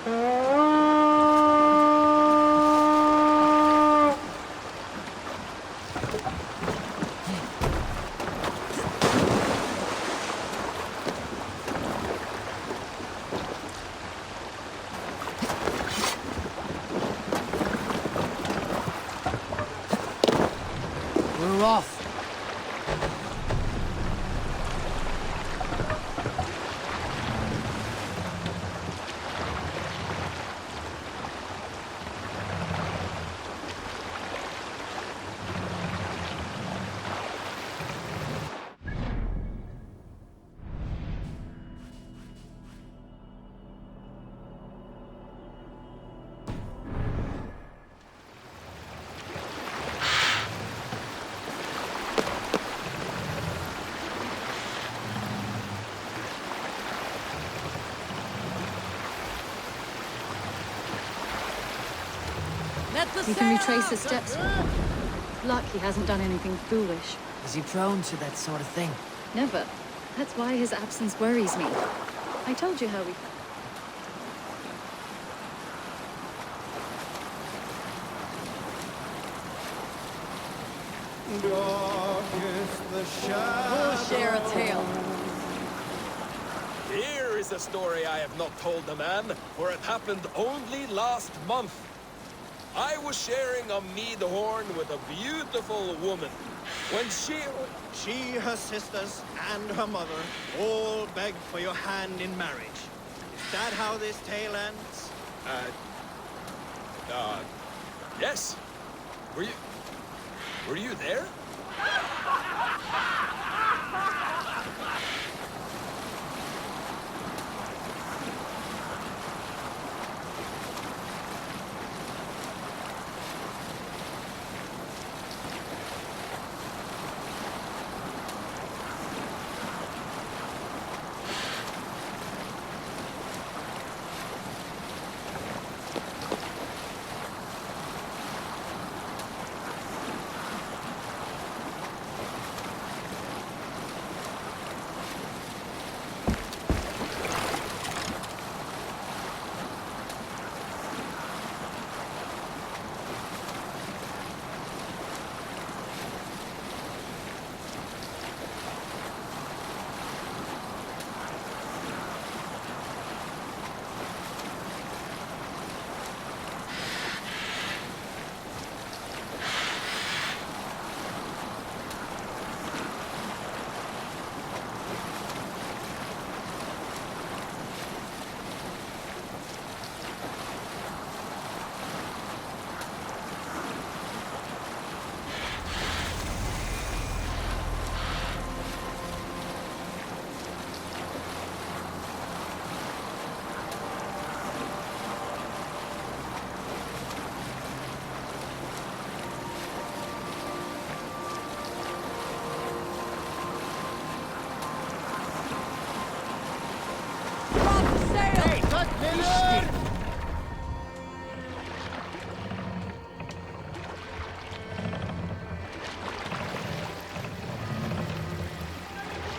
We're off. We can retrace his steps. Luck he hasn't done anything foolish. Is he prone to that sort of thing? Never. That's why his absence worries me. I told you how we... We'll share a tale. Here is a story I have not told the man, for it happened only last month. I was sharing a mead horn with a beautiful woman. When She, her sisters, and her mother all begged for your hand in marriage. Is that how this tale ends? Yes. Were you there?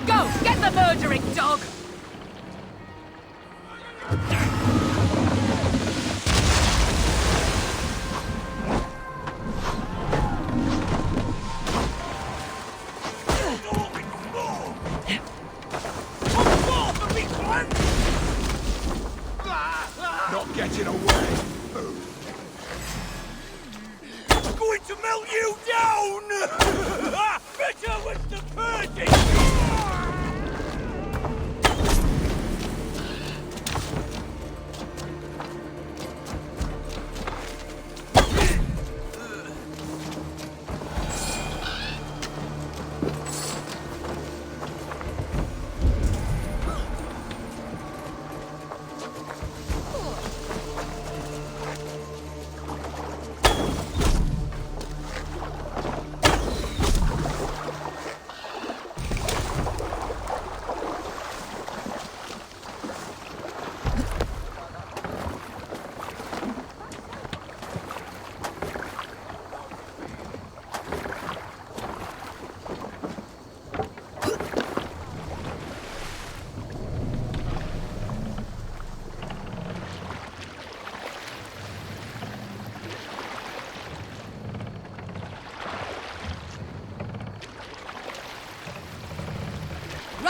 Go! Get the murdering dog! Not getting away. I'm going to melt you down! Better with the purging!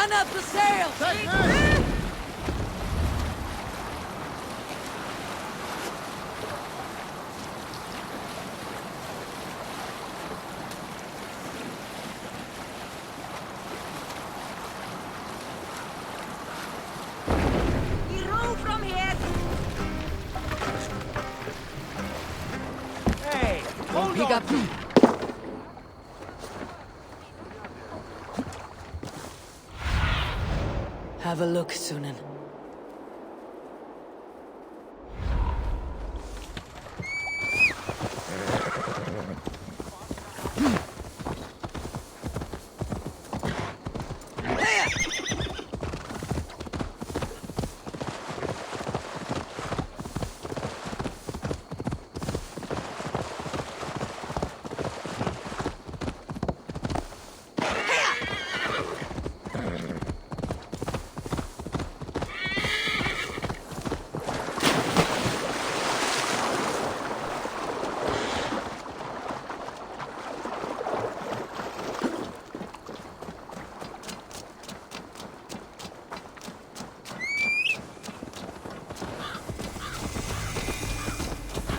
Man up the sails! We row from here! Hey, hold Pick on. up. Have a look, Sunan.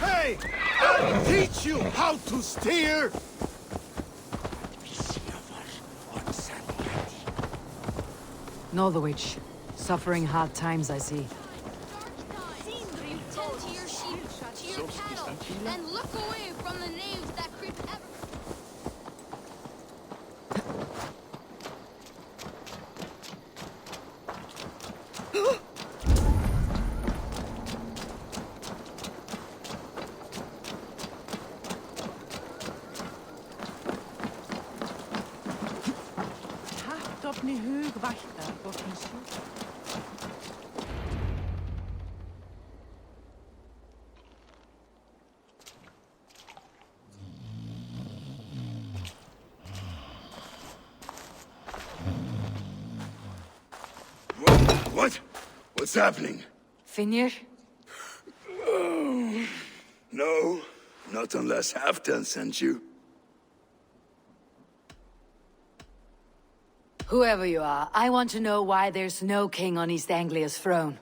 Hey! I'll teach you how to steer! Northwich. Suffering hard times, I see. Tend to your sheep, to your cattle, and look away from the names that creep ever. What? What's happening? Finir? No, not unless Halfdan sent you. Whoever you are, I want to know why there's no king on East Anglia's throne.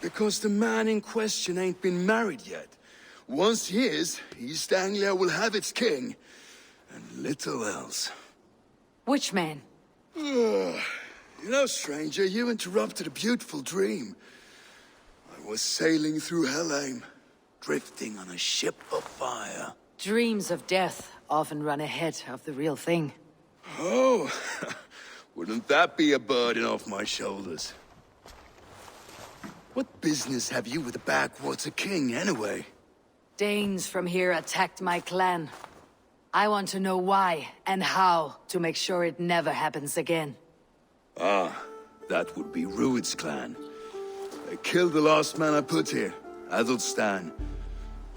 Because the man in question ain't been married yet. Once he is, East Anglia will have its king. And little else. Which man? You know, stranger, you interrupted a beautiful dream. I was sailing through Helheim, drifting on a ship of fire. Dreams of death often run ahead of the real thing. Oh, wouldn't that be a burden off my shoulders? What business have you with the backwater king, anyway? Danes from here attacked my clan. I want to know why and how to make sure it never happens again. Ah, that would be Rued's clan. They killed the last man I put here, Adelstan.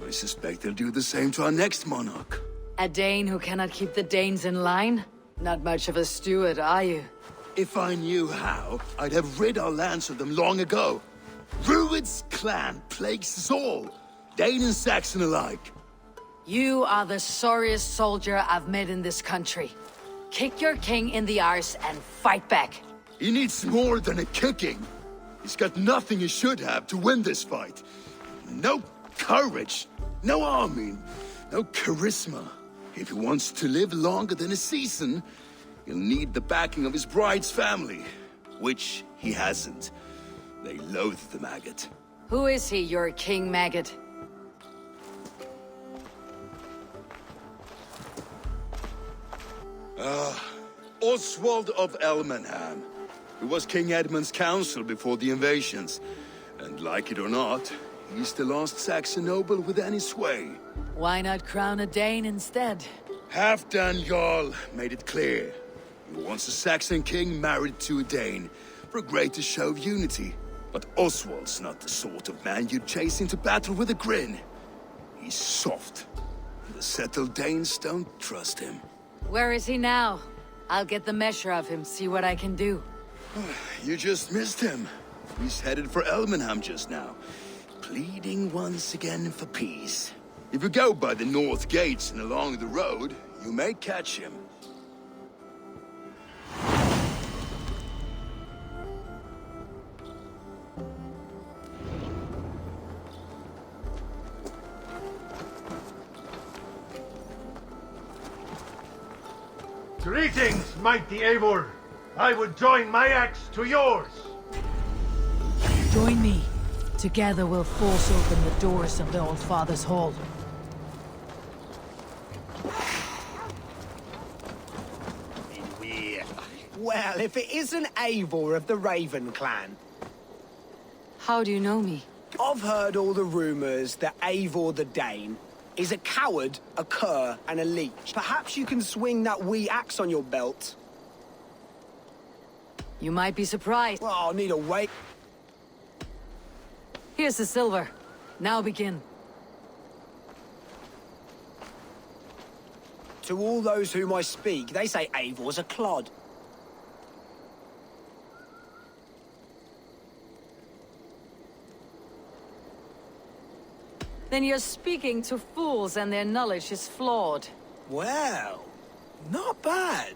I suspect they'll do the same to our next monarch. A Dane who cannot keep the Danes in line? Not much of a steward, are you? If I knew how, I'd have rid our lands of them long ago. Rued's clan plagues us all, Dane and Saxon alike. You are the sorriest soldier I've met in this country. Kick your king in the arse and fight back. He needs more than a kicking. He's got nothing he should have to win this fight. No courage, no army, no charisma. If he wants to live longer than a season, he'll need the backing of his bride's family, which he hasn't. They loathe the maggot. Who is he, your king maggot? Oswald of Elmenham. He was King Edmund's counsel before the invasions. And like it or not, he's the last Saxon noble with any sway. Why not crown a Dane instead? Halfdan Jarl made it clear. He wants a Saxon king married to a Dane, for a greater show of unity. But Oswald's not the sort of man you'd chase into battle with a grin. He's soft, and the settled Danes don't trust him. Where is he now? I'll get the measure of him, see what I can do. You just missed him. He's headed for Elmenham just now, pleading once again for peace. If you go by the north gates and along the road, you may catch him. Greetings, mighty Eivor. I would join my axe to yours. Join me. Together we'll force open the doors of the Old Father's Hall. Well, if it isn't Eivor of the Raven clan. How do you know me? I've heard all the rumors that Eivor the Dane is a coward, a cur, and a leech. Perhaps you can swing that wee axe on your belt. You might be surprised. Well, I'll need a weight. Here's the silver. Now begin. To all those whom I speak, they say Eivor's a clod. Then you're speaking to fools and their knowledge is flawed. Well, not bad.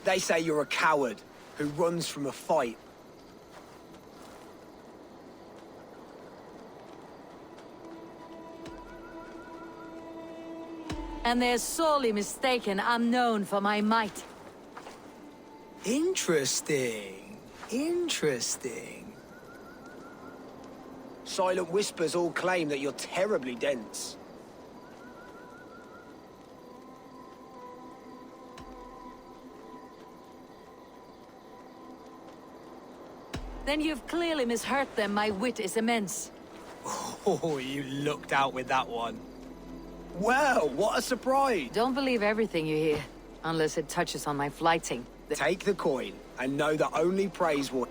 They say you're a coward who runs from a fight. And they're sorely mistaken. I'm known for my might. Interesting. Interesting. Silent whispers all claim that you're terribly dense. Then you've clearly misheard them. My wit is immense. Oh, you looked out with that one. Well, what a surprise! Don't believe everything you hear, unless it touches on my flighting. Take the coin, and know that only praise will...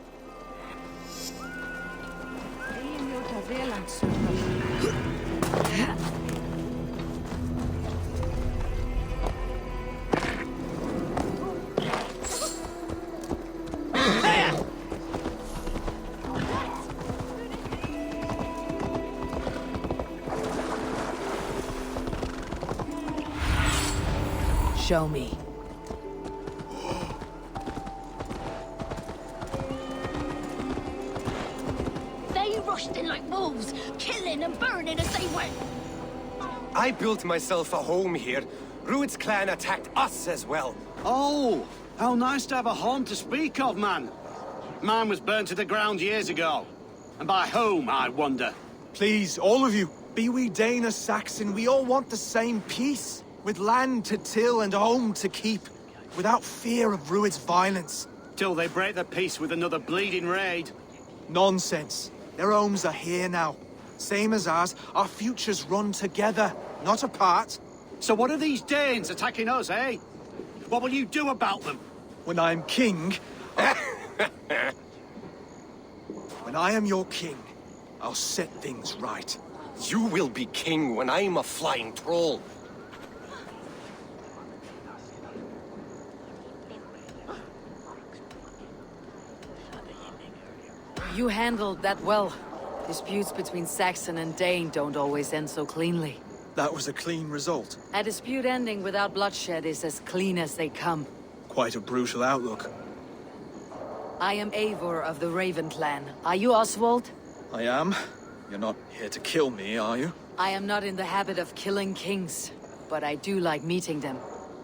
Show me. They rushed in like wolves, killing and burning as they went. I built myself a home here. Rued's clan attacked us as well. Oh, how nice to have a home to speak of, man. Mine was burnt to the ground years ago. And by whom, I wonder? Please, all of you, be we Dane or Saxon, we all want the same peace. With land to till and a home to keep. Without fear of Rued's violence. Till they break the peace with another bleeding raid. Nonsense. Their homes are here now. Same as ours, our futures run together, not apart. So what are these Danes attacking us, eh? What will you do about them? When I am king... When I am your king, I'll set things right. You will be king when I'm a flying troll. You handled that well. Disputes between Saxon and Dane don't always end so cleanly. That was a clean result. A dispute ending without bloodshed is as clean as they come. Quite a brutal outlook. I am Eivor of the Raven clan. Are you Oswald? I am. You're not here to kill me, are you? I am not in the habit of killing kings, but I do like meeting them.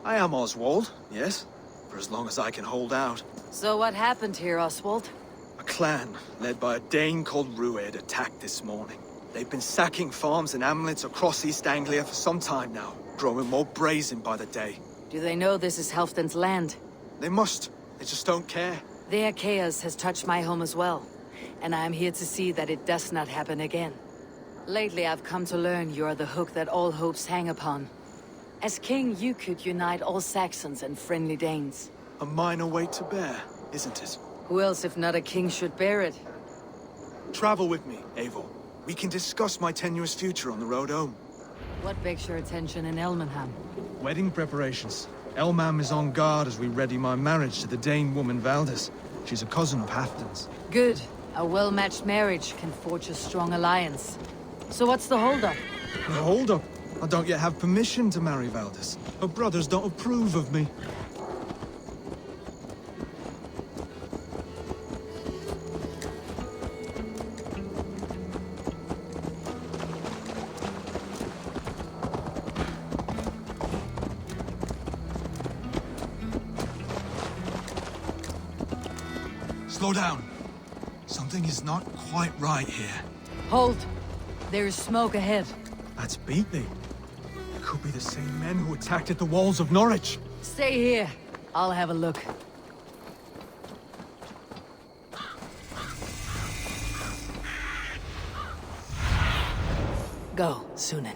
I am Oswald, yes. For as long as I can hold out. So what happened here, Oswald? A clan, led by a Dane called Rued, attacked this morning. They've been sacking farms and hamlets across East Anglia for some time now, growing more brazen by the day. Do they know this is Halfdan's land? They must. They just don't care. Their chaos has touched my home as well, and I am here to see that it does not happen again. Lately, I've come to learn you are the hook that all hopes hang upon. As king, you could unite all Saxons and friendly Danes. A minor weight to bear, isn't it? Who else, if not a king, should bear it? Travel with me, Eivor. We can discuss my tenuous future on the road home. What begs your attention in Elmenham? Wedding preparations. Elmam is on guard as we ready my marriage to the Dane woman Valdis. She's a cousin of Halfdan's. Good. A well-matched marriage can forge a strong alliance. So what's the holdup? The holdup? I don't yet have permission to marry Valdis. Her brothers don't approve of me. Slow down. Something is not quite right here. Hold. There is smoke ahead. That's Beatley. It could be the same men who attacked at the walls of Norwich. Stay here. I'll have a look. Go, Sunan.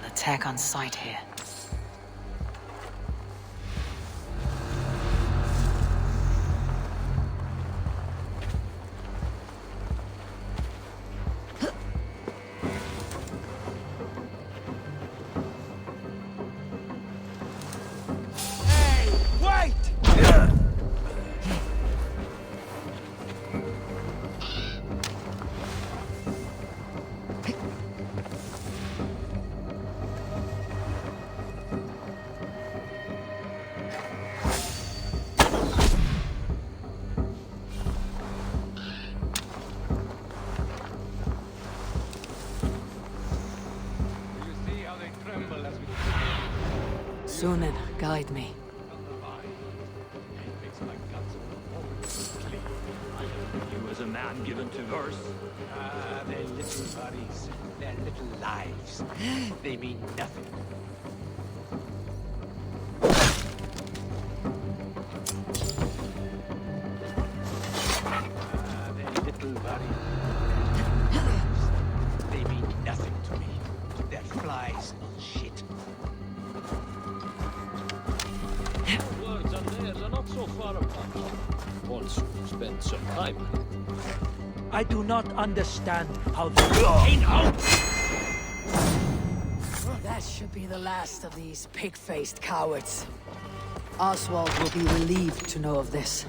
Attack on sight here. Hey, wait! Sunan, guide me. You as a man given to verse. Ah, their little bodies, their little lives. They mean nothing. Ah, their little bodies. They mean nothing to me. They're flies on shit. Words and theirs are not so far apart. Once you spent some time. I do not understand how they came out. That should be the last of these pig-faced cowards. Oswald will be relieved to know of this.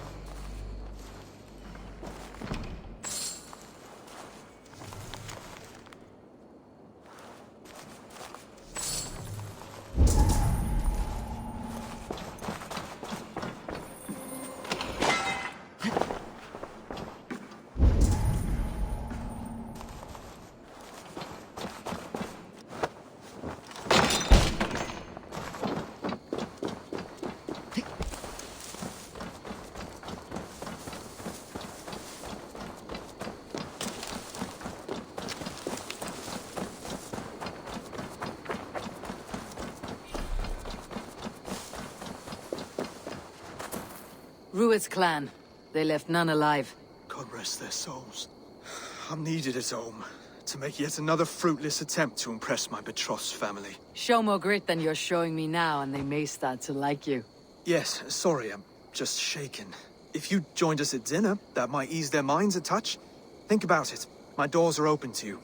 Rued's clan. They left none alive. God rest their souls. I'm needed at home to make yet another fruitless attempt to impress my betrothed's family. Show more grit than you're showing me now, and they may start to like you. Yes, sorry, I'm just shaken. If you joined us at dinner, that might ease their minds a touch. Think about it. My doors are open to you.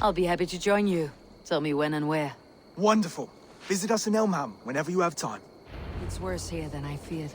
I'll be happy to join you. Tell me when and where. Wonderful. Visit us in Elmham whenever you have time. It's worse here than I feared.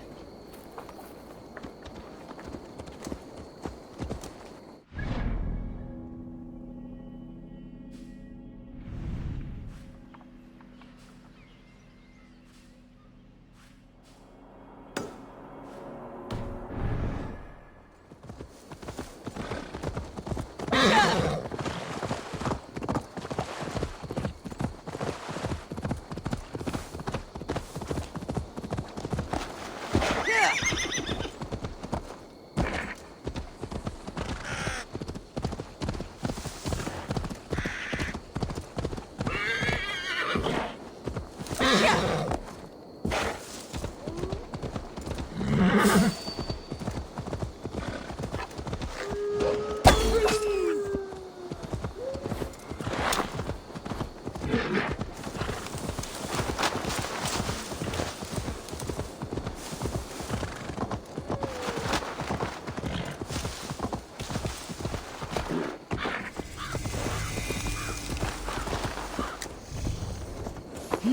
I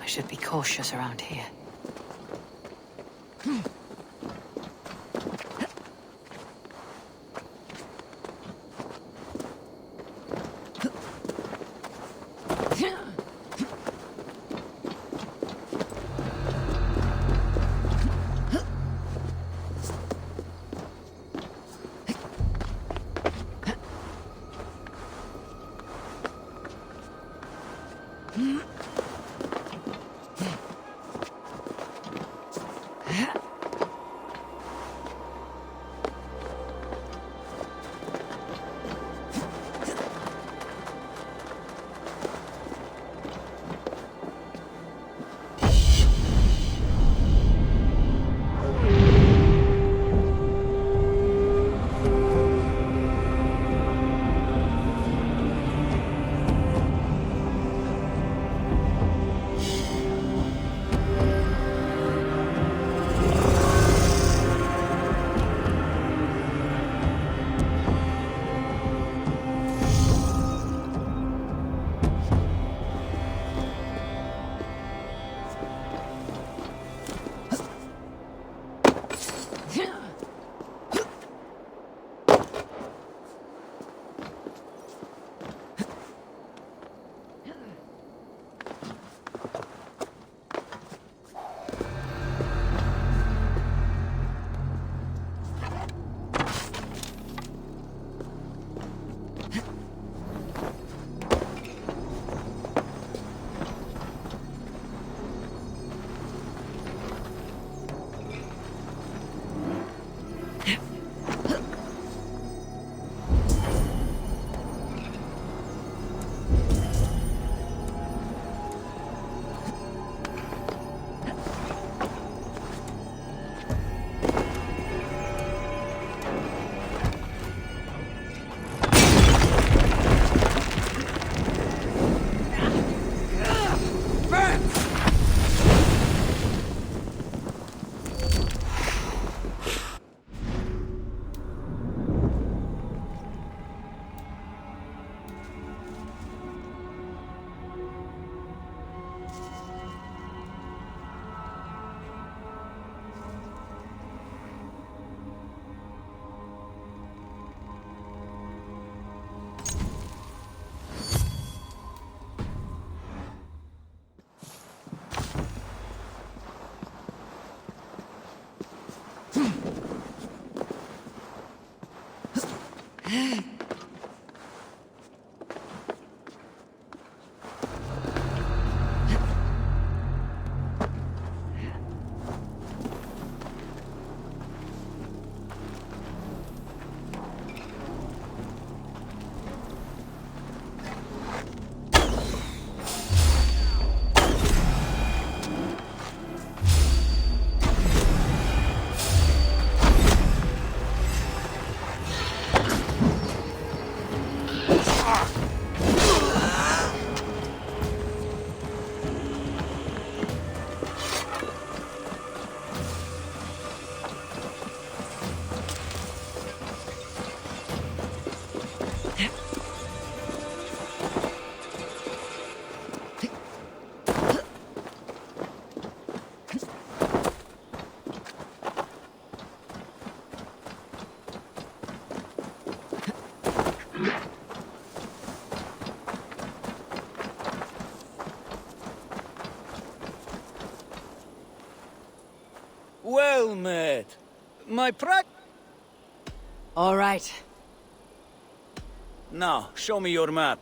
should be cautious around here. Well met. My All right. Now, show me your map.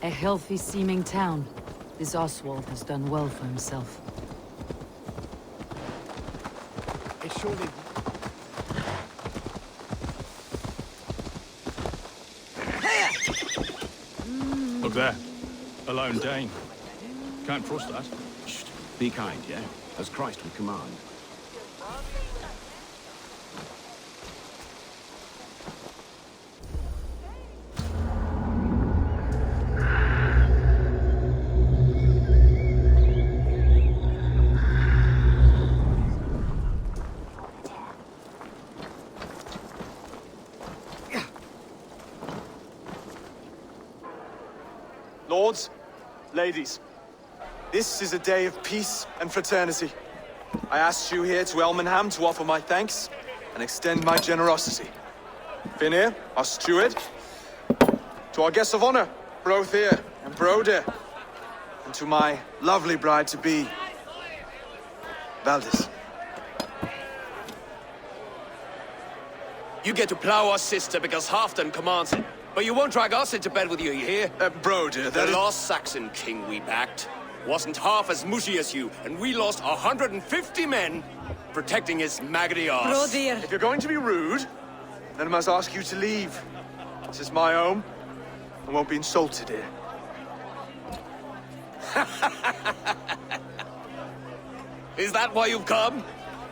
A healthy-seeming town. This Oswald has done well for himself. It surely... Look there. A lone Dane. Can't trust that. Shh. Be kind, yeah? As Christ would command. Lords, ladies, this is a day of peace and fraternity. I asked you here to Elmenham to offer my thanks and extend my generosity. Finir, our steward, to our guests of honor, Brothir and Broder, and to my lovely bride-to-be, Valdis. You get to plow our sister because Halfdan commands it. But you won't drag us into bed with you, you hear? Broder, the last Saxon king we backed wasn't half as mushy as you, and we lost 150 men protecting his maggoty arse. If you're going to be rude, then I must ask you to leave. This is my home. I won't be insulted here. Is that why you've come?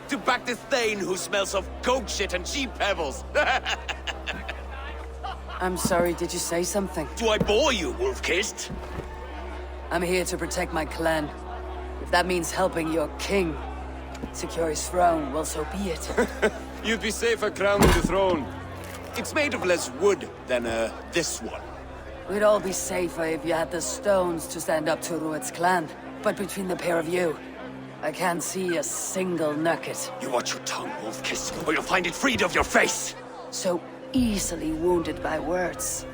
To back this Thegn who smells of goat shit and sheep pebbles? I'm sorry, did you say something? Do I bore you, wolf-kissed? I'm here to protect my clan. If that means helping your king secure his throne, well, so be it. You'd be safer crowning the throne. It's made of less wood than, this one. We'd all be safer if you had the stones to stand up to Rued's clan. But between the pair of you, I can't see a single nugget. You watch your tongue, wolf-kissed, or you'll find it freed of your face! So easily wounded by words.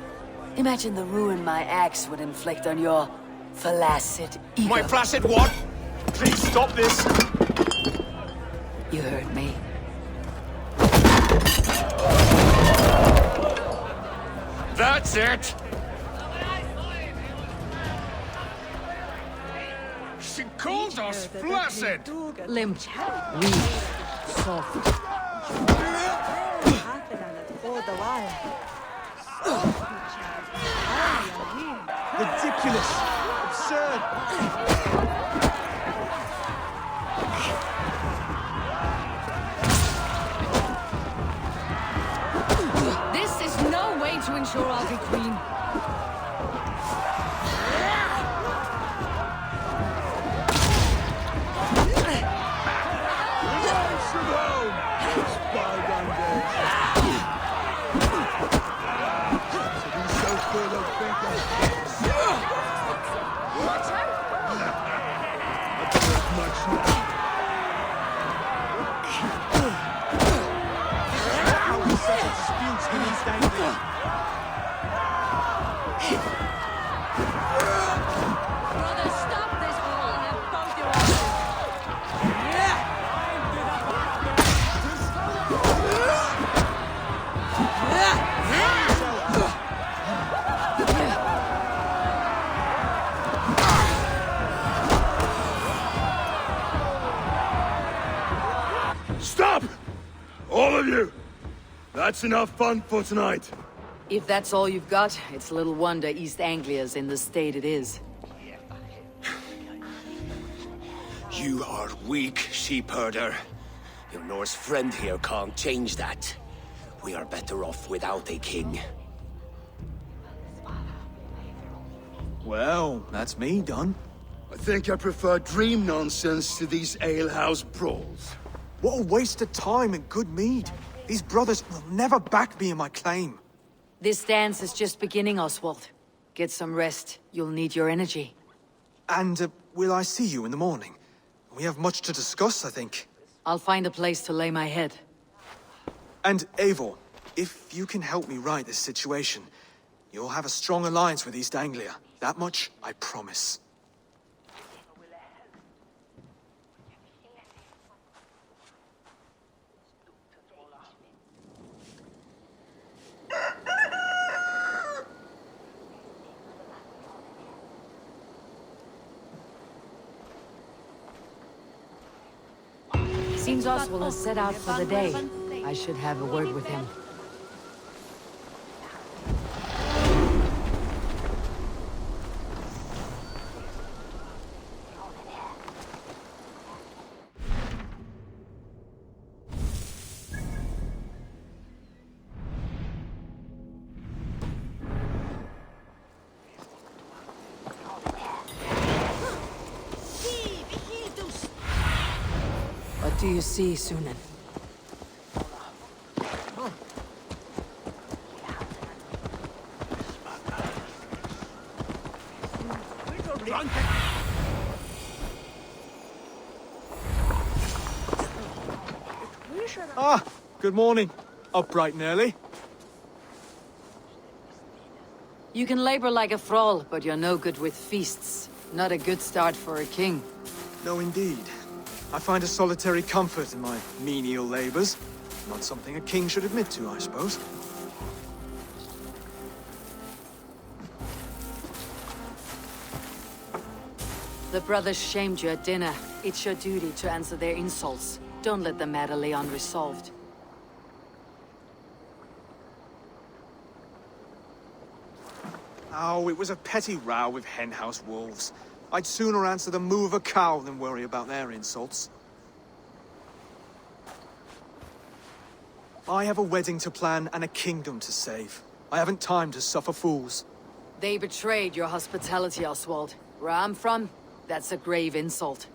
Imagine the ruin my axe would inflict on your flaccid ego. My flaccid what? Please stop this! You heard me. That's it! She called us flaccid! Limp, weak, soft. Ridiculous! Absurd! This is no way to ensure I'll be queen. Stop! All of you! That's enough fun for tonight. If that's all you've got, it's little wonder East Anglia's in the state it is. You are weak, sheep herder. Your Norse friend here can't change that. We are better off without a king. Well, that's me done. I think I prefer dream nonsense to these alehouse brawls. What a waste of time and good mead. These brothers will never back me in my claim. This dance is just beginning, Oswald. Get some rest. You'll need your energy. And will I see you in the morning? We have much to discuss, I think. I'll find a place to lay my head. And Eivor, if you can help me right this situation, you'll have a strong alliance with East Anglia. That much, I promise. Seems Oswald has set out for the day. I should have a word with him. Do you see, Sunan? Ah, good morning. Up bright and early. You can labor like a thrall, but you're no good with feasts. Not a good start for a king. No, indeed. I find a solitary comfort in my menial labors. Not something a king should admit to, I suppose. The brothers shamed you at dinner. It's your duty to answer their insults. Don't let the matter lay unresolved. Oh, it was a petty row with henhouse wolves. I'd sooner answer the moo of a cow than worry about their insults. I have a wedding to plan and a kingdom to save. I haven't time to suffer fools. They betrayed your hospitality, Oswald. Where I'm from, that's a grave insult.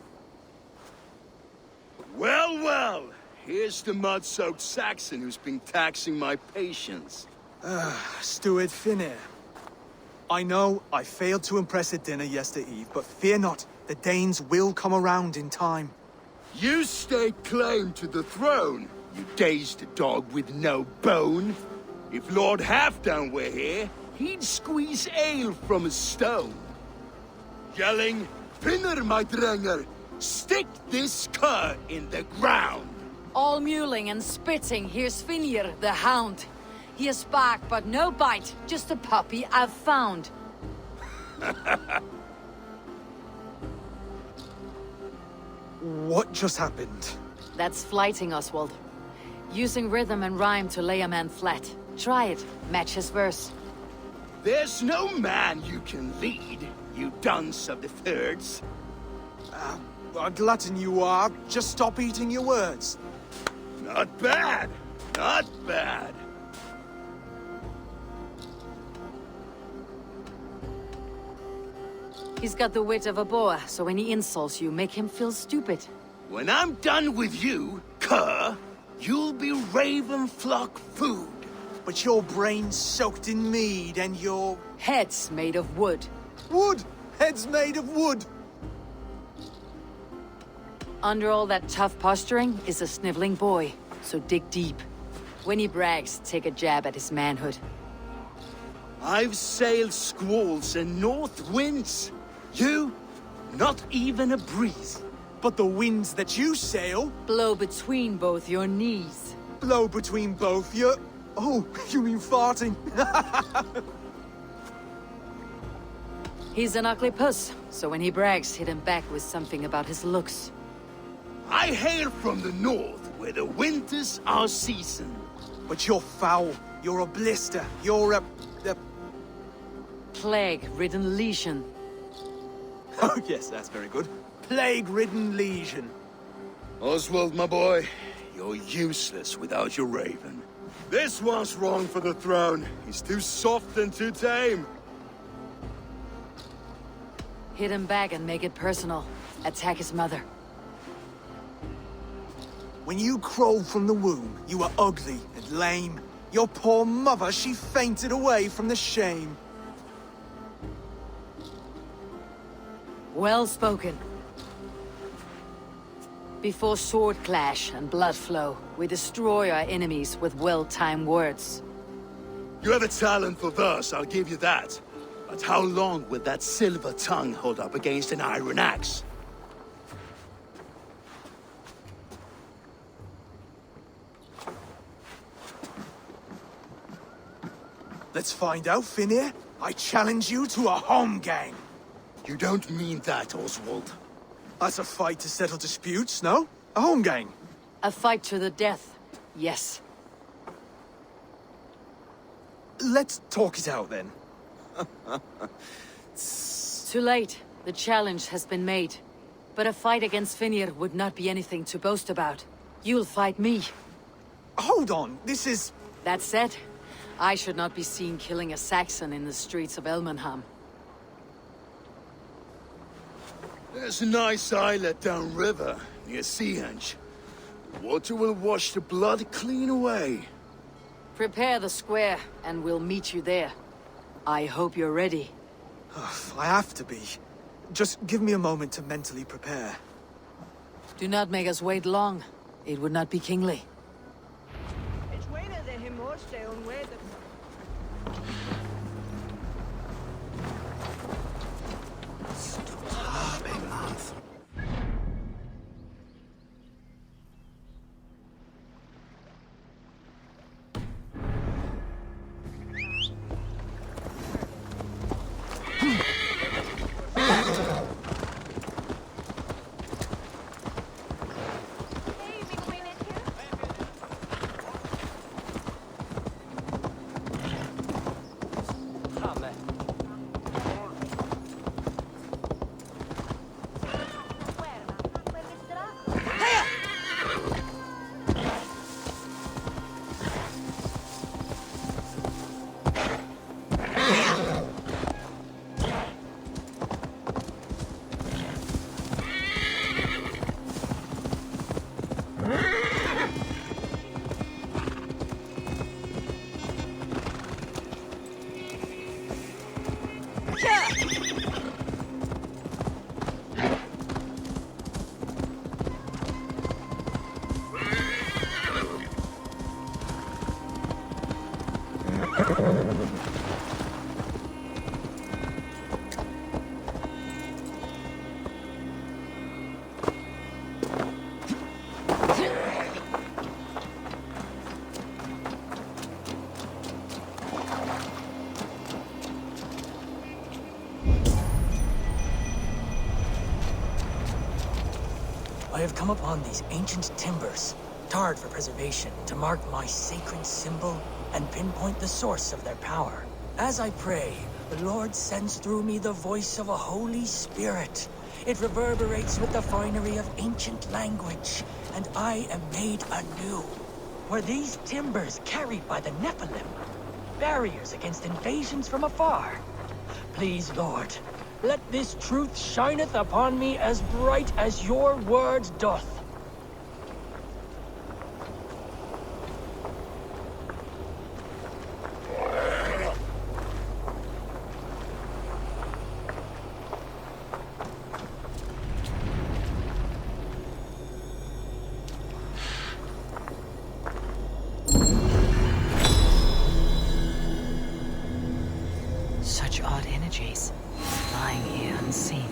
Well, well! Here's the mud-soaked Saxon who's been taxing my patience. Steward Finir. I know I failed to impress at dinner yesterday eve, but fear not, the Danes will come around in time. You stake claim to the throne, you dazed dog with no bone. If Lord Halfdown were here, he'd squeeze ale from a stone. Yelling, Finner, my drenger, stick this cur in the ground. All mewling and spitting, here's Finir, the hound. He has bark, but no bite, just a puppy I've found. What just happened? That's flighting, Oswald. Using rhythm and rhyme to lay a man flat. Try it, match his verse. There's no man you can lead, you dunce of the thirds. A glutton you are. Just stop eating your words. Not bad, not bad. He's got the wit of a boa, so when he insults you, make him feel stupid. When I'm done with you, cur, you'll be raven flock food. But your brain's soaked in mead and your... Head's made of wood. Wood! Head's made of wood! Under all that tough posturing is a sniveling boy, so dig deep. When he brags, take a jab at his manhood. I've sailed squalls and north winds. You, not even a breeze. But the winds that you sail... Blow between both your knees. Blow between both your... Oh, you mean farting? He's an ugly puss, so when he brags, hit him back with something about his looks. I hail from the north, where the winters are season. But you're foul. You're a blister. You're a... Plague-ridden legion. Oh, yes, that's very good. Plague-ridden legion. Oswald, my boy, you're useless without your raven. This one's wrong for the throne. He's too soft and too tame. Hit him back and make it personal. Attack his mother. When you crawled from the womb, you were ugly and lame. Your poor mother, she fainted away from the shame. Well spoken. Before sword clash and blood flow, we destroy our enemies with well-timed words. You have a talent for verse, I'll give you that. But how long will that silver tongue hold up against an iron axe? Let's find out, Finir. I challenge you to a home gang. You don't mean that, Oswald. That's a fight to settle disputes, no? A home gang. A fight to the death, yes. Let's talk it out, then. Too late. The challenge has been made. But a fight against Finir would not be anything to boast about. You'll fight me. Hold on, this is... That said, I should not be seen killing a Saxon in the streets of Elmenham. There's a nice islet downriver, near Seahenge. Water will wash the blood clean away. Prepare the square, and we'll meet you there. I hope you're ready. I have to be. Just give me a moment to mentally prepare. Do not make us wait long. It would not be kingly. I have come upon these ancient timbers, tarred for preservation, to mark my sacred symbol and pinpoint the source of their power. As I pray, the Lord sends through me the voice of a Holy Spirit. It reverberates with the finery of ancient language, and I am made anew. Were these timbers carried by the Nephilim? Barriers against invasions from afar? Please, Lord, let this truth shineth upon me as bright as your word doth. Such odd energies, lying here unseen.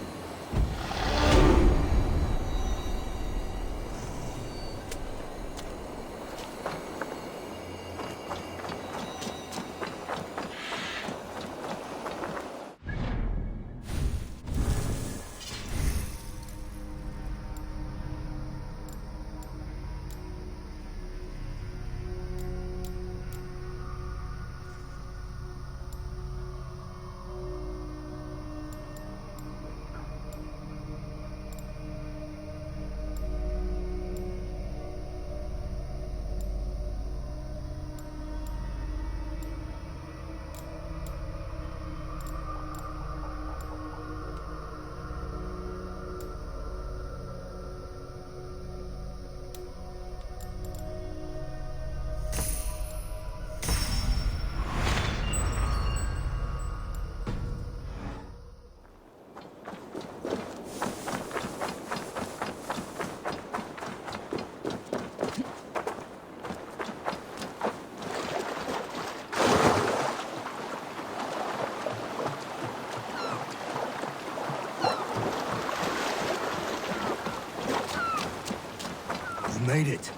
Made it.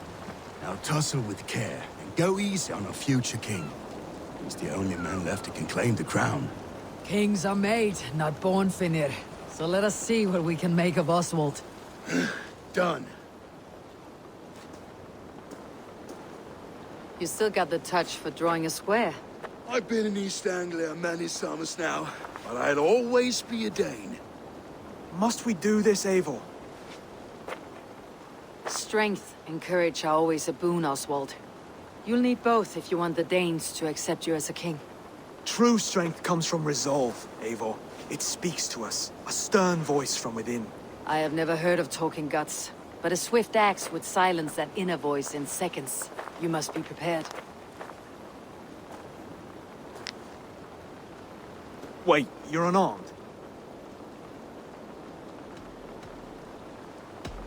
Now tussle with care and go easy on our future king. He's the only man left that can claim the crown. Kings are made, not born, Finnir. So let us see what we can make of Oswald. Done. You still got the touch for drawing a square. I've been in East Anglia many summers now, but I'll always be a Dane. Must we do this, Eivor? Strength and courage are always a boon, Oswald. You'll need both if you want the Danes to accept you as a king. True strength comes from resolve, Eivor. It speaks to us, a stern voice from within. I have never heard of talking guts. but a swift axe would silence that inner voice in seconds. You must be prepared. Wait, you're unarmed?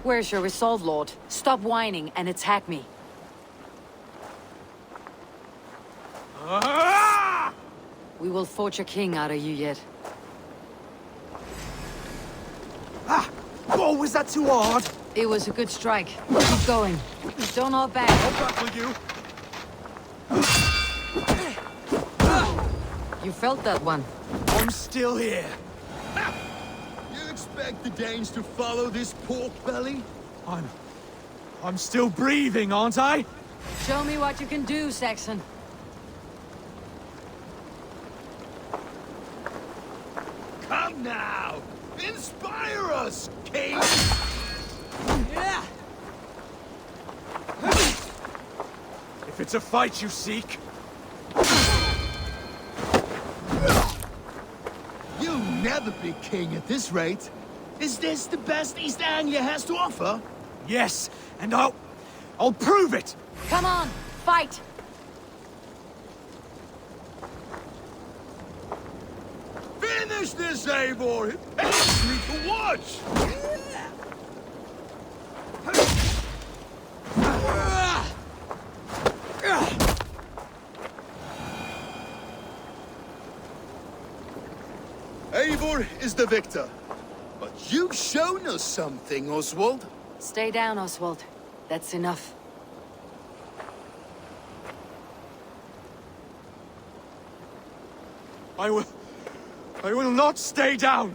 Where's your resolve, Lord? Stop whining and attack me. We will forge a king out of you yet. Oh, was that too hard? It was a good strike. Keep going. Don't hold back. I'll back you. You felt that one. I'm still here. You expect the Danes to follow this pork belly? I'm still breathing, aren't I? Show me what you can do, Saxon. Come now! Inspire us, King! Yeah. If it's a fight you seek, You'll never be king at this rate. Is this the best East Anglia has to offer? yes, and I'll prove it. Come on, fight! Finish this, Eivor! It pains me to watch! Eivor is the victor. But you've shown us something, Oswald. Stay down, Oswald. That's enough. I will not stay down.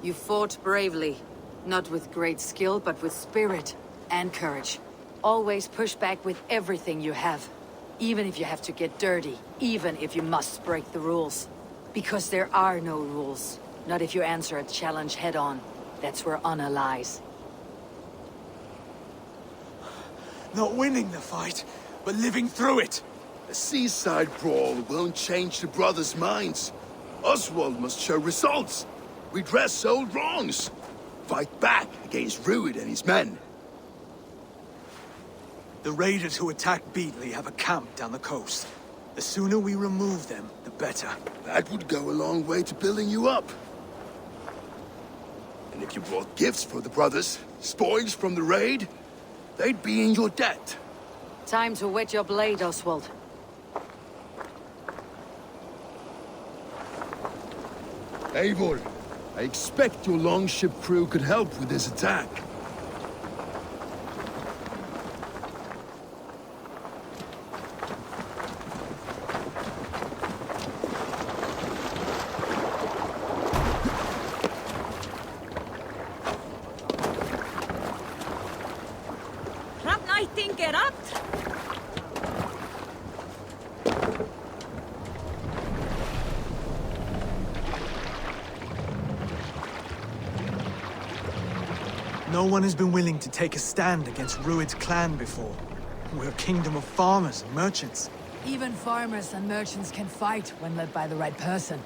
You fought bravely. Not with great skill, but with spirit and courage. Always push back with everything you have. Even if you have to get dirty. Even if you must break the rules. Because there are no rules. Not if you answer a challenge head-on. That's where honor lies. Not winning the fight, but living through it. A seaside brawl won't change the brothers' minds. Oswald must show results. Redress old wrongs. Fight back against Rued and his men. The raiders who attacked Beatley have a camp down the coast. The sooner we remove them, the better. That would go a long way to building you up. And if you brought gifts for the brothers, spoils from the raid, they'd be in your debt. Time to wet your blade, Oswald. Eivor, I expect your longship crew could help with this attack. No one has been willing to take a stand against Rued's clan before. We're a kingdom of farmers and merchants. Even farmers and merchants can fight when led by the right person.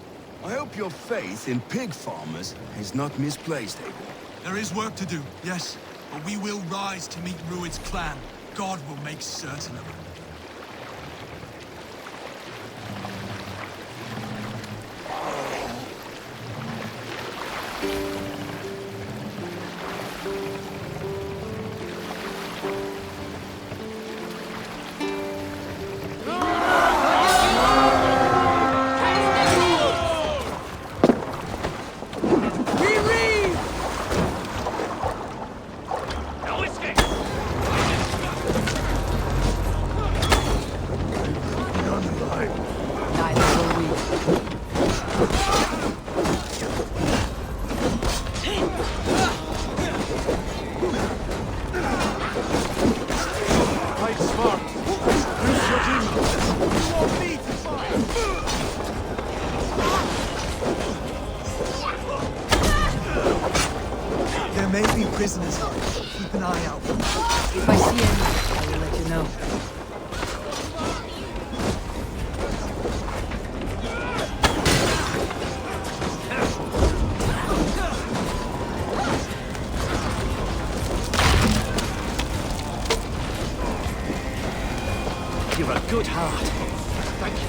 I hope your faith in pig farmers is not misplaced, Eivor. There is work to do, yes. But we will rise to meet Rued's clan. God will make certain of it. Prisoners, keep an eye out. If I see any, I will let you know. good heart. Thank you.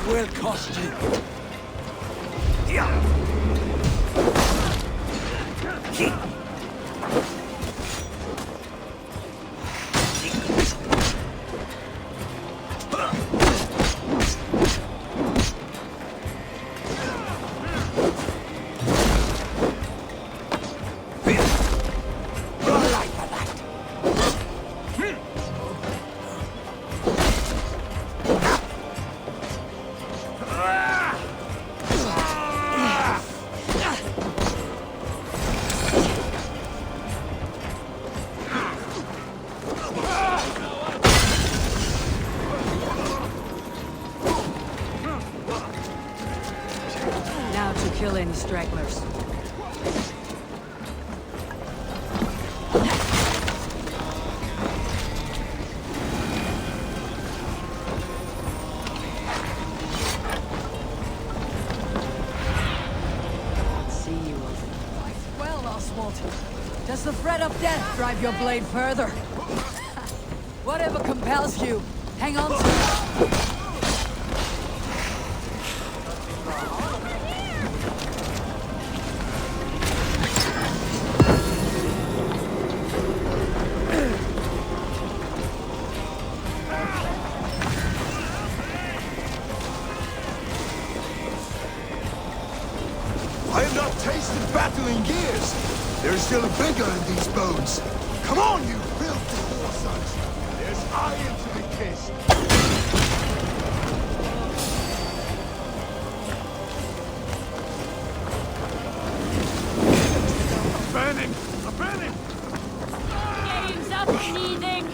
Will cost you. Kill any stragglers. See you. Well, Oswald, does the threat of death drive your blade further? Whatever compels you, hang on to it. I have not tasted battle in years. There is still a vigor in these bones. Come on, you filthy whoresons! There's iron to be kissed. Burn him! Burn him! Game's up, heathing!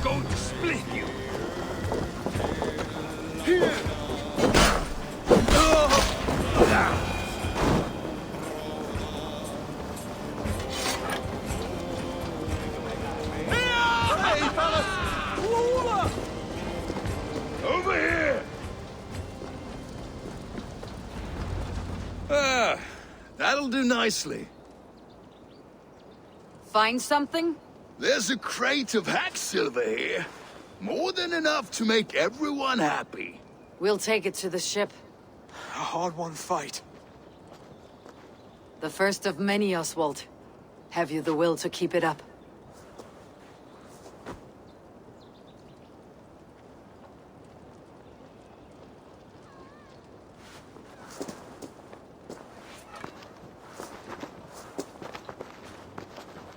Going to split you! Over here! Ah, that'll do nicely. Find something? There's a crate of hack silver here. More than enough to make everyone happy. We'll take it to the ship. A hard-won fight. The first of many, Oswald. Have you the will to keep it up?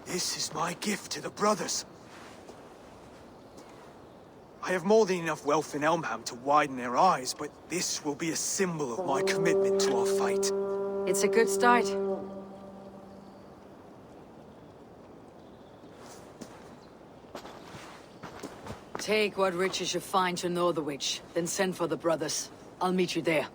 This is my gift to the brothers. I have more than enough wealth in Elmham to widen their eyes, but this will be a symbol of my commitment to our fight. It's a good start. Take what riches you find to Northwich, then send for the brothers. I'll meet you there.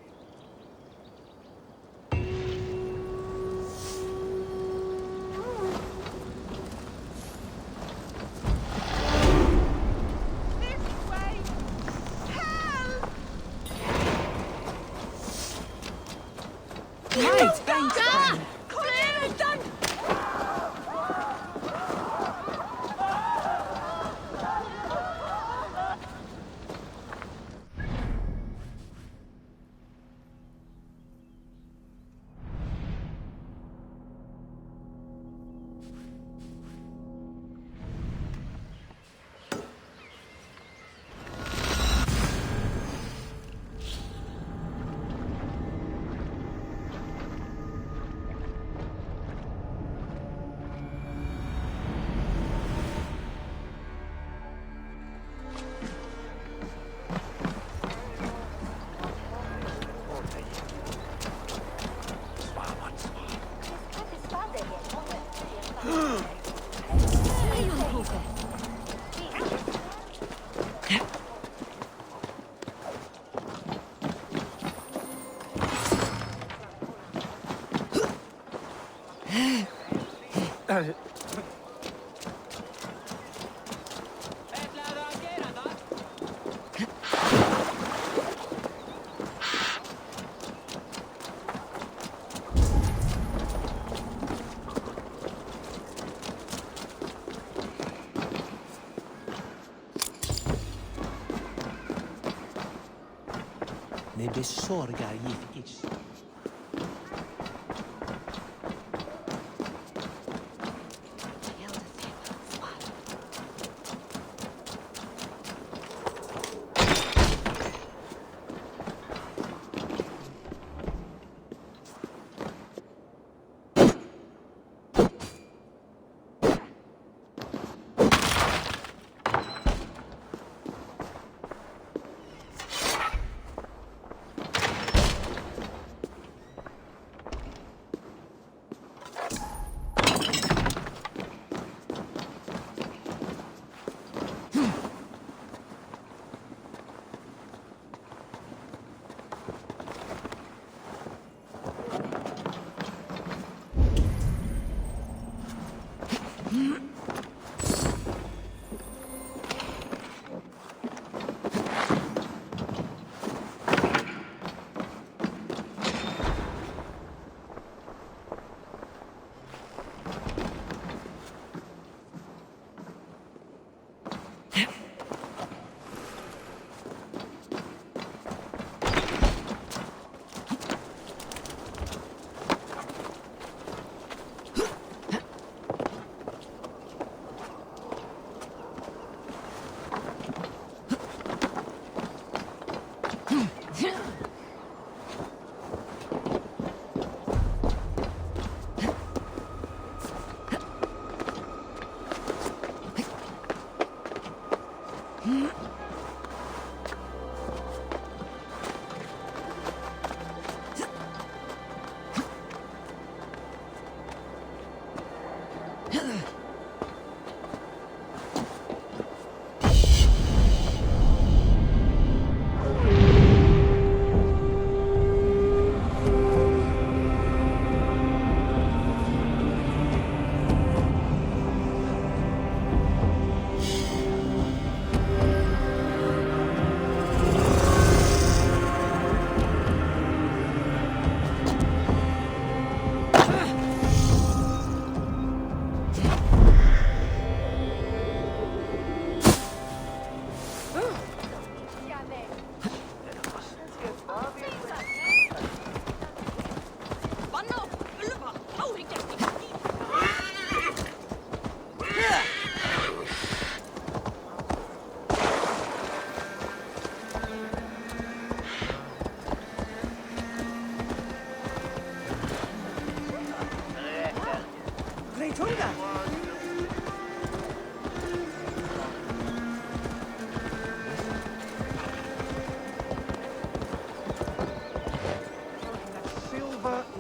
Ne besorgar givetvis.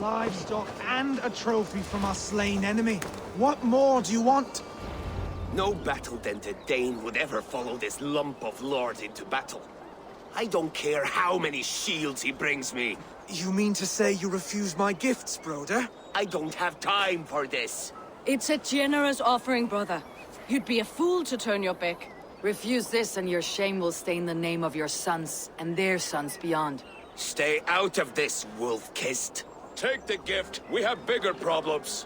Livestock and a trophy from our slain enemy. What more do you want? No battle-dented Dane would ever follow this lump of lord into battle. I don't care how many shields he brings me. You mean to say you refuse my gifts, brother? I don't have time for this. It's a generous offering, brother. You'd be a fool to turn your back. Refuse this and your shame will stain the name of your sons and their sons beyond. Stay out of this, wolf-kissed. Take the gift. We have bigger problems.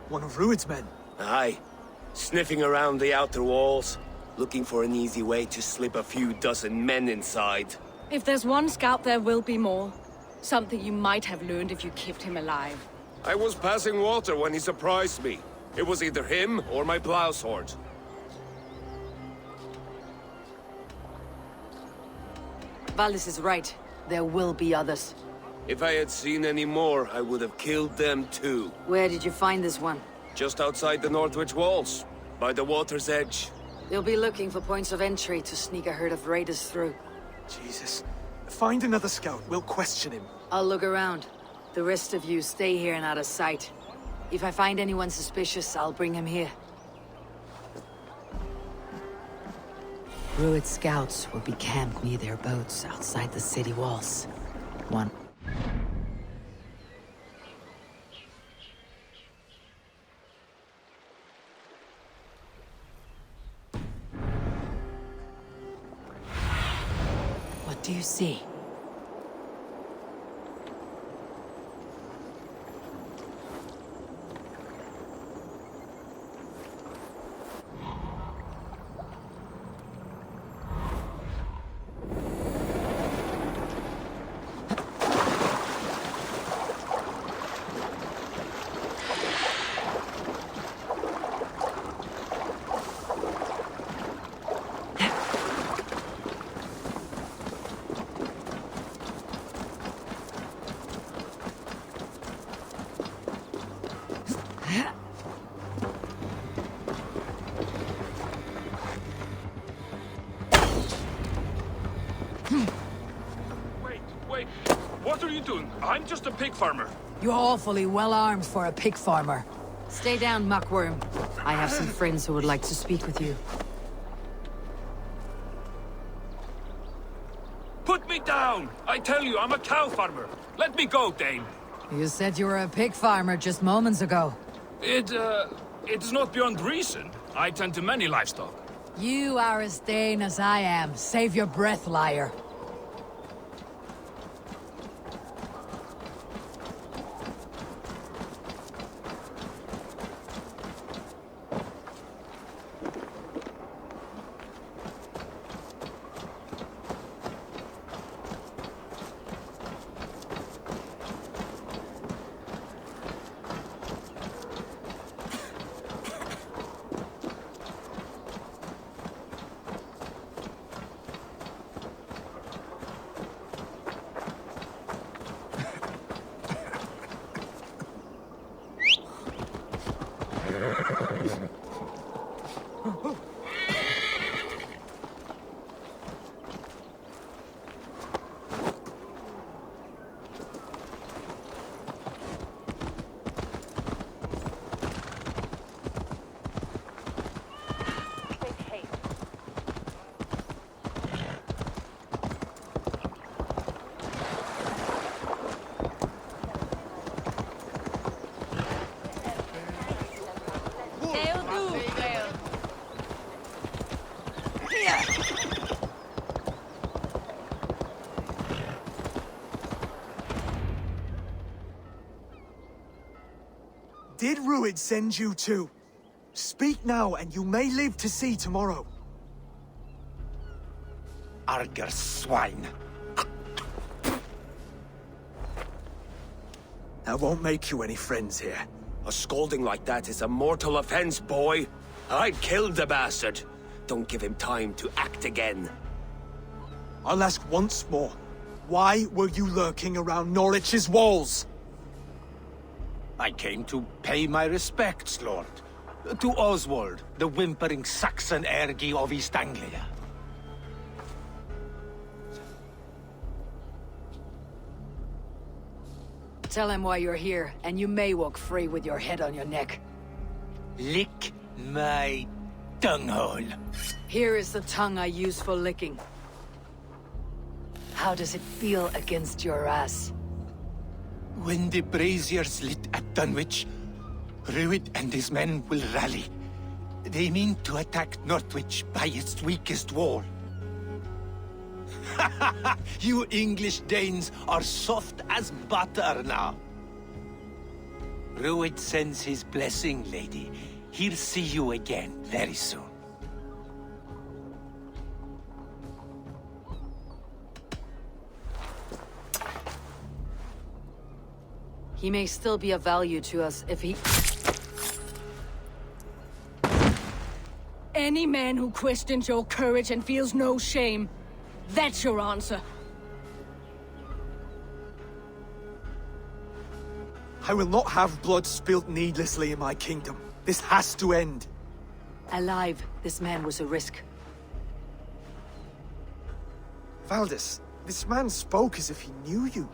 One of Rued's men. Aye. Sniffing around the outer walls. Looking for an easy way to slip a few dozen men inside. If there's one scout, there will be more. Something you might have learned if you kept him alive. I was passing water when he surprised me. It was either him or my plow sword. Valis is right. There will be others. If I had seen any more, I would have killed them too. Where did you find this one? Just outside the Northwich walls, by the water's edge. They'll be looking for points of entry to sneak a herd of raiders through. Jesus. Find another scout. We'll question him. I'll look around. The rest of you stay here and out of sight. If I find anyone suspicious, I'll bring him here. Druid scouts will be camped near their boats outside the city walls. One. What do you see? Wait, what are you doing? I'm just a pig farmer. You're awfully well armed for a pig farmer. Stay down, muckworm. I have some friends who would like to speak with you. Put me down! I tell you, I'm a cow farmer. Let me go, Thegn. You said you were a pig farmer just moments ago. It is not beyond reason. I tend to many livestock. You are as Thegn as I am. Save your breath, liar. Did Ruid send you too? Speak now, and you may live to see tomorrow. Arger swine. That won't make you any friends here. A scolding like that is a mortal offense, boy. I'd kill the bastard. Don't give him time to act again. I'll ask once more. Why were you lurking around Norwich's walls? I came to pay my respects, Lord. To Oswald, the whimpering Saxon ergi of East Anglia. Tell him why you're here, and you may walk free with your head on your neck. Lick my tonguehole. Here is the tongue I use for licking. How does it feel against your ass? When the braziers lit at Dunwich, Ruid and his men will rally. They mean to attack Northwich by its weakest wall. You English Danes are soft as butter now. Ruid sends his blessing, lady. He'll see you again very soon. He may still be of value to us if he... Any man who questions your courage and feels no shame, that's your answer. I will not have blood spilt needlessly in my kingdom. This has to end. Alive, this man was a risk. Valdis, This man spoke as if he knew you.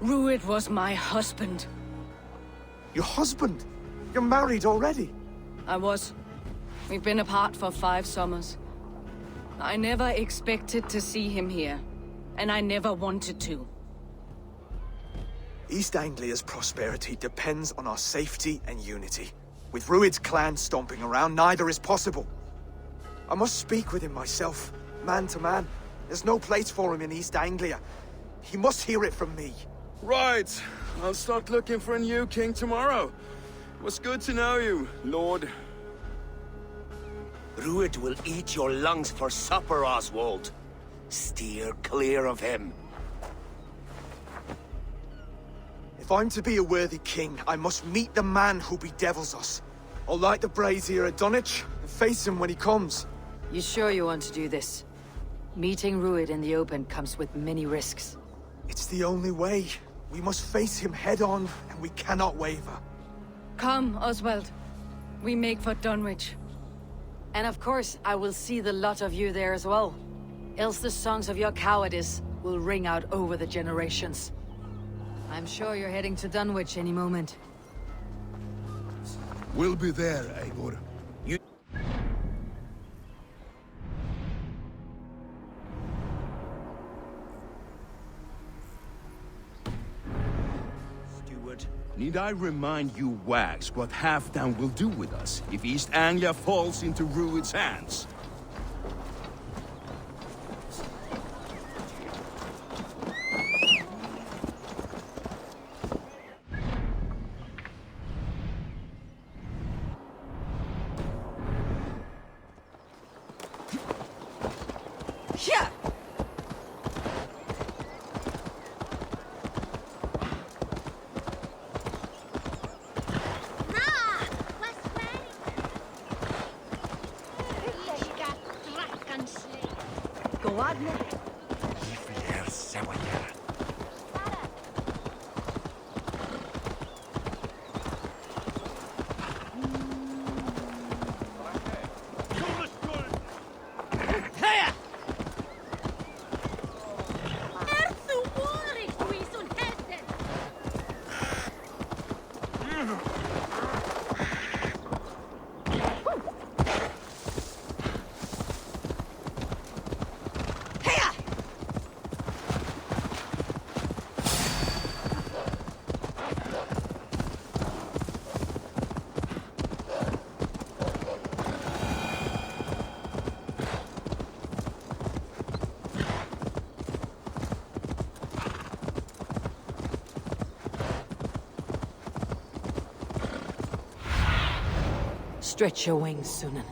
Rued was my husband. Your husband? You're married already? I was. We've been apart for 5 summers. I never expected to see him here, and I never wanted to. East Anglia's prosperity depends on our safety and unity. With Rued's clan stomping around, neither is possible. I must speak with him myself, man to man. There's no place for him in East Anglia. He must hear it from me. Right. I'll start looking for a new king tomorrow. It was good to know you, Lord. Rued will eat your lungs for supper, Oswald. Steer clear of him. If I'm to be a worthy king, I must meet the man who bedevils us. I'll light the brazier at Dunwich and face him when he comes. You sure you want to do this? Meeting Rued in the open comes with many risks. It's the only way. We must face him head-on, and we cannot waver. Come, Oswald. We make for Dunwich. And of course, I will see the lot of you there as well. Else the songs of your cowardice will ring out over the generations. I'm sure you're heading to Dunwich any moment. We'll be there, Eivor. Steward. Need I remind you wags what Halfdan will do with us if East Anglia falls into Rued's hands? Stretch your wings, Sunan.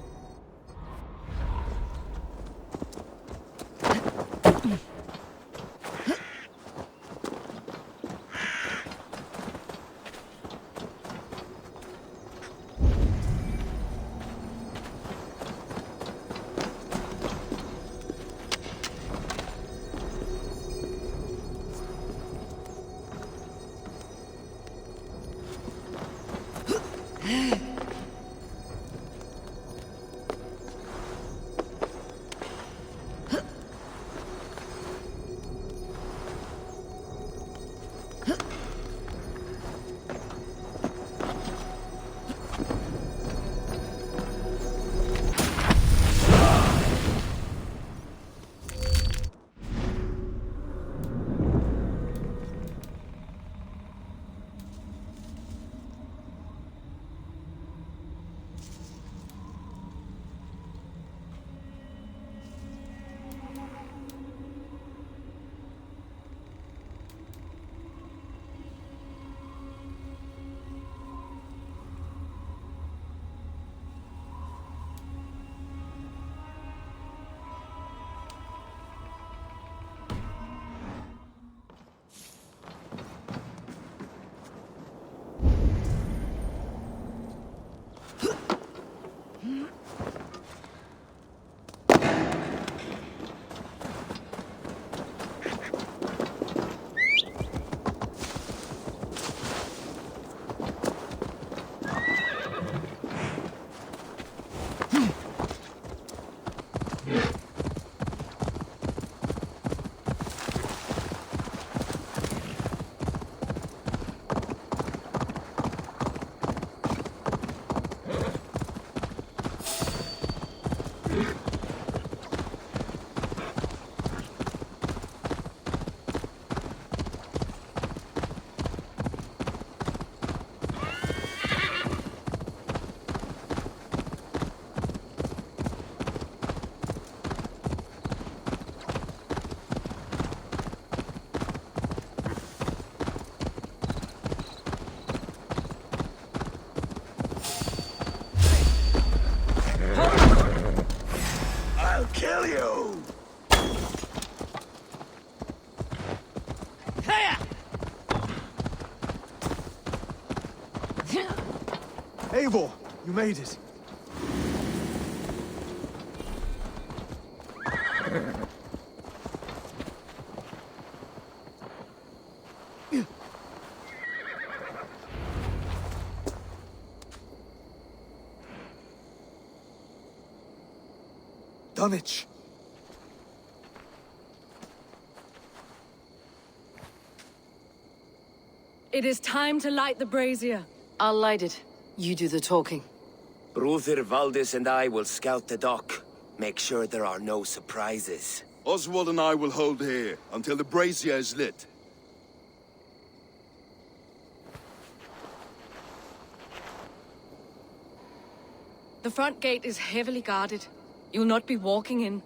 I'll kill you! Eivor, you made it. Dunwich. It is time to light the brazier. I'll light it. You do the talking. Brother Valdis and I will scout the dock. Make sure there are no surprises. Oswald and I will hold here until the brazier is lit. The front gate is heavily guarded. You'll not be walking in.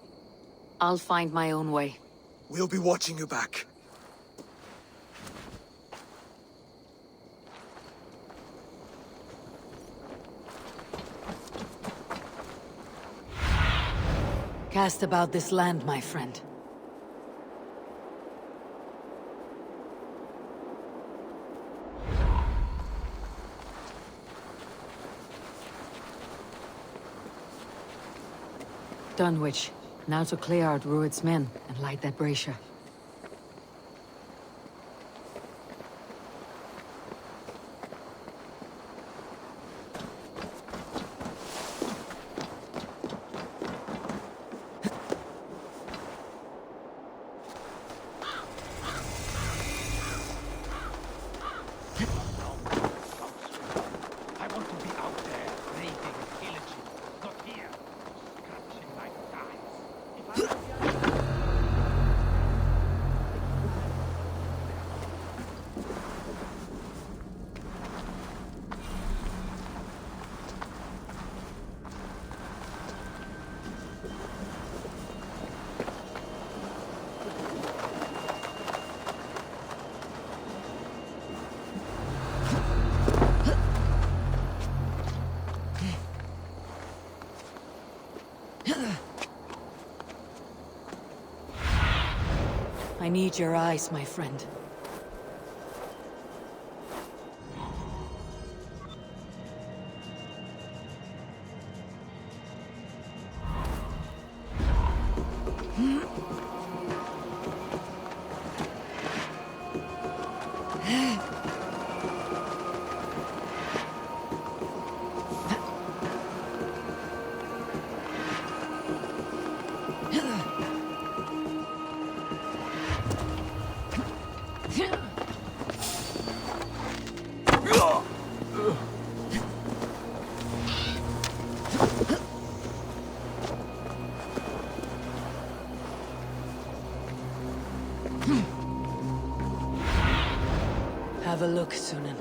I'll find my own way. We'll be watching you back. Cast about this land, my friend. Dunwich. Now to clear out Rued's men and light that brazier. I want to be out there, raiding, pillaging, not here, scratching my thighs. I need your eyes, my friend. Have a look, Sunan.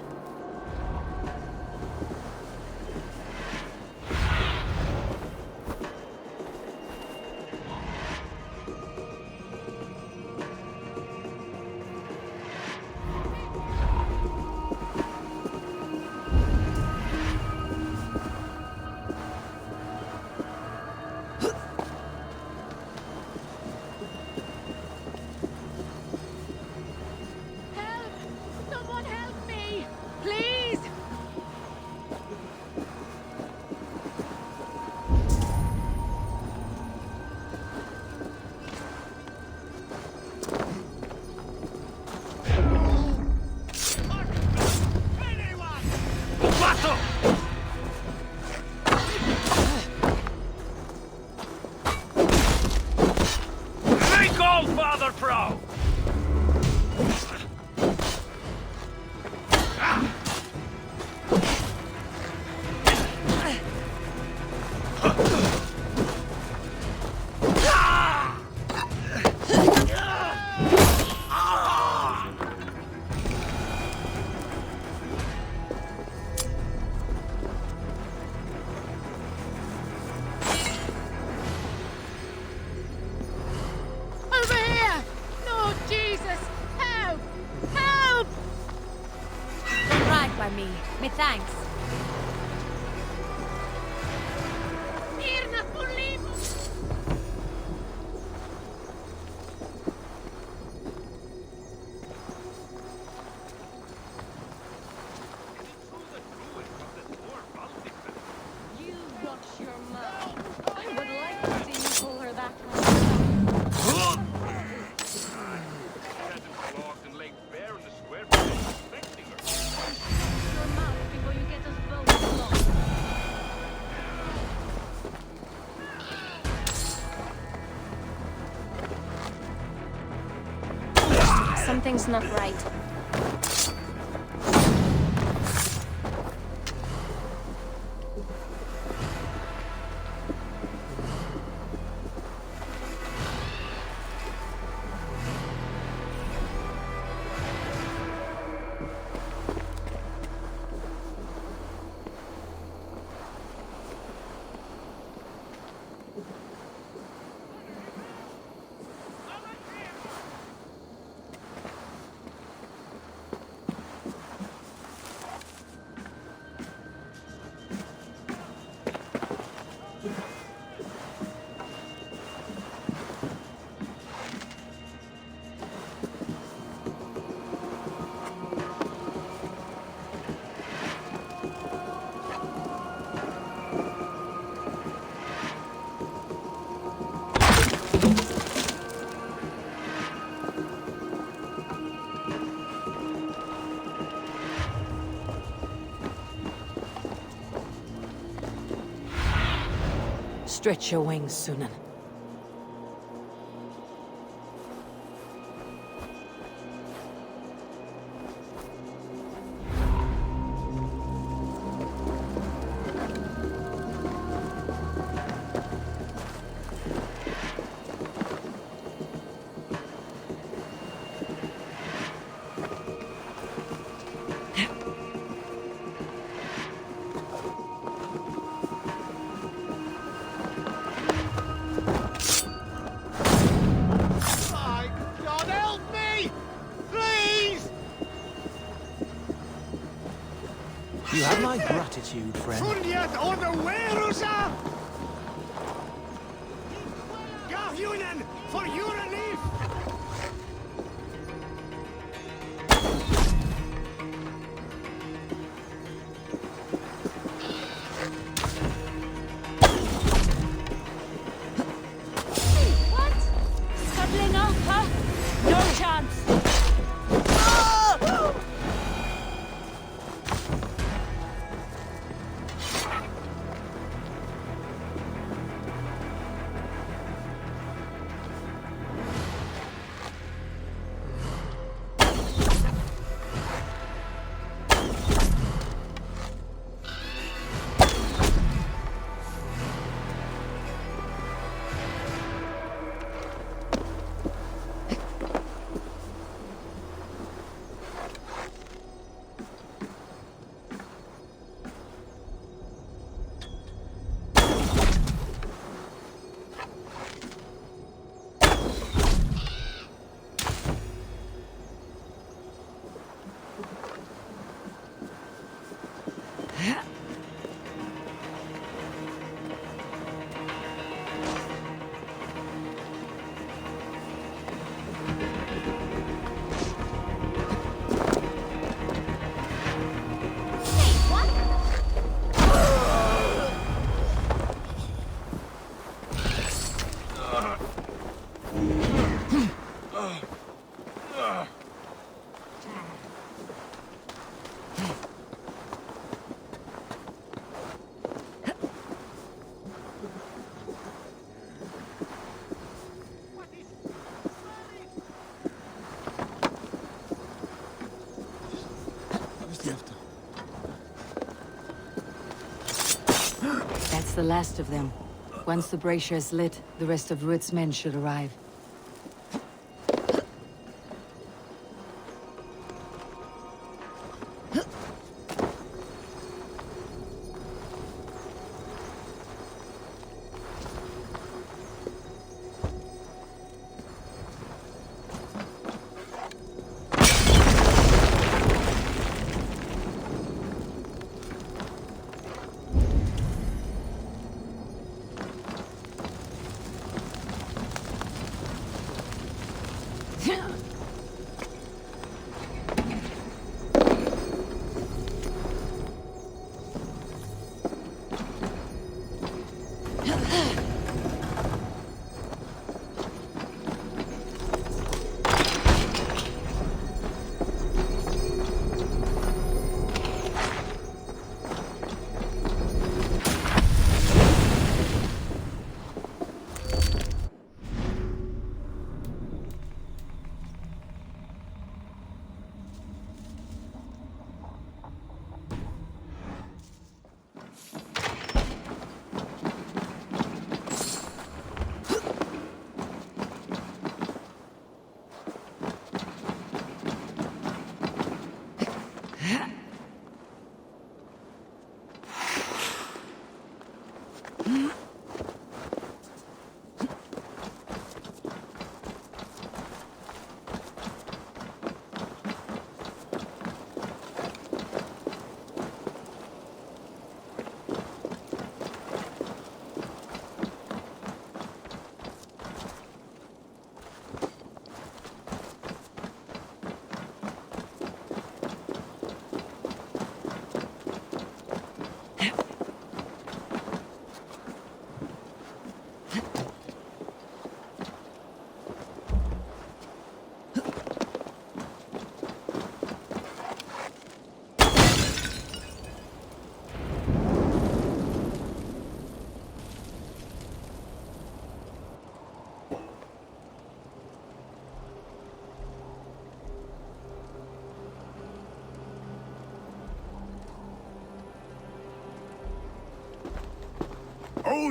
Me thanks. Something's not right. Stretch your wings, Sunan. You have my gratitude, friend. For your relief! What? Scuttling up, huh? No chance. That's the last of them. Once the brazier is lit, the rest of Rued's men should arrive.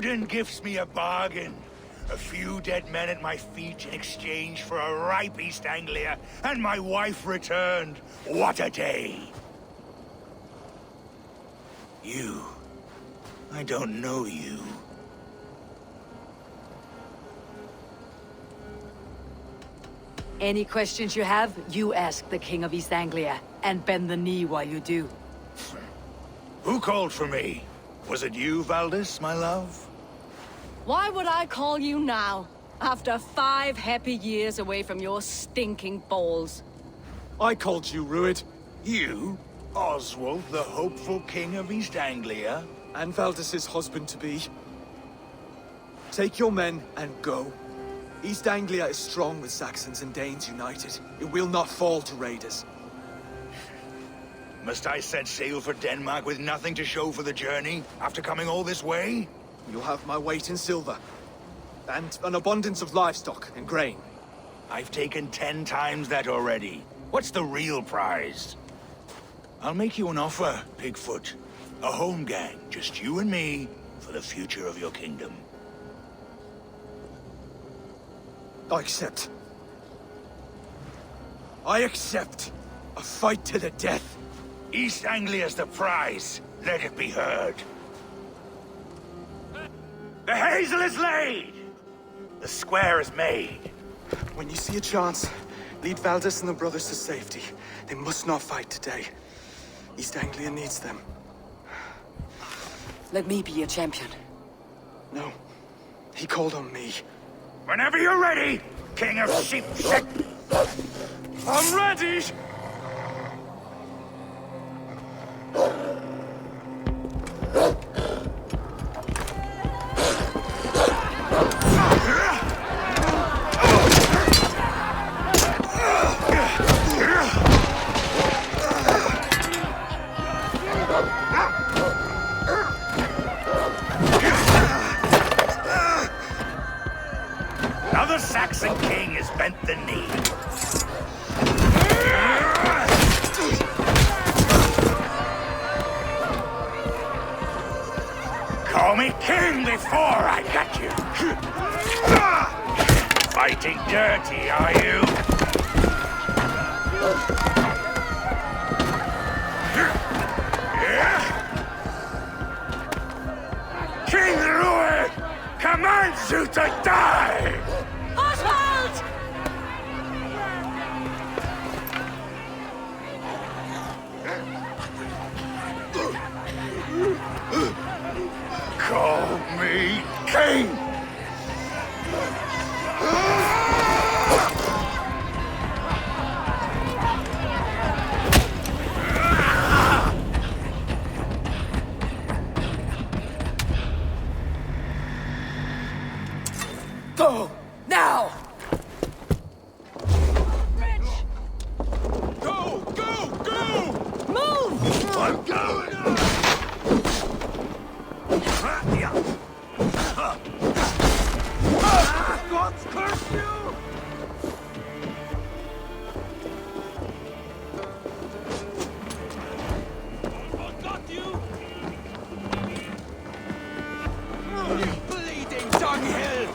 Odin gives me a bargain. A few dead men at my feet in exchange for a ripe East Anglia, and my wife returned. What a day! You. I don't know you. Any questions you have, you ask the King of East Anglia, and bend the knee while you do. Who called for me? Was it you, Valdis, my love? Why would I call you now, after 5 happy years away from your stinking balls? I called you, Rued. You? Oswald, the hopeful king of East Anglia? And Valdis's husband-to-be. Take your men and go. East Anglia is strong with Saxons and Danes united. It will not fall to raiders. Must I set sail for Denmark with nothing to show for the journey, after coming all this way? You'll have my weight in silver. And an abundance of livestock and grain. I've taken 10 times that already. What's the real prize? I'll make you an offer, Pigfoot. A home gang, just you and me, for the future of your kingdom. I accept. I accept. A fight to the death. East Anglia's the prize. Let it be heard. The hazel is laid! The square is made. When you see a chance, lead Valdis and the brothers to safety. They must not fight today. East Anglia needs them. Let me be your champion. No. He called on me. Whenever you're ready, King of Sheep. I'm ready! Now the Saxon king has bent the knee. Call me king before I got you. Fighting dirty, are you? King Rued commands you to die! Oswald! Call me king! Go! Now! Go! Go! Go! Move! I'm going! God's curse you! Got you! Bleeding dunghill!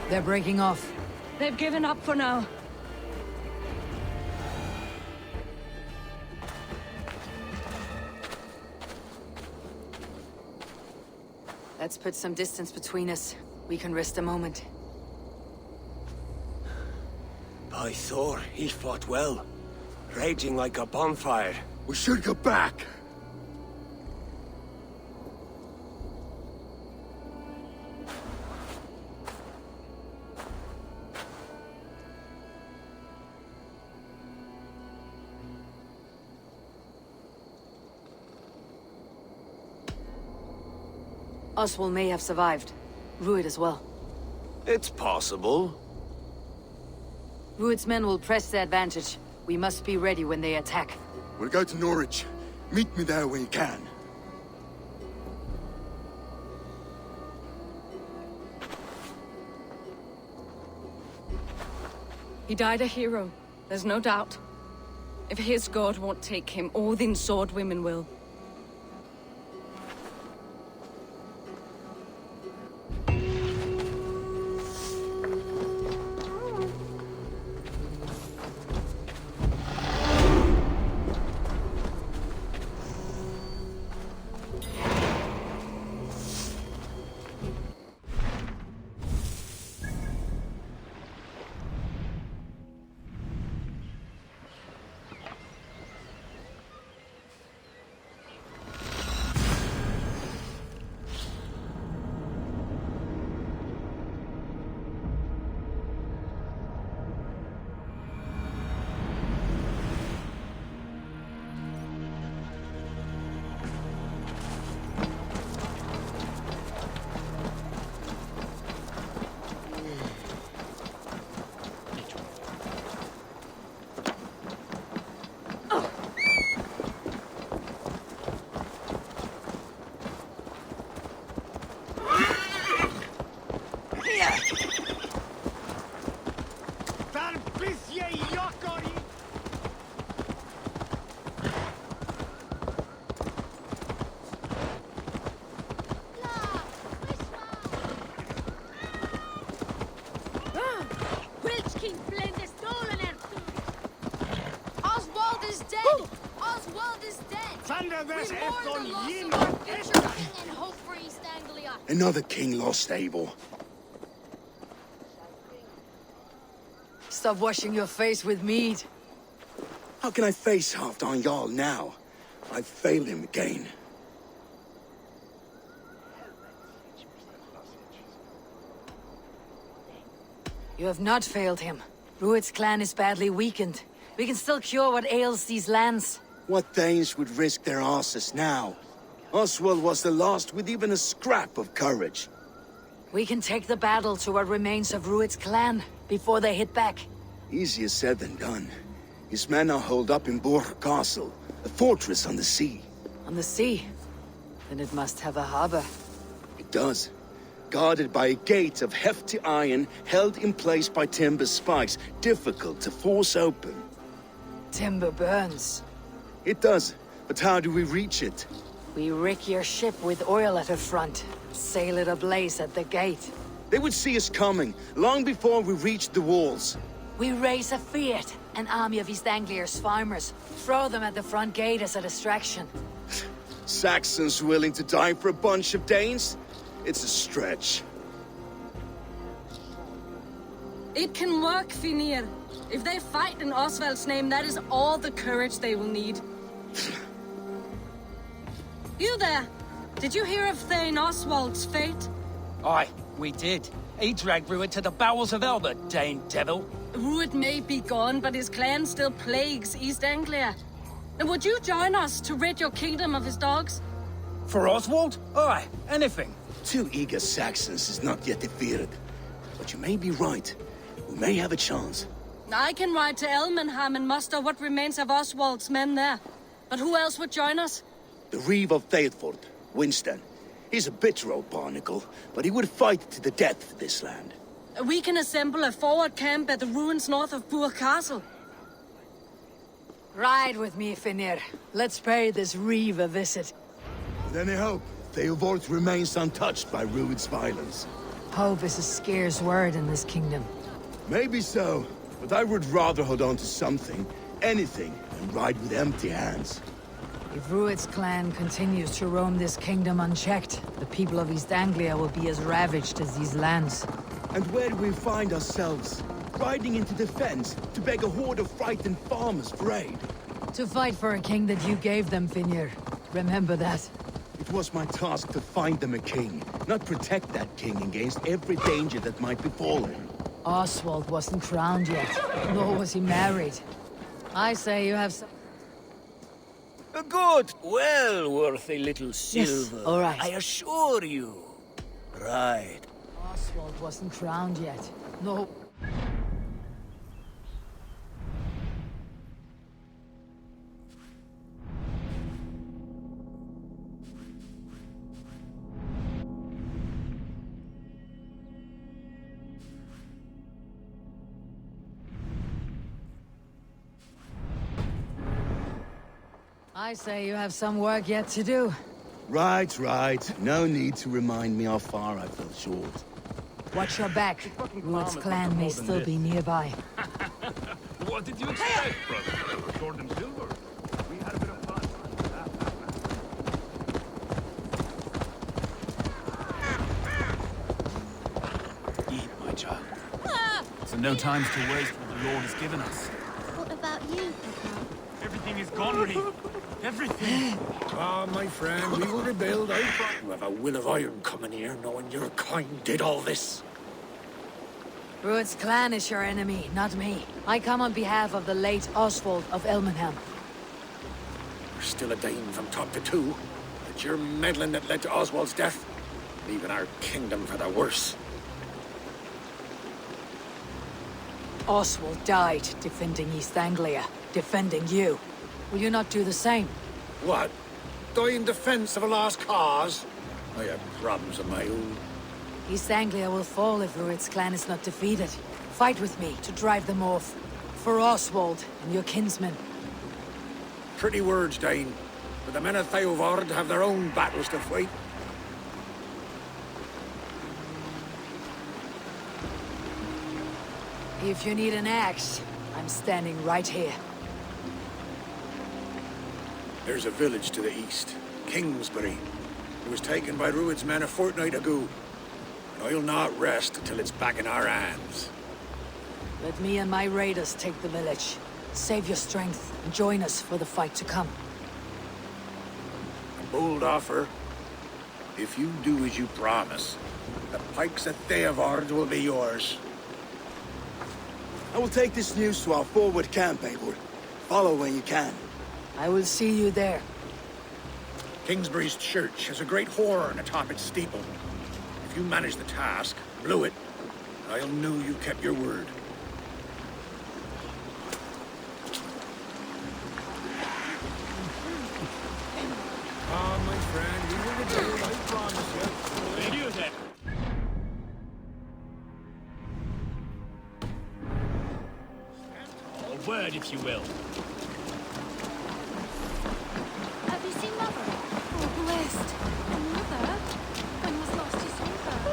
They're breaking off. They've given up for now. Let's put some distance between us. We can rest a moment. By Thor, he fought well. Raging like a bonfire. We should go back. Oswald may have survived. Rued as well. It's possible. Rued's men will press their advantage. We must be ready when they attack. We'll go to Norwich. Meet me there when you can. He died a hero, there's no doubt. If his god won't take him, Odin's sword women will. Oswald is dead! Oswald is dead! We mourn the loss of our future king and hope for East Anglia. Another king lost, Eivor. Stop washing your face with mead. How can I face Halfdan Jarl now? I've failed him again. You have not failed him. Rued's clan is badly weakened. We can still cure what ails these lands. What Danes would risk their asses now? Oswald was the last with even a scrap of courage. We can take the battle to what remains of Rued's clan before they hit back. Easier said than done. His men are holed up in Borg Castle, a fortress on the sea. On the sea? Then it must have a harbor. It does. Guarded by a gate of hefty iron, held in place by timber spikes, difficult to force open. Timber burns. It does, but how do we reach it? We rig your ship with oil at the front, sail it ablaze at the gate. They would see us coming, long before we reached the walls. We raise a Fiat, an army of East Anglia's farmers, throw them at the front gate as a distraction. Saxons willing to die for a bunch of Danes? It's a stretch. It can work, Finir. If they fight in Oswald's name, that is all the courage they will need. You there! Did you hear of Thegn Oswald's fate? Aye, we did. He dragged Rued to the bowels of hell, the Dane devil. Rued may be gone, but his clan still plagues East Anglia. And would you join us to rid your kingdom of his dogs? For Oswald? Aye, anything. 2 eager Saxons is not yet defeated. But you may be right. We may have a chance. I can ride to Elmenham and muster what remains of Oswald's men there. But who else would join us? The Reeve of Thetford, Winston. He's a bitter old barnacle, but he would fight to the death for this land. We can assemble a forward camp at the ruins north of Burg Castle. Ride with me, Finir. Let's pay this Reeve a visit. With any hope, Theodort remains untouched by Rued's violence. Hope is a scarce word in this kingdom. Maybe so, but I would rather hold on to something, anything, than ride with empty hands. If Rued's clan continues to roam this kingdom unchecked, the people of East Anglia will be as ravaged as these lands. And where do we find ourselves? Riding into defense to beg a horde of frightened farmers for aid. To fight for a king that you gave them, Finir. Remember that. It was my task to find them a king, not protect that king against every danger that might befall him. Oswald wasn't crowned yet, nor was he married. I say you have some... A good, well worth a little silver. Yes, all right. I assure you. Right. Oswald wasn't crowned yet. No. I say you have some work yet to do. Right, right. No need to remind me how far I fell short. Watch your back. Rued's clan may still be nearby. What did you expect, brother? Sword and silver? We had a bit of fun. Eat, my child. So no time's to waste what the Lord has given us. What about you, Papa? Everything is gone, Reed. Everything. Ah, my friend, we will rebuild. You have a will of iron coming here, knowing your kind did all this. Rued's clan is your enemy, not me. I come on behalf of the late Oswald of Elmenham. You're still a Dane from top to two. It's your meddling that led to Oswald's death, leaving our kingdom for the worse. Oswald died defending East Anglia, defending you. Will you not do the same? What? Die in defense of a lost cause? I have problems of my own. East Anglia will fall if Rued's clan is not defeated. Fight with me to drive them off. For Oswald and your kinsmen. Pretty words, Dane. But the men of Theovard have their own battles to fight. If you need an axe, I'm standing right here. There's a village to the east, Kingsbury. It was taken by Rued's men a fortnight ago. And I'll not rest until it's back in our hands. Let me and my raiders take the village. Save your strength and join us for the fight to come. A bold offer. If you do as you promise, the pikes of Theovard will be yours. I will take this news to our forward camp, Eivor. Follow when you can. I will see you there. Kingsbury's church has a great horn atop its steeple. If you manage the task, blew it, I'll know you kept your word. Ah, my friend, we will rebuild, I promise you. Thank you, then. A word, if you will. Have you seen Mother? Oh, blessed. And Mother? When was last you saw her?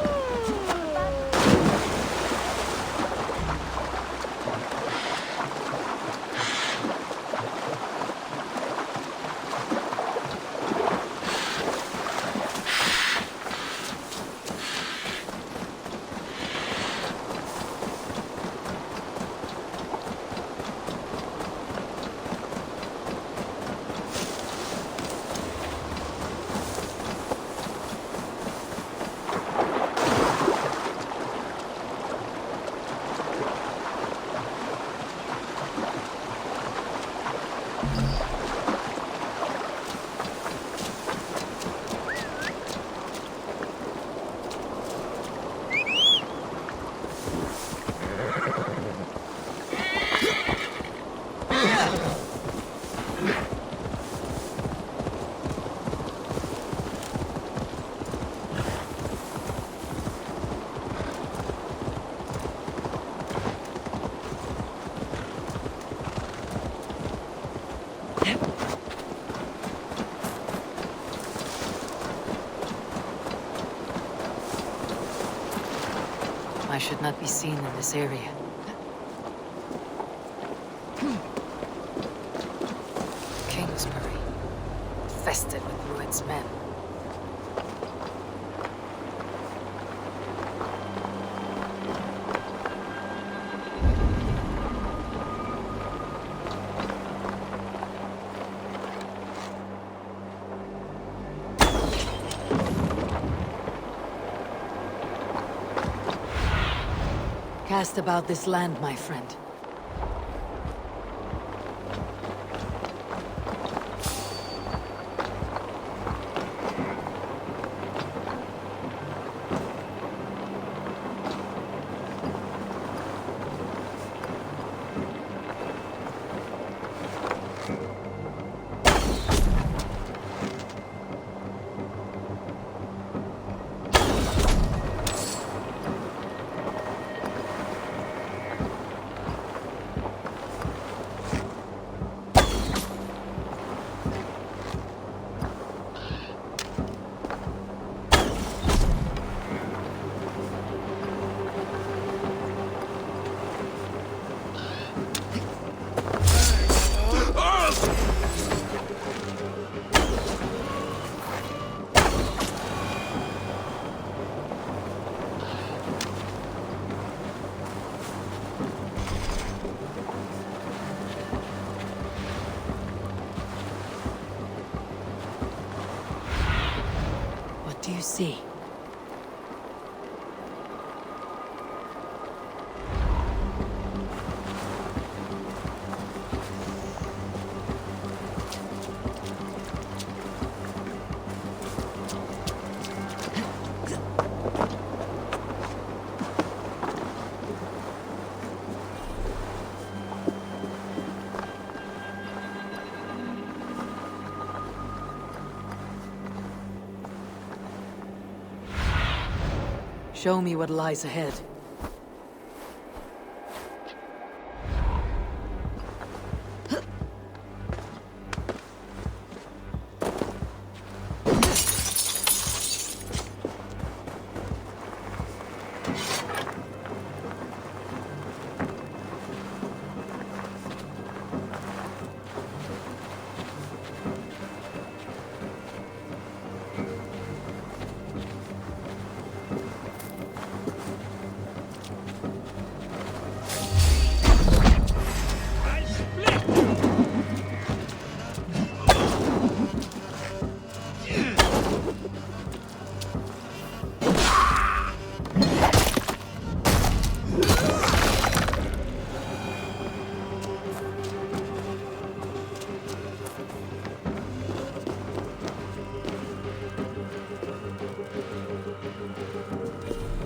I should not be seen in this area. Kingsbury. Infested with Rued's men. Cast about this land, my friend. see. Show me what lies ahead.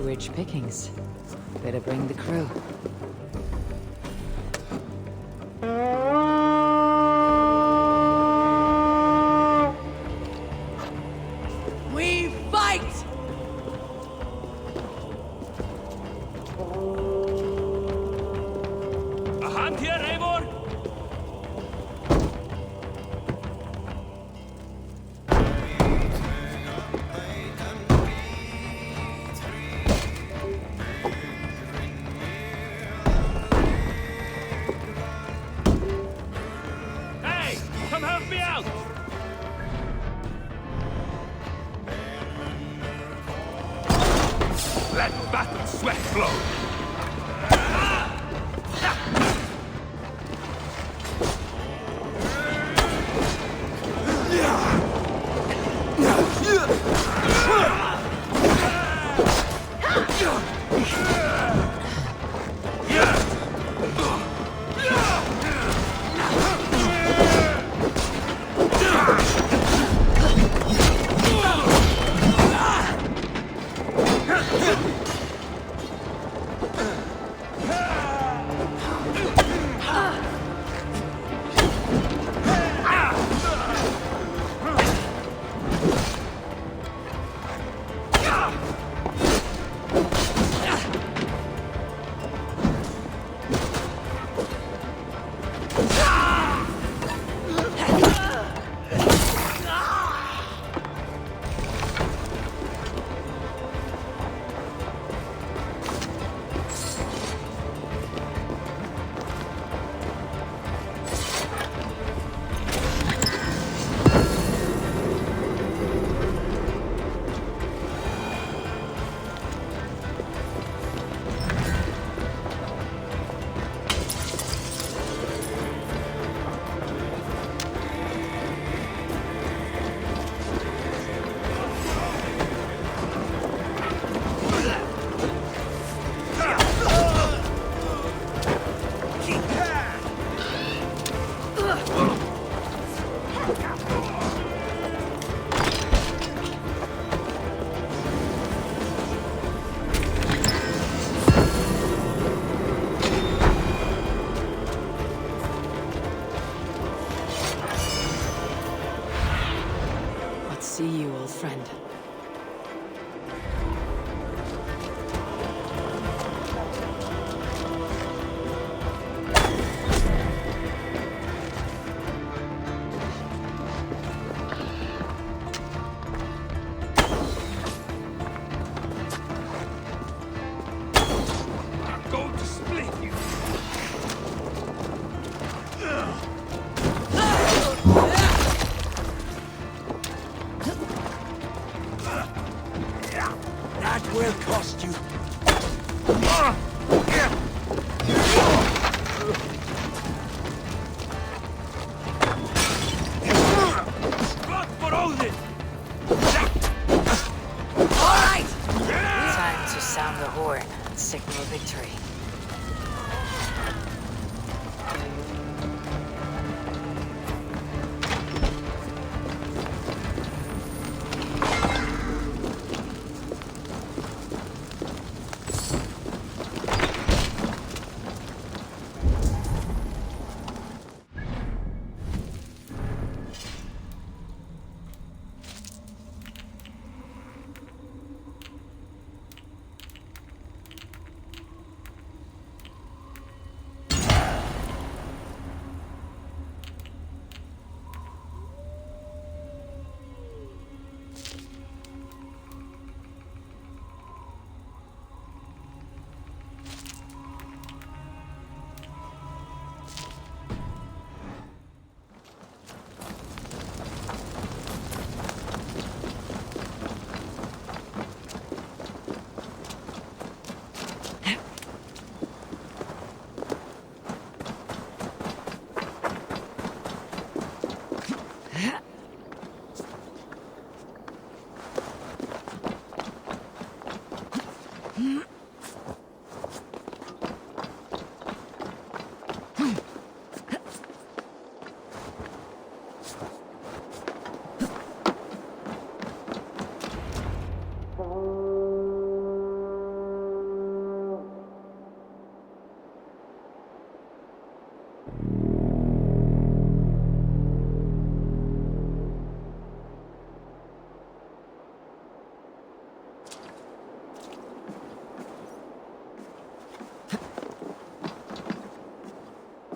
Rich pickings. Better bring the crew. We fight! A hand here, Eivor! Hey! Come help me out! Let battle sweat flow! See you, old friend. I'm going to split you! That will cost you. Blood for Odin! that signal victory.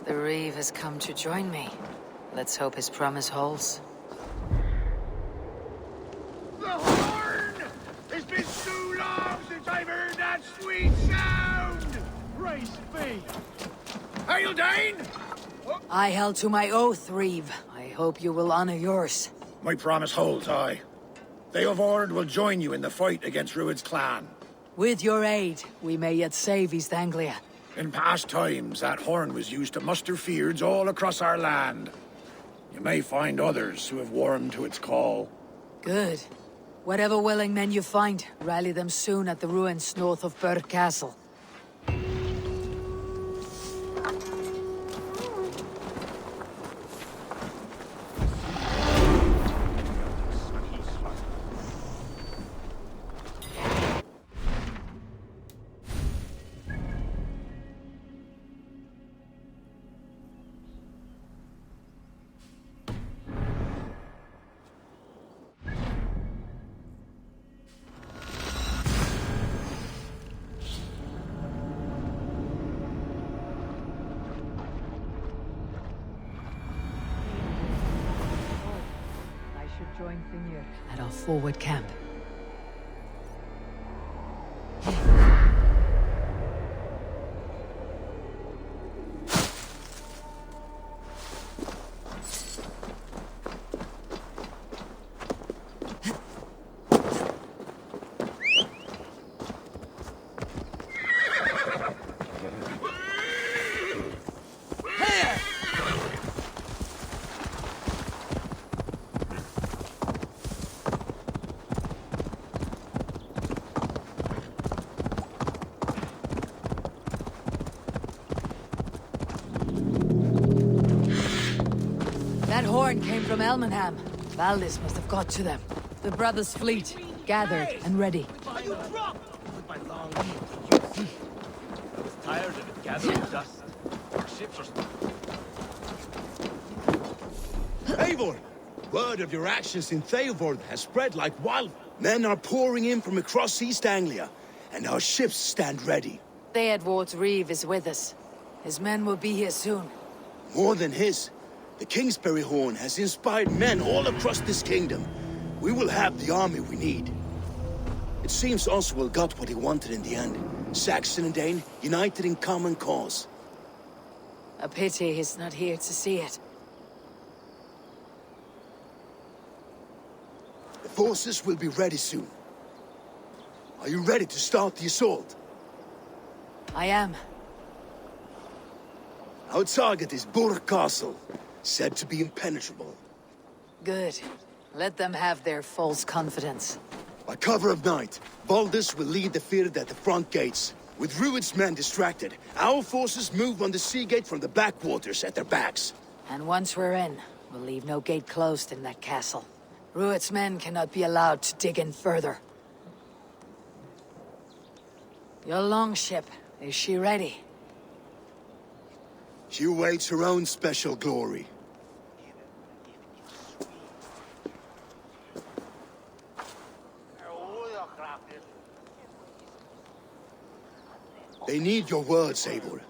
The Reeve has come to join me. Let's hope his promise holds. The horn! It's been too long since I've heard that sweet sound! Praise be! Hail, Dane! I held to my oath, Reeve. I hope you will honor yours. My promise holds, aye. Eivor will join you in the fight against Rued's clan. With your aid, we may yet save East Anglia. In past times, that horn was used to muster fyrds all across our land. You may find others who have warmed to its call. Good. Whatever willing men you find, rally them soon at the ruins north of Burr Castle. Join Thegn at our forward camp. That horn came from Elmenham. Valdis must have got to them. The brothers' fleet, gathered and ready. I was tired of it gathering dust. Our ships are... Eivor! Word of your actions in Theobald has spread like wild. Men are pouring in from across East Anglia, and our ships stand ready. Theodward's Reeve is with us. His men will be here soon. More than his. The Kingsbury Horn has inspired men all across this kingdom. We will have the army we need. It seems Oswald got what he wanted in the end. Saxon and Dane, united in common cause. A pity he's not here to see it. The forces will be ready soon. Are you ready to start the assault? I am. Our target is Burr Castle, said to be impenetrable. Good. Let them have their false confidence. By cover of night, Baldus will lead the field at the front gates. With Rued's men distracted, our forces move on the sea gate from the backwaters at their backs. And once we're in, we'll leave no gate closed in that castle. Rued's men cannot be allowed to dig in further. Your longship, is she ready? She awaits her own special glory. They need your words, Eivor.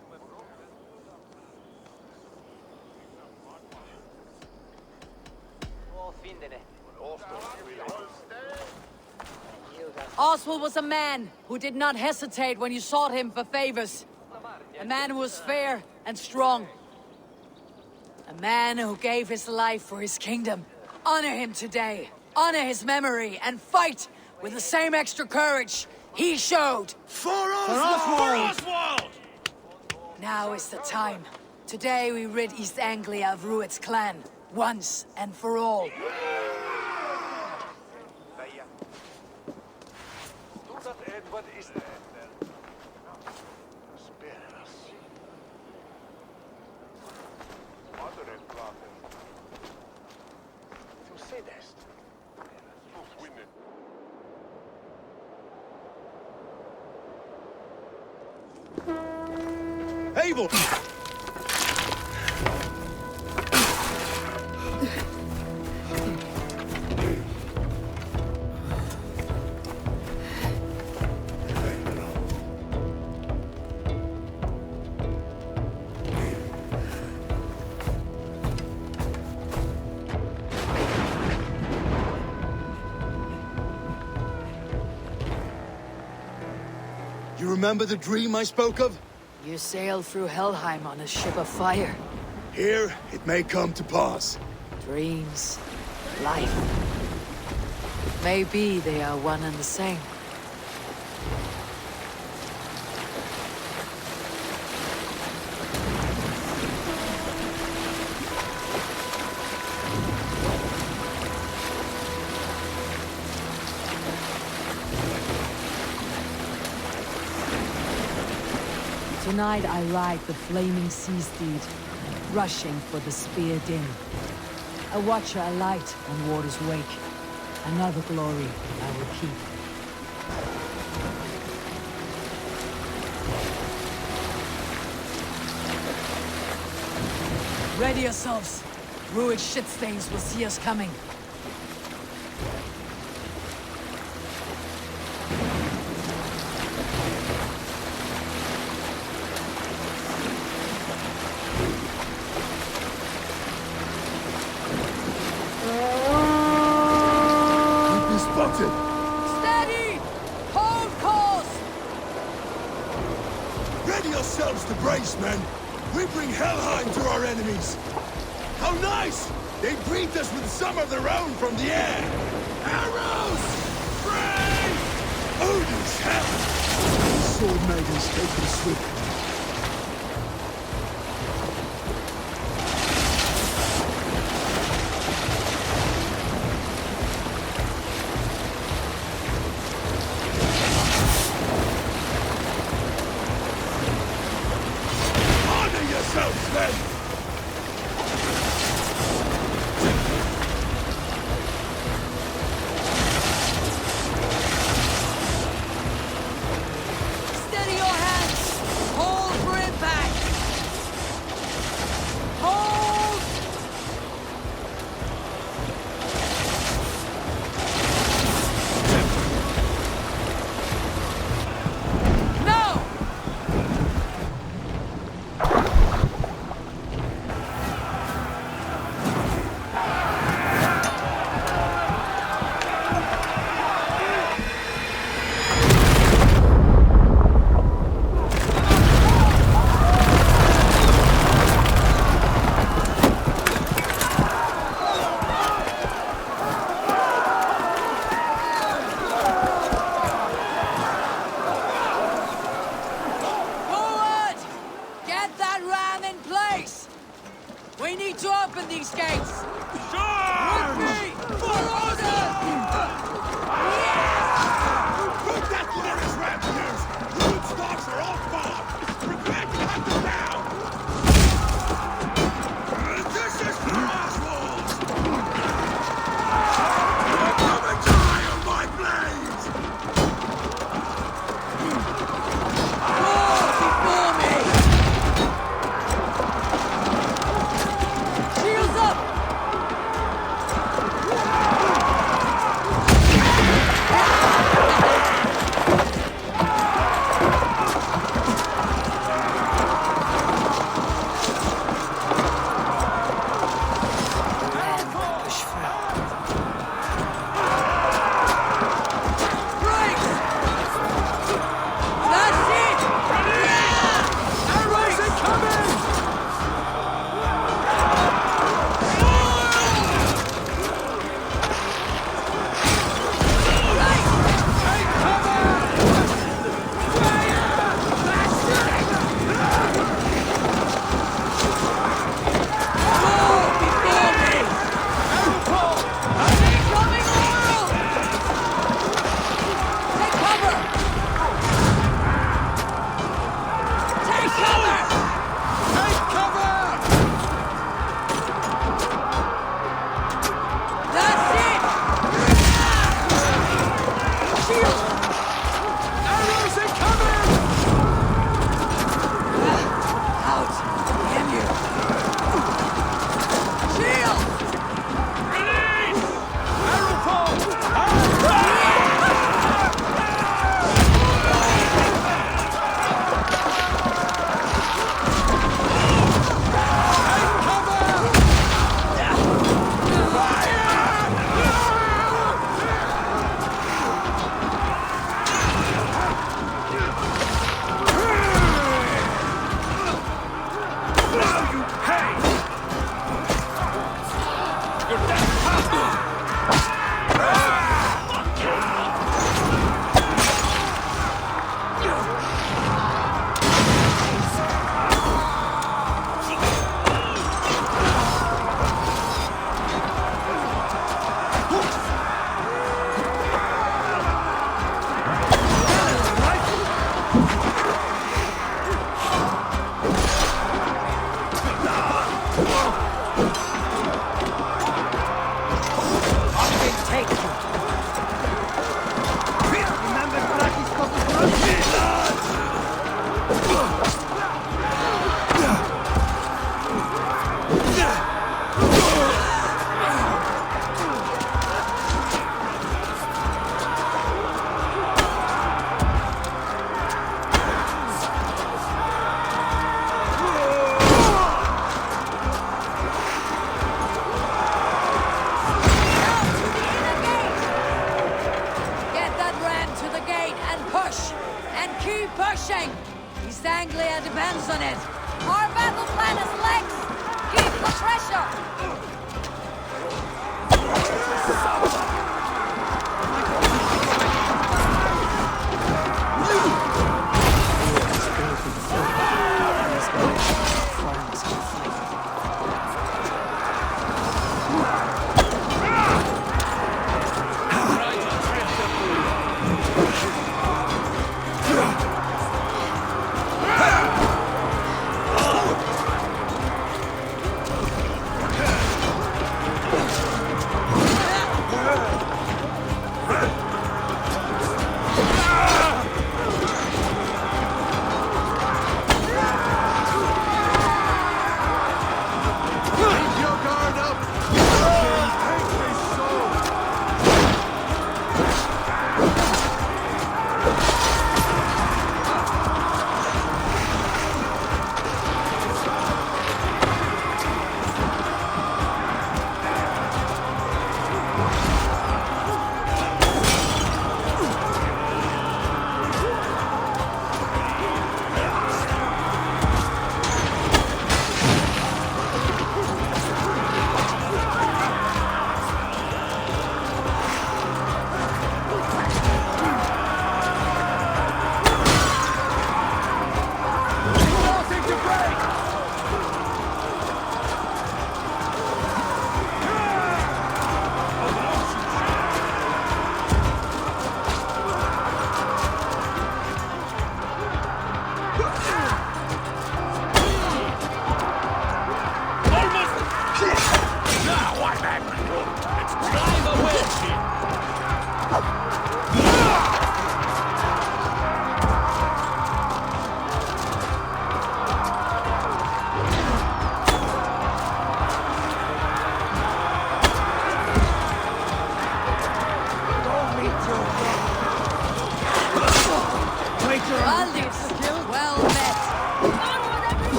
Oswald was a man who did not hesitate when you sought him for favors. A man who was fair and strong. A man who gave his life for his kingdom. Honor him today. Honor his memory and fight with the same extra courage he showed. For Oswald! For Oswald! Now is the time. Today we rid East Anglia of Rued's clan, once and for all. Eivor! You remember the dream I spoke of? You sailed through Helheim on a ship of fire. Here, it may come to pass. Dreams, life. Maybe they are one and the same. Tonight I ride the flaming sea steed, rushing for the spear dim. A watcher alight on water's wake. Another glory I will keep. Ready yourselves. Rued shitstains will see us coming. Steady! Hold course! Ready yourselves to brace, men! We bring Helheim to our enemies! How nice! They greet us with some of their own from the air! Arrows! Brave! Odin's hell! Sword maidens take them swift. Steady your hands! East Anglia depends on it. Our battle plan is legs. Keep the pressure.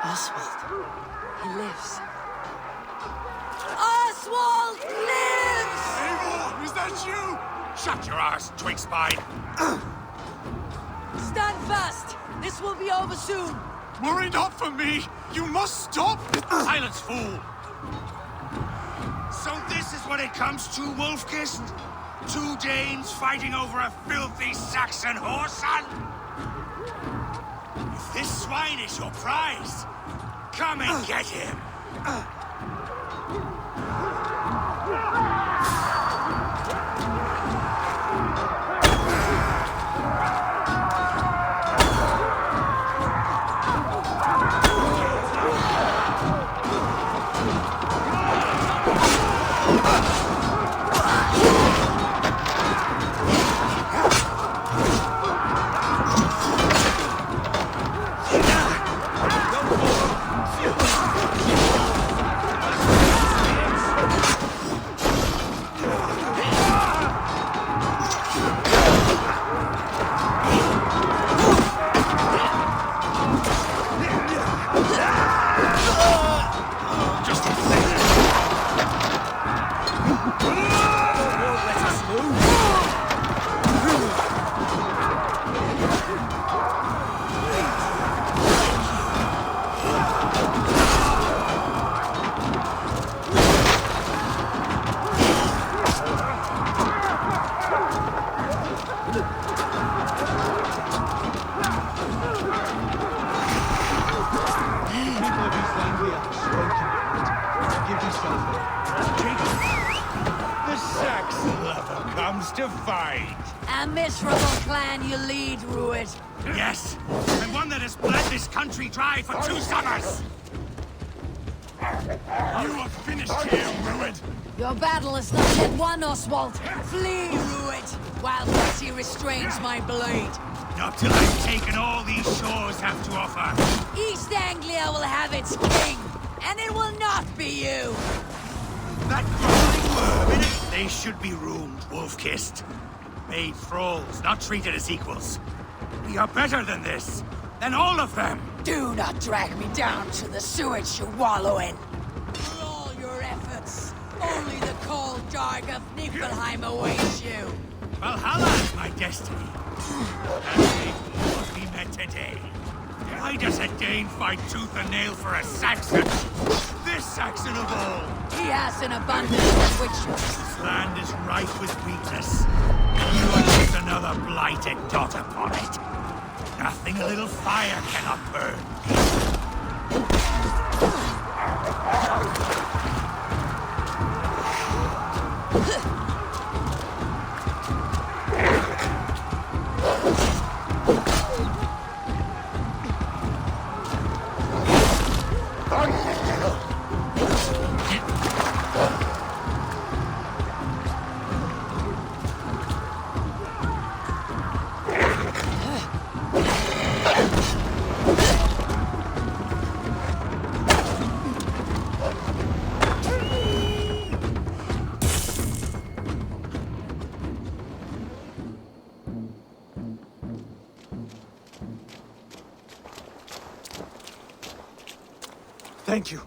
Oswald. He lives. Oswald lives! Eivor, is that you? Shut your ass, twig spine! Stand fast! This will be over soon! Worry not for me! You must stop! Silence, fool! So this is what it comes to, Wolfkist? Two Danes fighting over a filthy Saxon whoreson? If this swine is your prize, come and get him! to fight. A miserable clan you lead, Rued. Yes, and one that has bled this country dry for 2 summers. You are finished here, Rued. Your battle is not yet won, Oswald. Flee, Rued, while mercy restrains my blade. Not till I've taken all these shores have to offer. East Anglia will have its king, and it will not be you. That crawling worm in it. They should be roomed, wolf-kissed. Made thralls, not treated as equals. We are better than this. Than all of them. Do not drag me down to the sewage you wallow in. For all your efforts, only the cold dark of Niflheim awaits you. Valhalla is my destiny. That fate must be met today. Why does a Dane fight tooth and nail for a Saxon? This Saxon of all! He has an abundance of witches. This land is rife with weakness. You are just another blighted dot upon it. Nothing a little fire cannot burn. Thank you.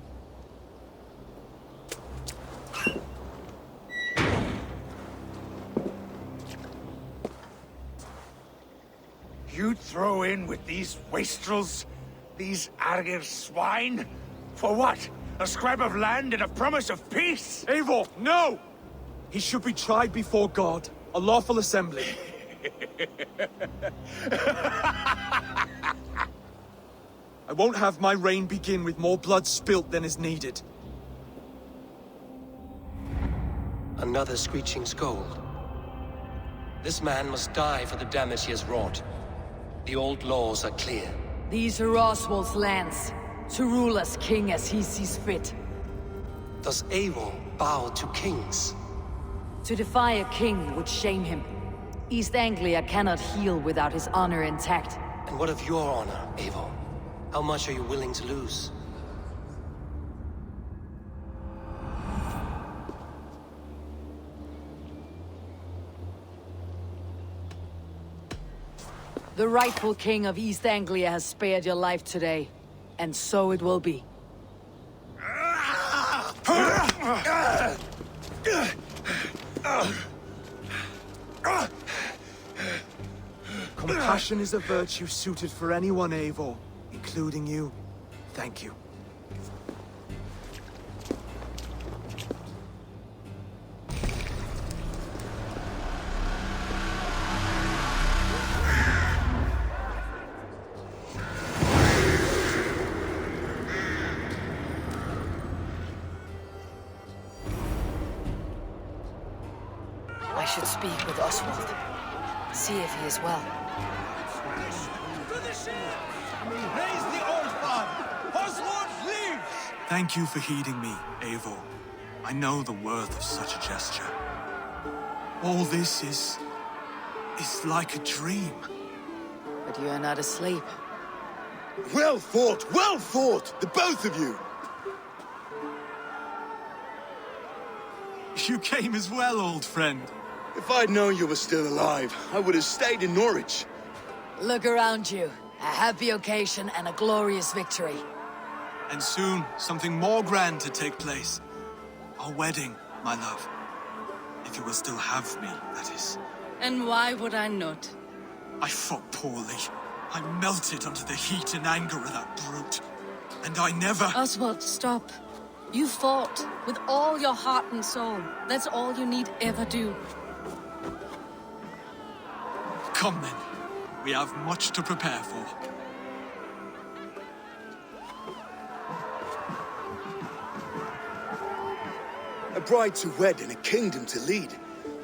You'd throw in with these wastrels? These Argir swine? For what? A scrap of land and a promise of peace? Eivor, no! He should be tried before God, a lawful assembly. I won't have my reign begin with more blood spilt than is needed. Another screeching scold. This man must die for the damage he has wrought. The old laws are clear. These are Oswald's lands, to rule as king as he sees fit. Does Eivor bow to kings? To defy a king would shame him. East Anglia cannot heal without his honor intact. And what of your honor, Eivor? How much are you willing to lose? The rightful king of East Anglia has spared your life today, and so it will be. Compassion is a virtue suited for anyone, Eivor, including you. Thank you. I should speak with Oswald. See if he is well. To the ship! Raise the old father! Oswald lives! Thank you for heeding me, Eivor. I know the worth of such a gesture. All this is like a dream. But you are not asleep. Well fought, the both of you! You came as well, old friend. If I'd known you were still alive, I would have stayed in Norwich. Look around you. A happy occasion and a glorious victory. And soon, something more grand to take place. Our wedding, my love. If you will still have me, that is. And why would I not? I fought poorly. I melted under the heat and anger of that brute. And I never... Oswald, stop. You fought with all your heart and soul. That's all you need ever do. Come then. We have much to prepare for. A bride to wed and a kingdom to lead.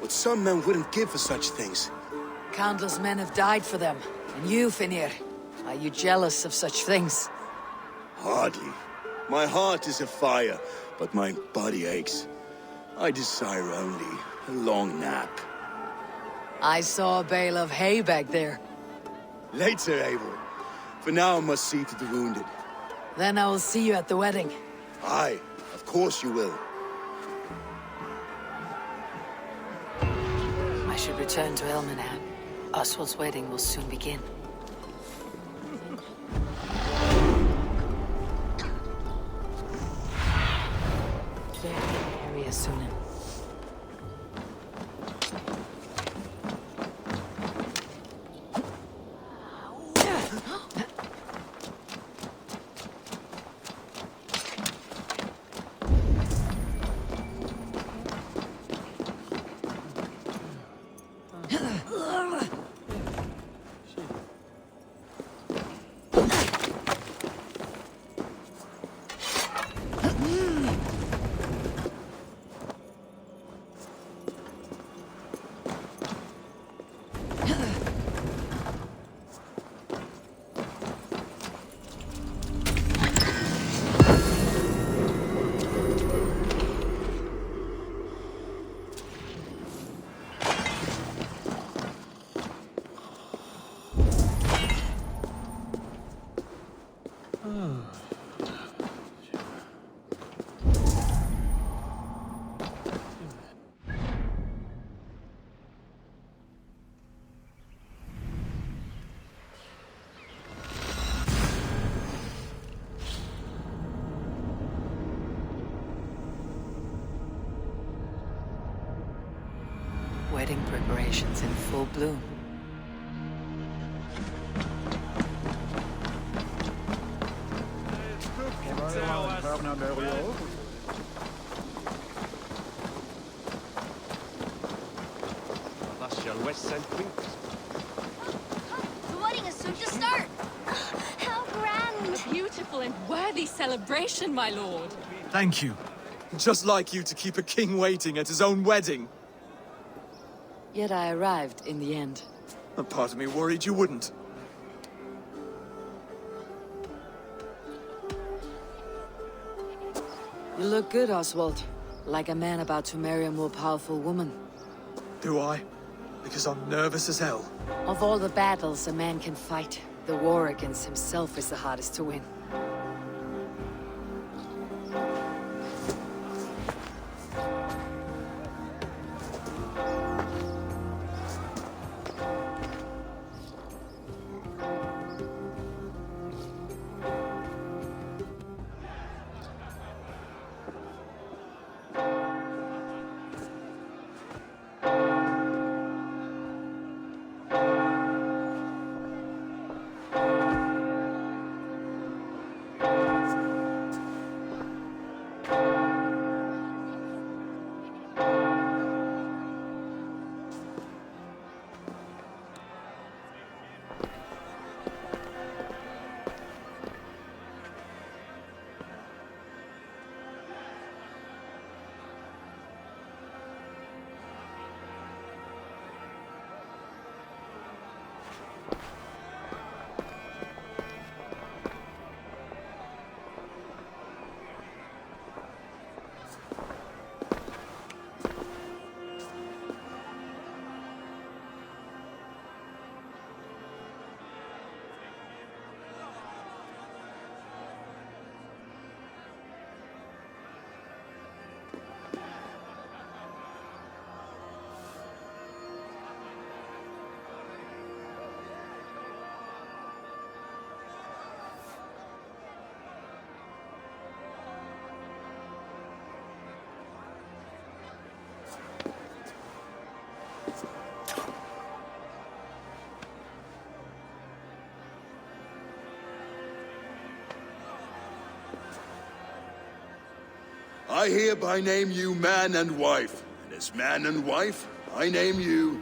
what some men wouldn't give for such things. Countless men have died for them. And you, Finnir, are you jealous of such things? Hardly. My heart is afire, but my body aches. I desire only a long nap. I saw a bale of hay back there. Later, Eivor. For now, I must see to the wounded. Then I will see you at the wedding. Aye, of course you will. I should return to Elmenham. Oswald's wedding will soon begin. Area soon. Wedding preparations in full bloom. The wedding is soon to start! How grand! A beautiful and worthy celebration, my lord. Thank you. Just like you to keep a king waiting at his own wedding. Yet I arrived in the end. A part of me worried you wouldn't. You look good, Oswald. Like a man about to marry a more powerful woman. Do I? Because I'm nervous as hell. Of all the battles a man can fight, the war against himself is the hardest to win. I hereby name you man and wife, and as man and wife, I name you...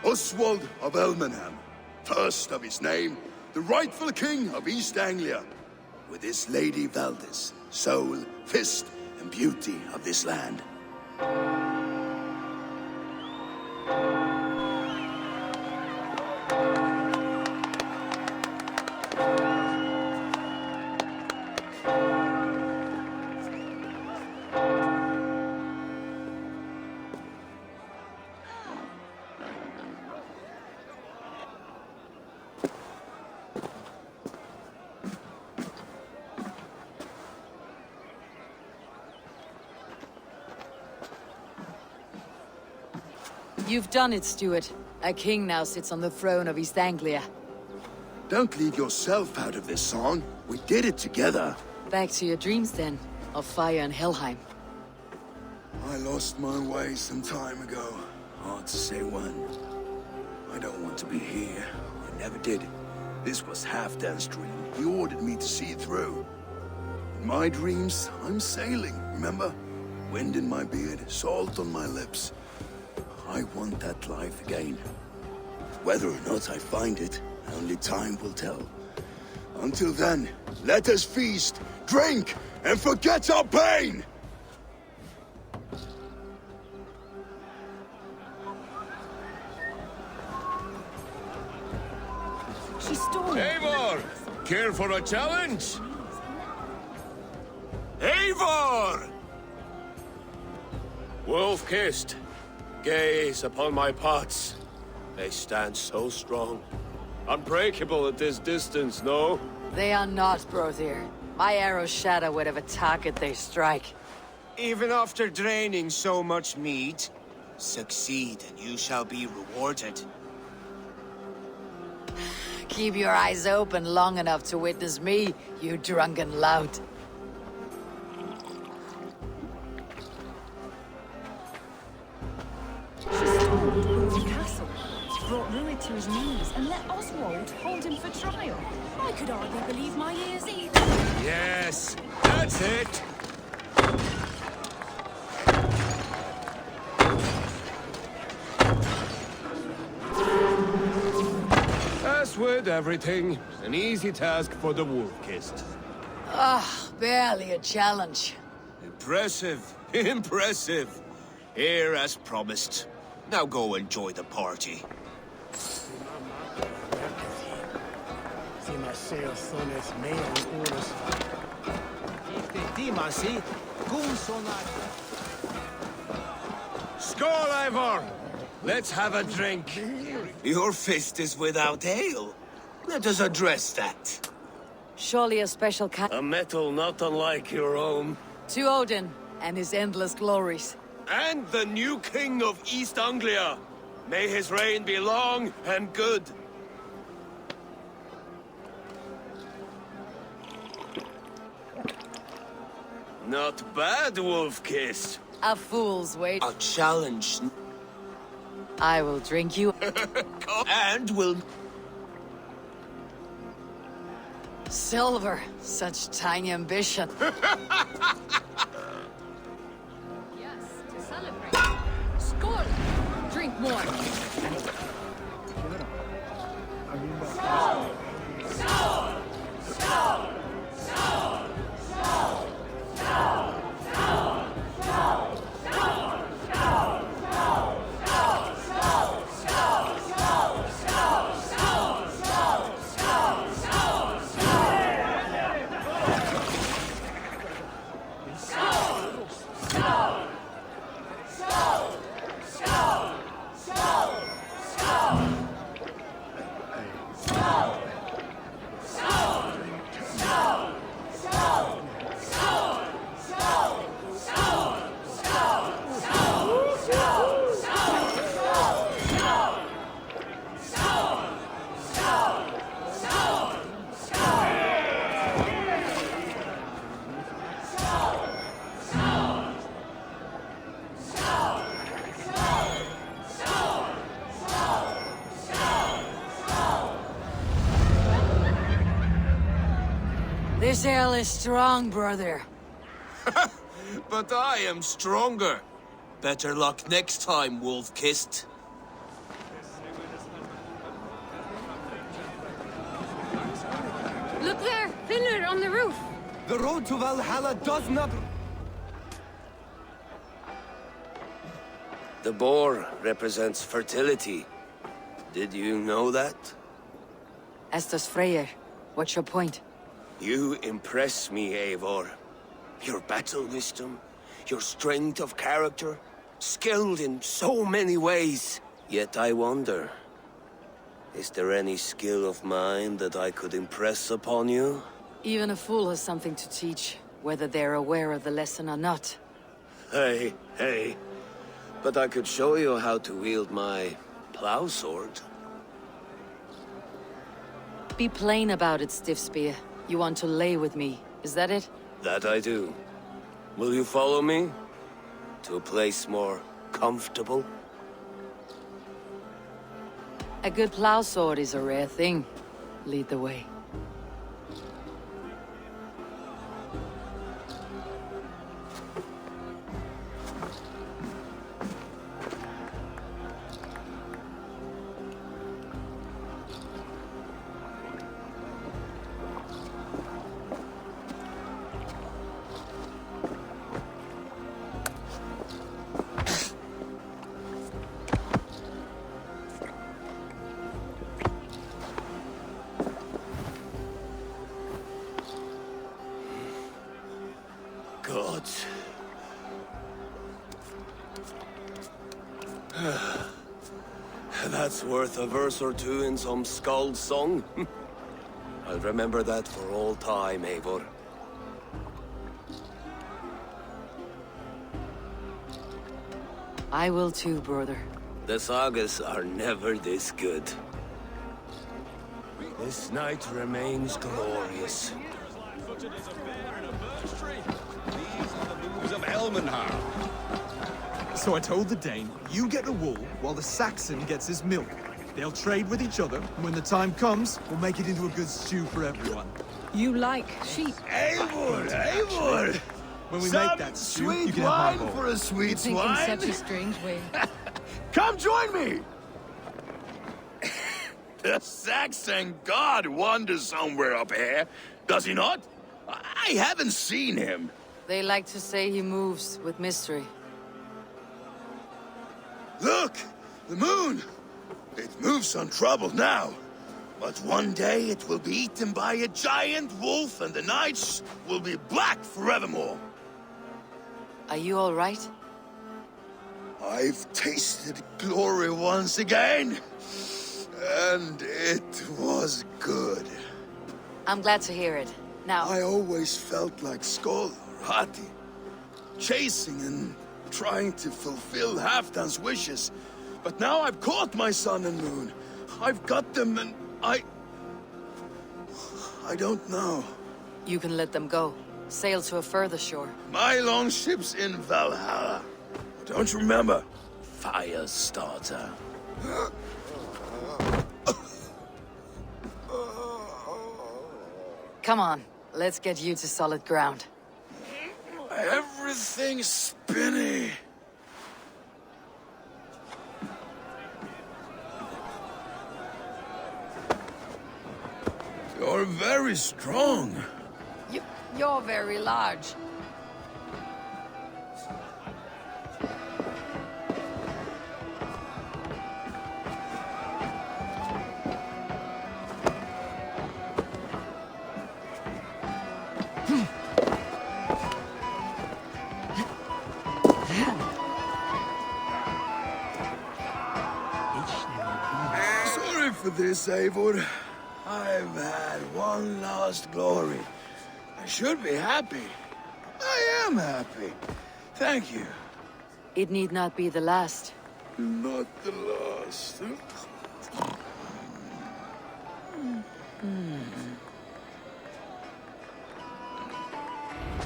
Oswald of Elmenham, first of his name, the rightful king of East Anglia, with his lady Valdis, soul, fist, and beauty of this land. You've done it, Stuart. A king now sits on the throne of East Anglia. Don't leave yourself out of this song. We did it together. Back to your dreams, then, of fire and Helheim. I lost my way some time ago. Hard to say when. I don't want to be here. I never did. This was Halfdan's dream. He ordered me to see it through. In my dreams, I'm sailing, remember? Wind in my beard, salt on my lips. I want that life again. Whether or not I find it, only time will tell. Until then, let us feast, drink, and forget our pain! She stole it. Eivor! Care for a challenge? Eivor! Wolf-kissed. Gaze upon my pots. They stand so strong. Unbreakable at this distance, no? They are not, Brother. My arrows shatter whatever target they strike. Even after draining so much meat, succeed and you shall be rewarded. Keep your eyes open long enough to witness me, you drunken lout. The castle, brought Ruid to his knees, and let Oswald hold him for trial. I could hardly believe my ears either. Yes, that's it! As with everything, an easy task for the wolf-kissed. Barely a challenge. Impressive, impressive. Here as promised. Now go enjoy the party. Skål, Eivor! Let's have a drink. Your fist is without ale. Let us address that. Surely a special A metal not unlike your own. to Odin and his endless glories. And the new king of East Anglia. May his reign be long and good. Not bad, Wolf-Kiss. A fool's wait. A challenge. I will drink you. And will... Silver. Such tiny ambition. Yes, to celebrate. Skål! Drink more. This ale is strong, brother. But I am stronger. Better luck next time, Wolf-Kissed. Look there! Pillar on the roof! The road to Valhalla does not... The boar represents fertility. Did you know that? As does Freyr. What's your point? You impress me, Eivor. Your battle wisdom, your strength of character, skilled in so many ways. Yet I wonder, is there any skill of mine that I could impress upon you? Even a fool has something to teach, whether they're aware of the lesson or not. Hey. But I could show you how to wield my plow sword. Be plain about it, Stiffspear. You want to lay with me, is that it? That I do. Will you follow me? To a place more comfortable? A good plow sword is a rare thing. Lead the way. Gods. That's worth a verse or two in some skald song. I'll remember that for all time, Eivor. I will too, brother. The sagas are never this good. This night remains glorious. Of Elmenham. So I told the Dane, you get the wool while the Saxon gets his milk. They'll trade with each other, and when the time comes, we'll make it into a good stew for everyone. You like sheep? Eivor! When we Some make that stew, sweet you can have my wine bowl. for a sweet Think swine? in such a strange way. Come join me! The Saxon god wanders somewhere up here, does he not? I haven't seen him. They like to say he moves with mystery. Look! The moon! It moves untroubled now. But one day it will be eaten by a giant wolf and the nights will be black forevermore. Are you all right? I've tasted glory once again. And it was good. I'm glad to hear it. Now... I always felt like Skoll or Hati. Chasing and trying to fulfill Halfdan's wishes. But now I've caught my sun and moon. I've got them and I don't know. You can let them go. Sail to a further shore. My longship's in Valhalla. Don't you remember? Firestarter. Come on, let's get you to solid ground. Everything's spinny. You're very strong. You're very large. Sorry for this, Eivor. I've had one last glory. I should be happy. I am happy. Thank you. It need not be the last. Not the last.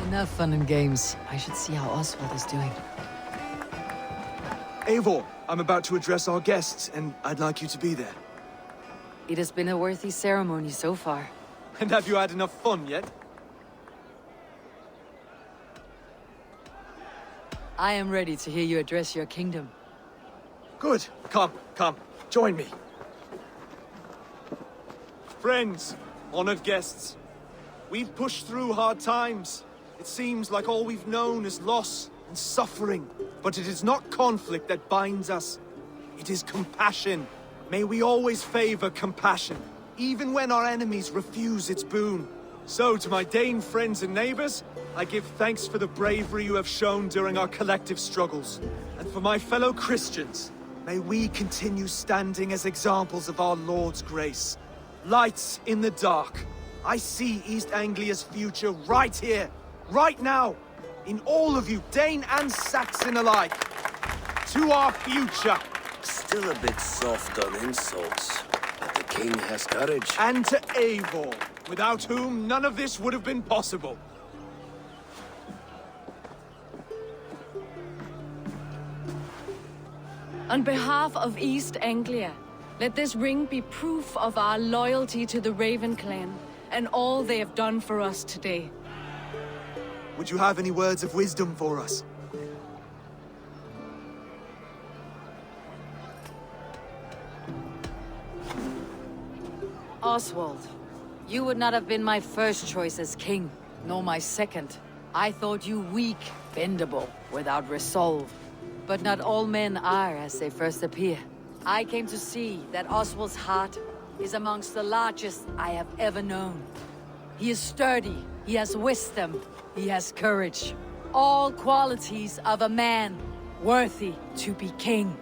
Enough fun and games. I should see how Oswald is doing. Eivor, I'm about to address our guests, and I'd like you to be there. It has been a worthy ceremony so far. And have you had enough fun yet? I am ready to hear you address your kingdom. Good. Come. Join me. Friends, honored guests, We've pushed through hard times. It seems like all we've known is loss and suffering. But it is not conflict that binds us. It is compassion. May we always favor compassion, even when our enemies refuse its boon. So, to my Dane friends and neighbors, I give thanks for the bravery you have shown during our collective struggles. And for my fellow Christians, may we continue standing as examples of our Lord's grace. Lights in the dark. I see East Anglia's future right here, right now, in all of you, Dane and Saxon alike. To our future. Still a bit soft on insults, but the king has courage. And to Eivor, without whom none of this would have been possible. On behalf of East Anglia, let this ring be proof of our loyalty to the Raven clan and all they have done for us today. Would you have any words of wisdom for us? Oswald, you would not have been my first choice as king, nor my second. I thought you weak, bendable, without resolve. But not all men are as they first appear. I came to see that Oswald's heart is amongst the largest I have ever known. He is sturdy, he has wisdom, he has courage. All qualities of a man worthy to be king.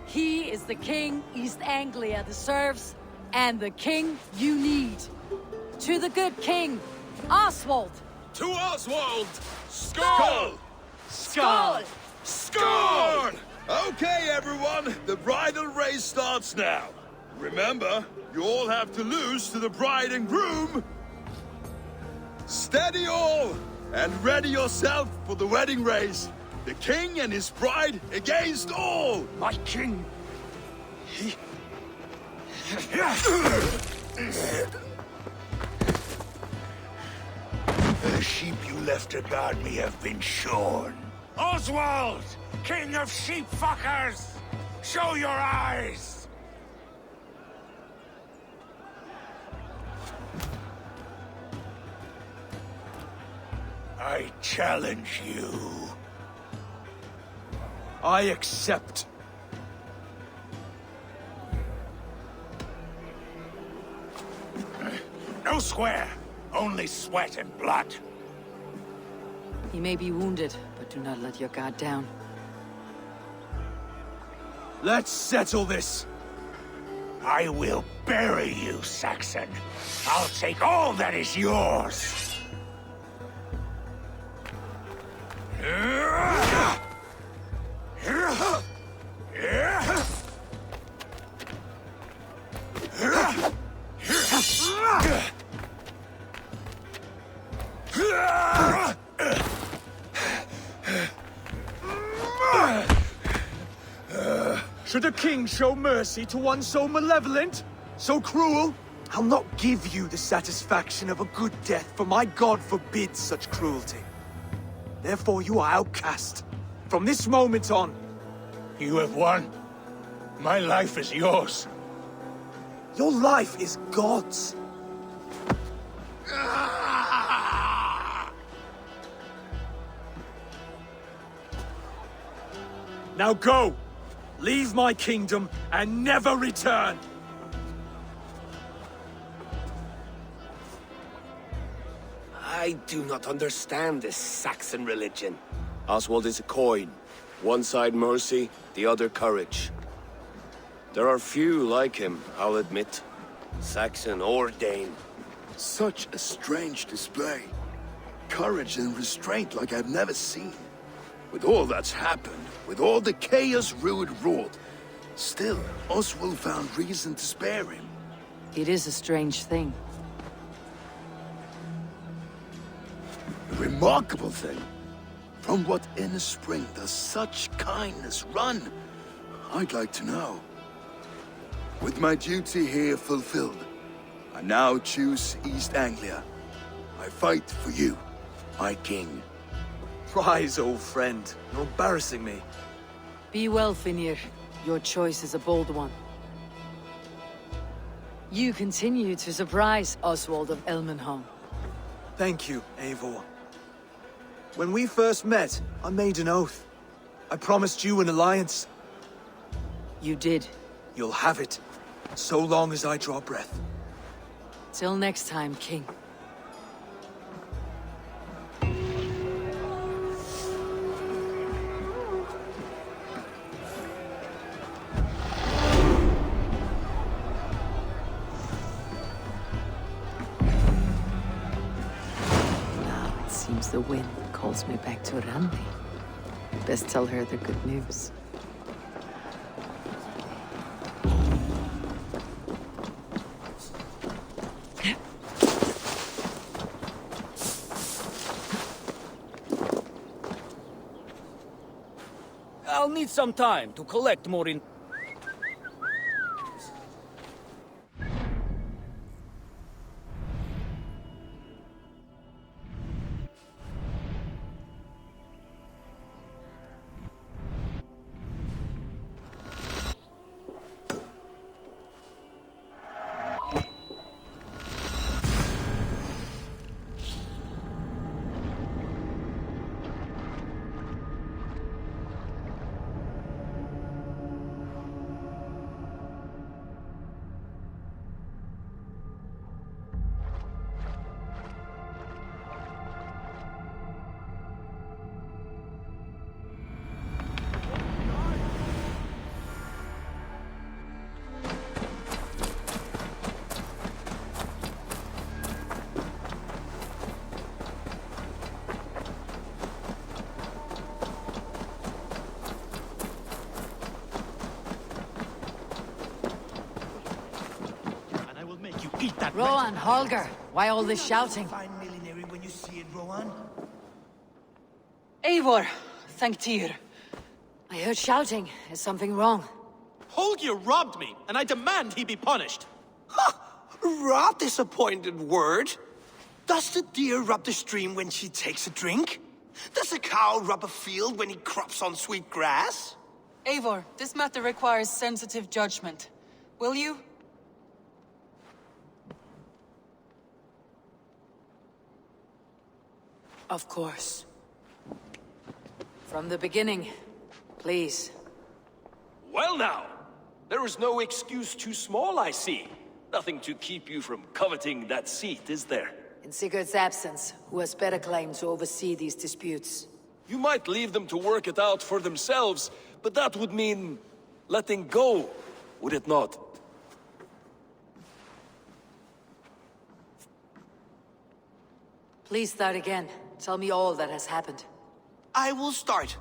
He is the king East Anglia deserves, and the king you need. To the good king, Oswald! To Oswald! Skull! Skull! Scorn! Okay, everyone, the bridal race starts now. Remember, you all have to lose to the bride and groom. Steady all, and ready yourself for the wedding race. The king and his bride against all. My king. The sheep you left to guard me have been shorn. Oswald! King of sheep fuckers! Show your eyes! I challenge you. I accept. No square, only sweat and blood. He may be wounded, but do not let your guard down. Let's settle this. I will bury you, Saxon. I'll take all that is yours. Should a king show mercy to one so malevolent? So cruel? I'll not give you the satisfaction of a good death, for my god forbids such cruelty. Therefore you are outcast. From this moment on. You have won. My life is yours. Your life is God's. Now go! Leave my kingdom and never return! I do not understand this Saxon religion. Oswald is a coin. One side mercy, the other courage. There are few like him, I'll admit. Saxon or Dane. Such a strange display. Courage and restraint like I've never seen. With all that's happened, with all the chaos Ruud wrought, still, Oswald found reason to spare him. It is a strange thing. A remarkable thing. From what inner spring does such kindness run? I'd like to know. With my duty here fulfilled, I now choose East Anglia. I fight for you, my king. Rise, old friend. You're embarrassing me. Be well, Finnir. Your choice is a bold one. You continue to surprise Oswald of Elmenham. Thank you, Eivor. When we first met, I made an oath. I promised you an alliance. You did. You'll have it, so long as I draw breath. Till next time, King. Now it seems the wind calls me back to Randi. Best tell her the good news. I'll need some time to collect more in... Rowan, Holger, why all this shouting? When you see it, Rowan. Eivor, Thegn. I heard shouting. Is something wrong? Holger robbed me, and I demand he be punished. Rot disappointed word. Does the deer rub the stream when she takes a drink? Does a cow rub a field when he crops on sweet grass? Eivor, this matter requires sensitive judgment. Will you? Of course. From the beginning, please. Well now, there is no excuse too small, I see. Nothing to keep you from coveting that seat, is there? In Sigurd's absence, who has better claim to oversee these disputes? You might leave them to work it out for themselves, but that would mean letting go, would it not? Please start again. Tell me all that has happened. I will start.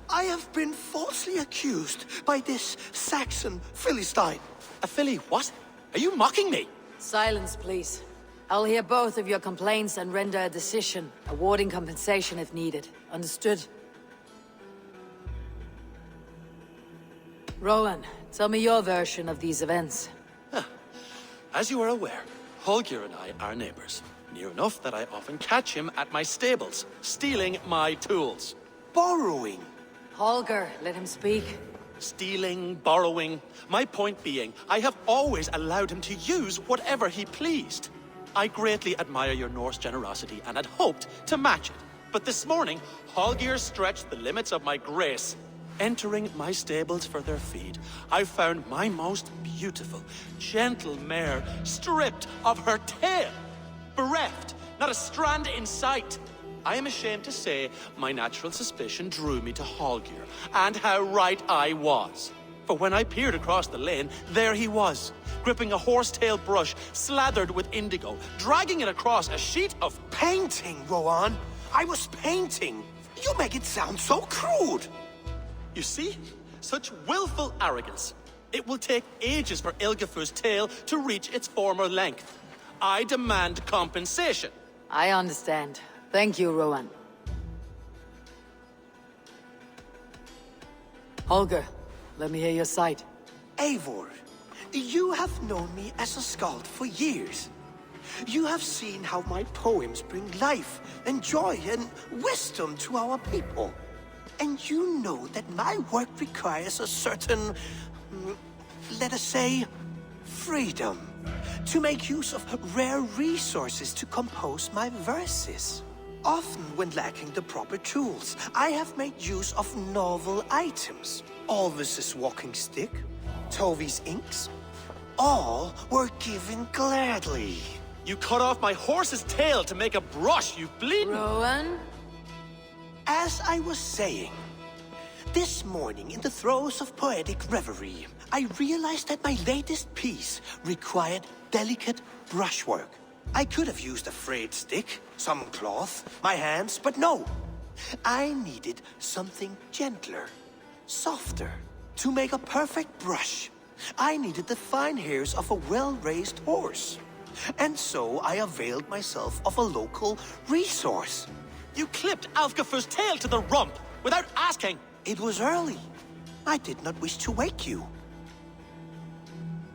I have been falsely accused by this Saxon Philistine. A Philly what? Are you mocking me? Silence, please. I'll hear both of your complaints and render a decision, awarding compensation if needed. Understood? Rowan, tell me your version of these events. As you are aware, Holger and I are neighbors. Near enough that I often catch him at my stables, stealing my tools. Borrowing. Holger, let him speak. Stealing, borrowing. My point being, I have always allowed him to use whatever he pleased. I greatly admire your Norse generosity and had hoped to match it. But this morning, Holger stretched the limits of my grace. Entering my stables for their feed, I found my most beautiful, gentle mare stripped of her tail. Bereft, not a strand in sight. I am ashamed to say my natural suspicion drew me to Holger, and how right I was. For when I peered across the lane, there he was, gripping a horsetail brush slathered with indigo, dragging it across a sheet of painting, Rowan. I was painting. You make it sound so crude. You see? Such willful arrogance. It will take ages for Ilgafur's tail to reach its former length. I demand compensation. I understand. Thank you, Rowan. Holger, let me hear your side. Eivor, you have known me as a skald for years. You have seen how my poems bring life and joy and wisdom to our people. And you know that my work requires a certain, let us say, freedom. to make use of rare resources to compose my verses. Often when lacking the proper tools, I have made use of novel items. Alvis's walking stick, Tovi's inks, all were given gladly. You cut off my horse's tail to make a brush, you bleeding... Rowan? As I was saying, this morning in the throes of poetic reverie, I realized that my latest piece required delicate brushwork. I could have used a frayed stick, some cloth, my hands, but no. I needed something gentler, softer. To make a perfect brush, I needed the fine hairs of a well-raised horse. And so I availed myself of a local resource. You clipped Alfgafur's tail to the rump, without asking. It was early. I did not wish to wake you.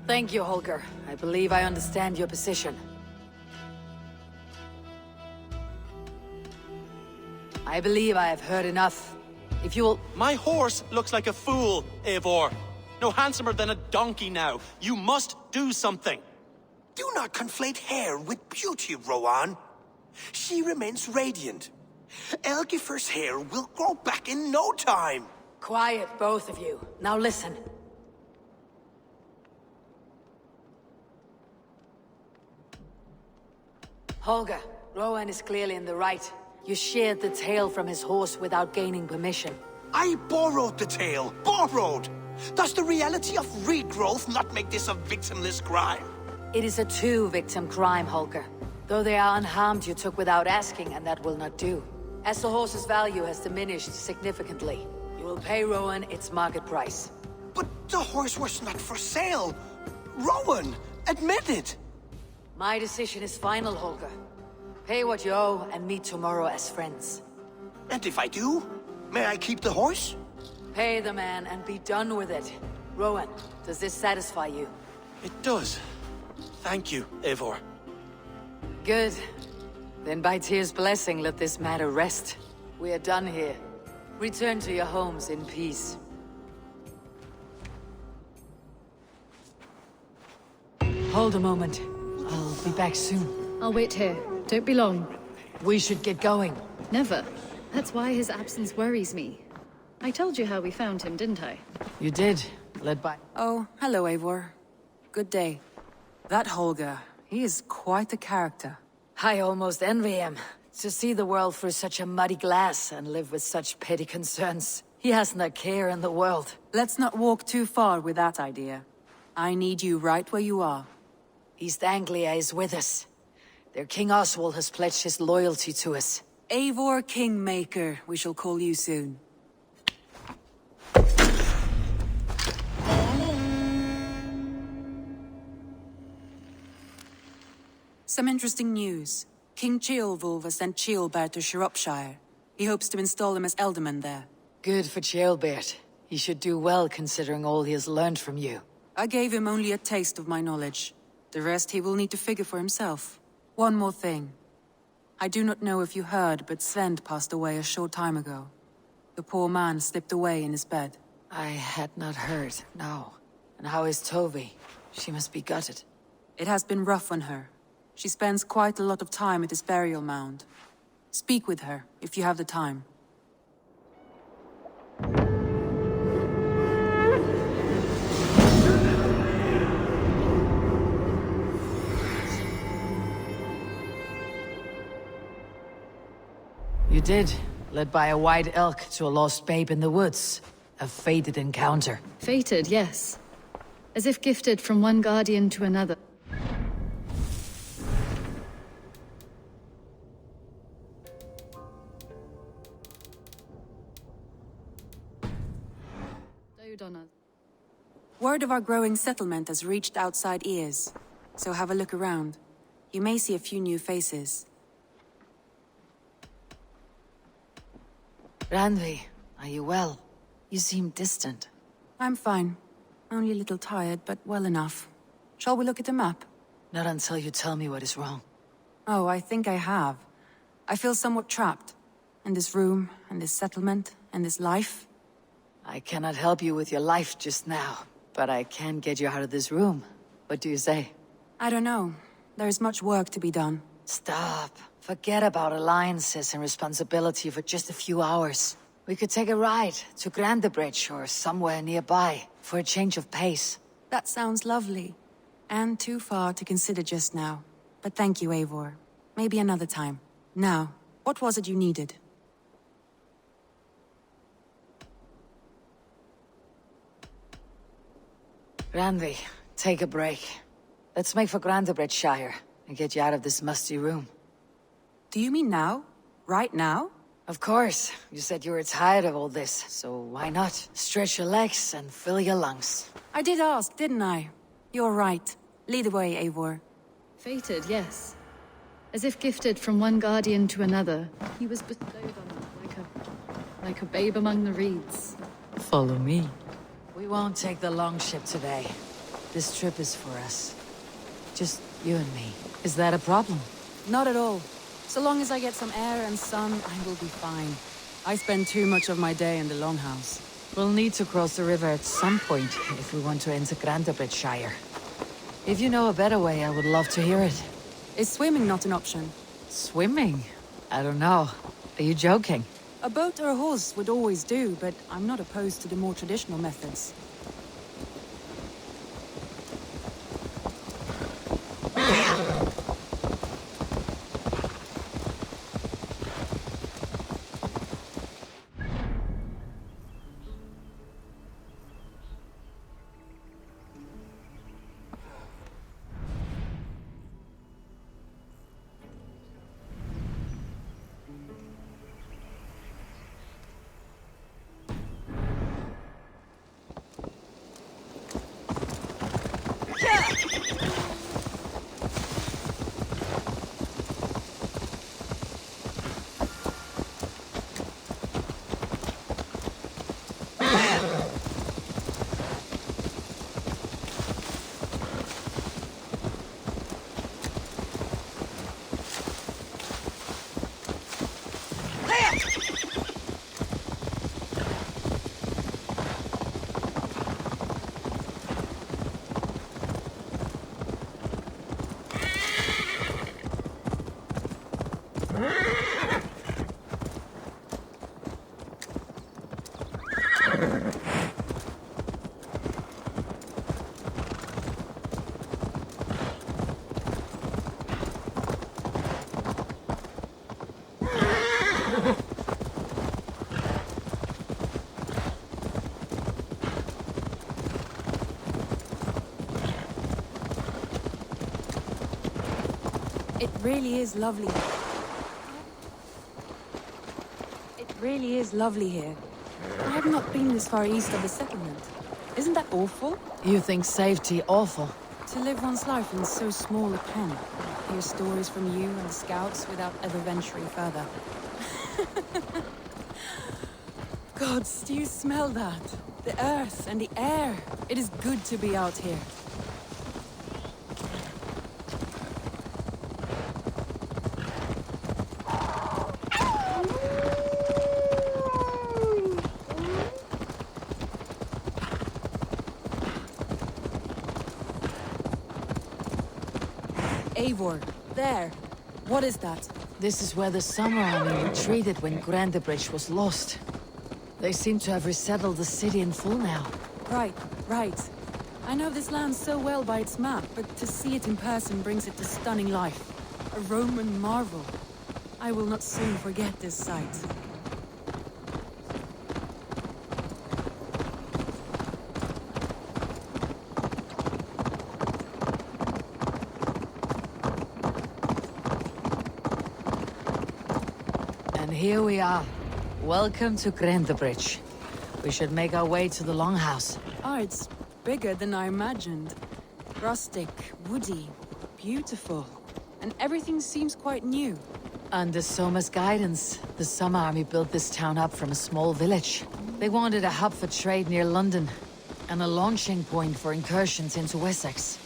Thank you, Holger. I believe I understand your position. I believe I have heard enough. If you will... My horse looks like a fool, Eivor. No handsomer than a donkey now. You must do something. Do not conflate hair with beauty, Rowan. She remains radiant. Elgifer's hair will grow back in no time. Quiet, both of you. Now listen. Holger, Rowan is clearly in the right. You sheared the tail from his horse without gaining permission. I borrowed the tail. Borrowed! Does the reality of regrowth not make this a victimless crime? It is a two-victim crime, Holger. Though they are unharmed, you took without asking, and that will not do. As the horse's value has diminished significantly, you will pay Rowan its market price. But the horse was not for sale. Rowan, admit it. My decision is final, Holger. Pay what you owe and meet tomorrow as friends. And if I do, may I keep the horse? Pay the man and be done with it. Rowan, does this satisfy you? It does. Thank you, Eivor. Good. Then by Tyr's blessing, let this matter rest. We are done here. Return to your homes in peace. Hold a moment. I'll be back soon. I'll wait here. Don't be long. We should get going. Never. That's why his absence worries me. I told you how we found him, didn't I? You did. Led by... Oh, hello, Eivor. Good day. That Holger, he is quite the character. I almost envy him. To see the world through such a muddy glass and live with such petty concerns. He hasn't a care in the world. Let's not walk too far with that idea. I need you right where you are. East Anglia is with us. Their King Oswald has pledged his loyalty to us. Eivor Kingmaker, we shall call you soon. Some interesting news. King Ceolwulf has sent Ceolbert to Shropshire. He hopes to install him as Elderman there. Good for Ceolbert. He should do well considering all he has learned from you. I gave him only a taste of my knowledge. The rest he will need to figure for himself. One more thing. I do not know if you heard, but Svend passed away a short time ago. The poor man slipped away in his bed. I had not heard, no. And how is Tovi? She must be gutted. It has been rough on her. She spends quite a lot of time at his burial mound. Speak with her, if you have the time. You did, led by a white elk to a lost babe in the woods. A fated encounter. Fated, yes. As if gifted from one guardian to another. Word of our growing settlement has reached outside ears, so have a look around. You may see a few new faces. Randvi, are you well? You seem distant. I'm fine. Only a little tired, but well enough. Shall we look at the map? Not until you tell me what is wrong. Oh, I think I have. I feel somewhat trapped. In this room, and this settlement, and this life. I cannot help you with your life just now, but I can get you out of this room. What do you say? I don't know. There is much work to be done. Stop. Forget about alliances and responsibility for just a few hours. We could take a ride to Grandebridge or somewhere nearby for a change of pace. That sounds lovely. And too far to consider just now. But thank you, Eivor. Maybe another time. Now, what was it you needed? Randvi, take a break. Let's make for Grandebridgeshire and get you out of this musty room. Do you mean now? Right now? Of course. You said you were tired of all this, so why not? Stretch your legs and fill your lungs. I did ask, didn't I? You're right. Lead the way, Eivor. Fated, yes. As if gifted from one guardian to another, he was bestowed on me like a babe among the reeds. Follow me. We won't take the long ship today. This trip is for us. Just you and me. Is that a problem? Not at all. So long as I get some air and sun, I will be fine. I spend too much of my day in the Longhouse. We'll need to cross the river at some point if we want to enter Grandebridgeshire. If you know a better way, I would love to hear it. Is swimming not an option? Swimming? I don't know. Are you joking? A boat or a horse would always do, but I'm not opposed to the more traditional methods. It really is lovely. It really is lovely here. I have not been this far east of the settlement. Isn't that awful? You think safety awful? To live one's life in so small a pen. Hear stories from you and the scouts without ever venturing further. Gods, do you smell that? The earth and the air. It is good to be out here. Eivor, there. What is that? This is where the Summer Army retreated when Grandebridge was lost. They seem to have resettled the city in full now. Right. I know this land so well by its map, but to see it in person brings it to stunning life. A Roman marvel. I will not soon forget this sight. Here we are. Welcome to Grandebridge. We should make our way to the Longhouse. Oh, it's bigger than I imagined. Rustic, woody, beautiful. And everything seems quite new. Under Soma's guidance, the Summer Army built this town up from a small village. They wanted a hub for trade near London, and a launching point for incursions into Wessex.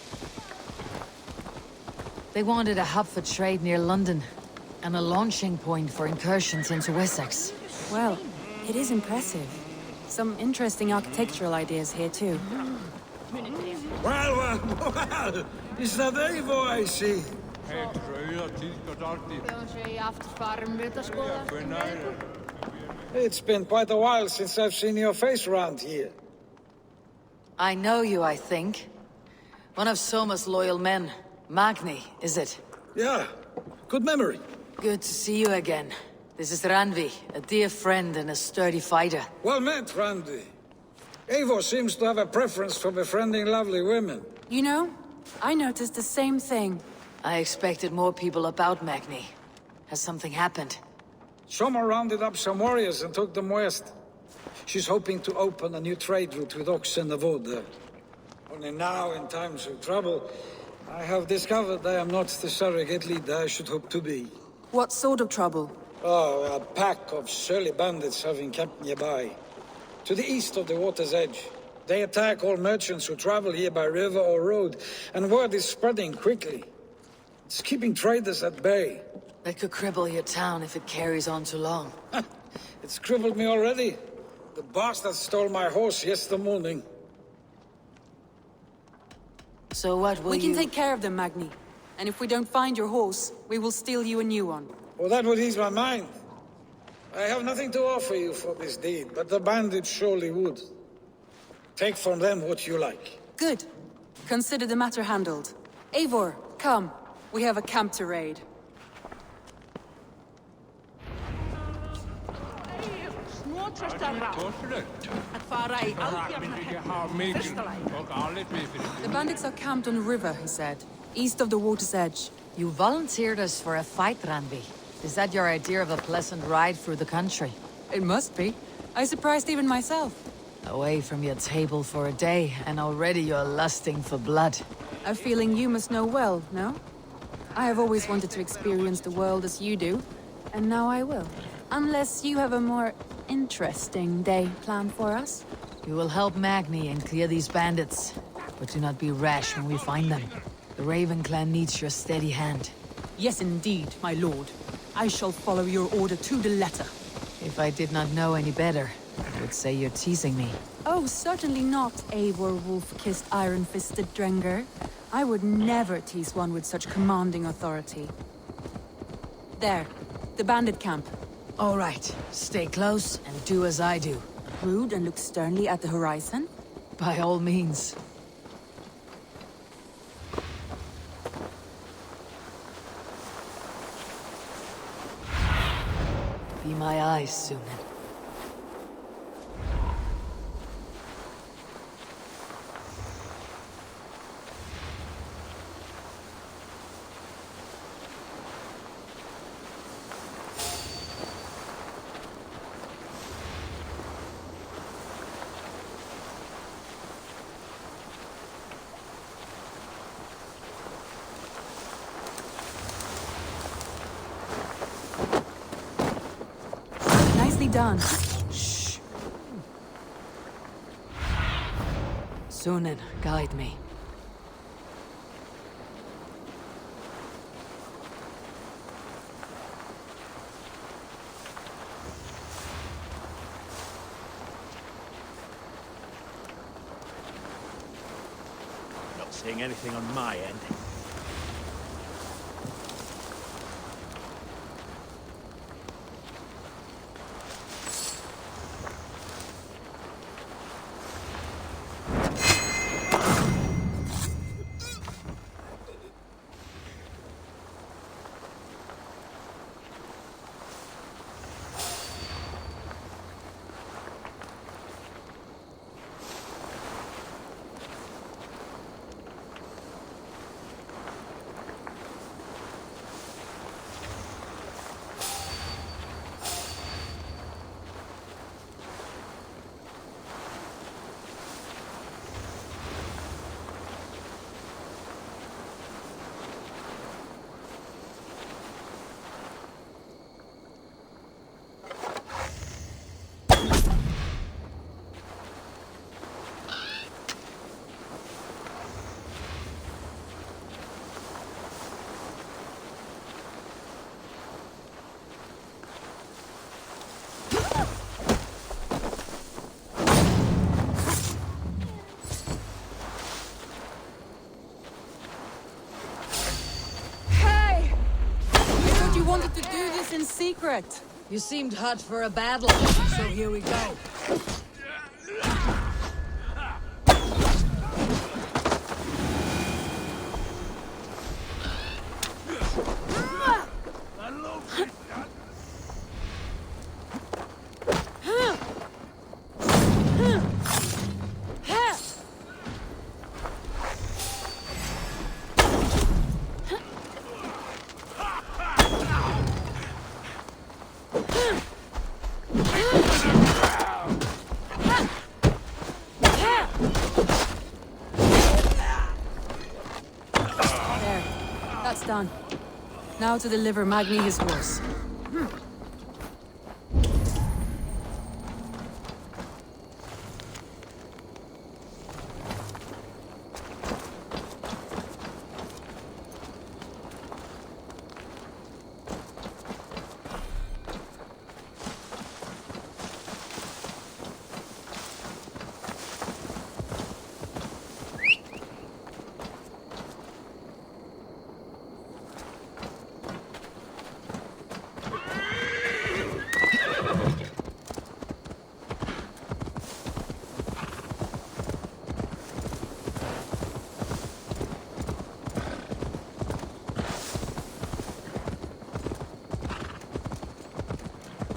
Well, it is impressive. Some interesting architectural ideas here, too. Well, is that Eivor I see? It's been quite a while since I've seen your face around here. I know you, I think. One of Soma's loyal men. Magni, is it? Yeah, good memory. Good to see you again. This is Randvi, a dear friend and a sturdy fighter. Well met, Randvi. Eivor seems to have a preference for befriending lovely women. You know, I noticed the same thing. I expected more people about Magni. Has something happened? Soma rounded up some warriors and took them west. She's hoping to open a new trade route with Oxen of Order. Only now, in times of trouble, I have discovered I am not the surrogate leader I should hope to be. What sort of trouble? Oh, a pack of surly bandits have encamped nearby. To the east of the water's edge. They attack all merchants who travel here by river or road, and word is spreading quickly. It's keeping traders at bay. That could cripple your town if it carries on too long. It's crippled me already. The bastard stole my horse yesterday morning. So what will We can take care of them, Magni. And if we don't find your horse, we will steal you a new one. Well, that would ease my mind. I have nothing to offer you for this deed, but the bandits surely would. Take from them what you like. Good. Consider the matter handled. Eivor, come. We have a camp to raid. The bandits are camped on a river, he said, east of the water's edge. You volunteered us for a fight, Randvi. Is that your idea of a pleasant ride through the country? It must be. I surprised even myself. Away from your table for a day, and already you're lusting for blood. A feeling you must know well, no? I have always wanted to experience the world as you do, and now I will. Unless you have a more interesting day planned for us. You will help Magni and clear these bandits, but do not be rash when we find them. The Raven clan needs your steady hand. Yes, indeed, my lord. I shall follow your order to the letter. If I did not know any better, I would say you're teasing me. Oh, certainly not, Eivor wolf-kissed iron-fisted Drenger. I would never tease one with such commanding authority. There, the bandit camp. All right, stay close and do as I do. Brood and look sternly at the horizon? By all means. Be my eyes, Sunan. Done. Shh. Sunan, guide me. Not seeing anything on my end. have to do this in secret. You seemed hot for a battle, so here we go. That's done. Now to deliver Magni his horse.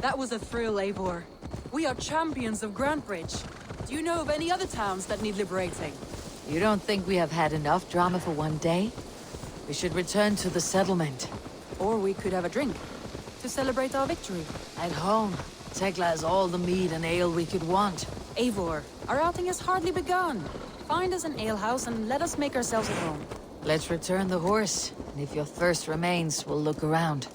That was a thrill, Eivor. We are champions of Grantbridge. Do you know of any other towns that need liberating? You don't think we have had enough drama for one day? We should return to the settlement. Or we could have a drink, to celebrate our victory. At home, Tekla has all the mead and ale we could want. Eivor, our outing has hardly begun. Find us an alehouse and let us make ourselves at home. Let's return the horse, and if your thirst remains, we'll look around.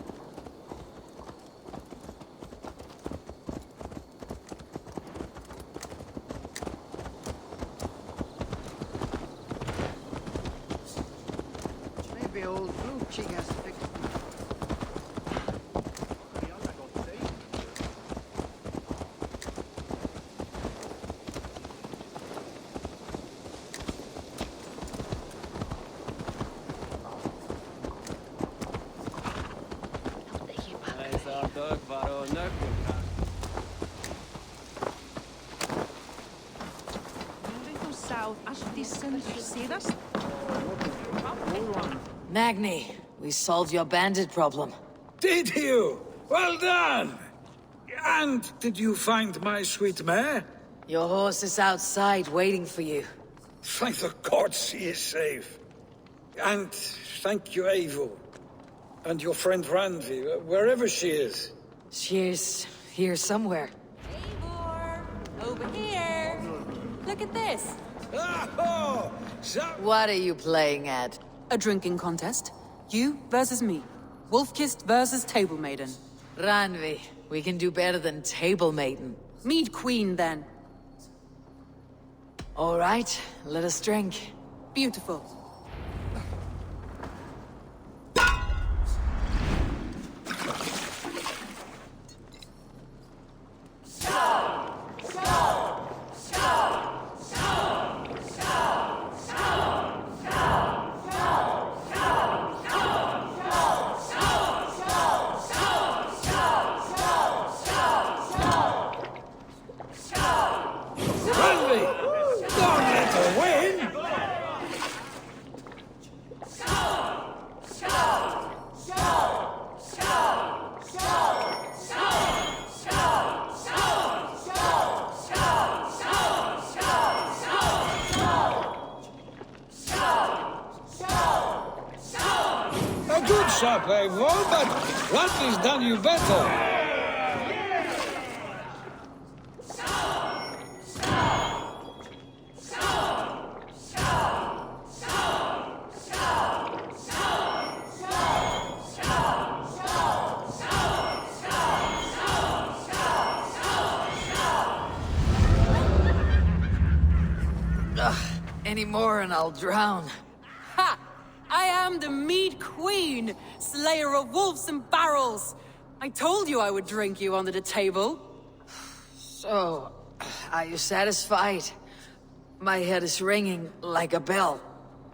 Magni, we solved your bandit problem. Did you? Well done! And did you find my sweet mare? Your horse is outside waiting for you. Thank the gods she is safe. And thank you, Eivor. And your friend Randvi, wherever she is. She's here somewhere. Eivor! Over here! Look at this! What are you playing at? A drinking contest. You versus me. Wolf-kissed versus Table Maiden. Randvi, we can do better than Table Maiden. Mead Queen, then. All right, let us drink. Beautiful. Up, Eivor, but Randvi's done you better. Any more and I'll drown. Ha! I am the Mead Queen, slayer of wolves and barrels. I told you I would drink you under the table. So, are you satisfied? My head is ringing like a bell.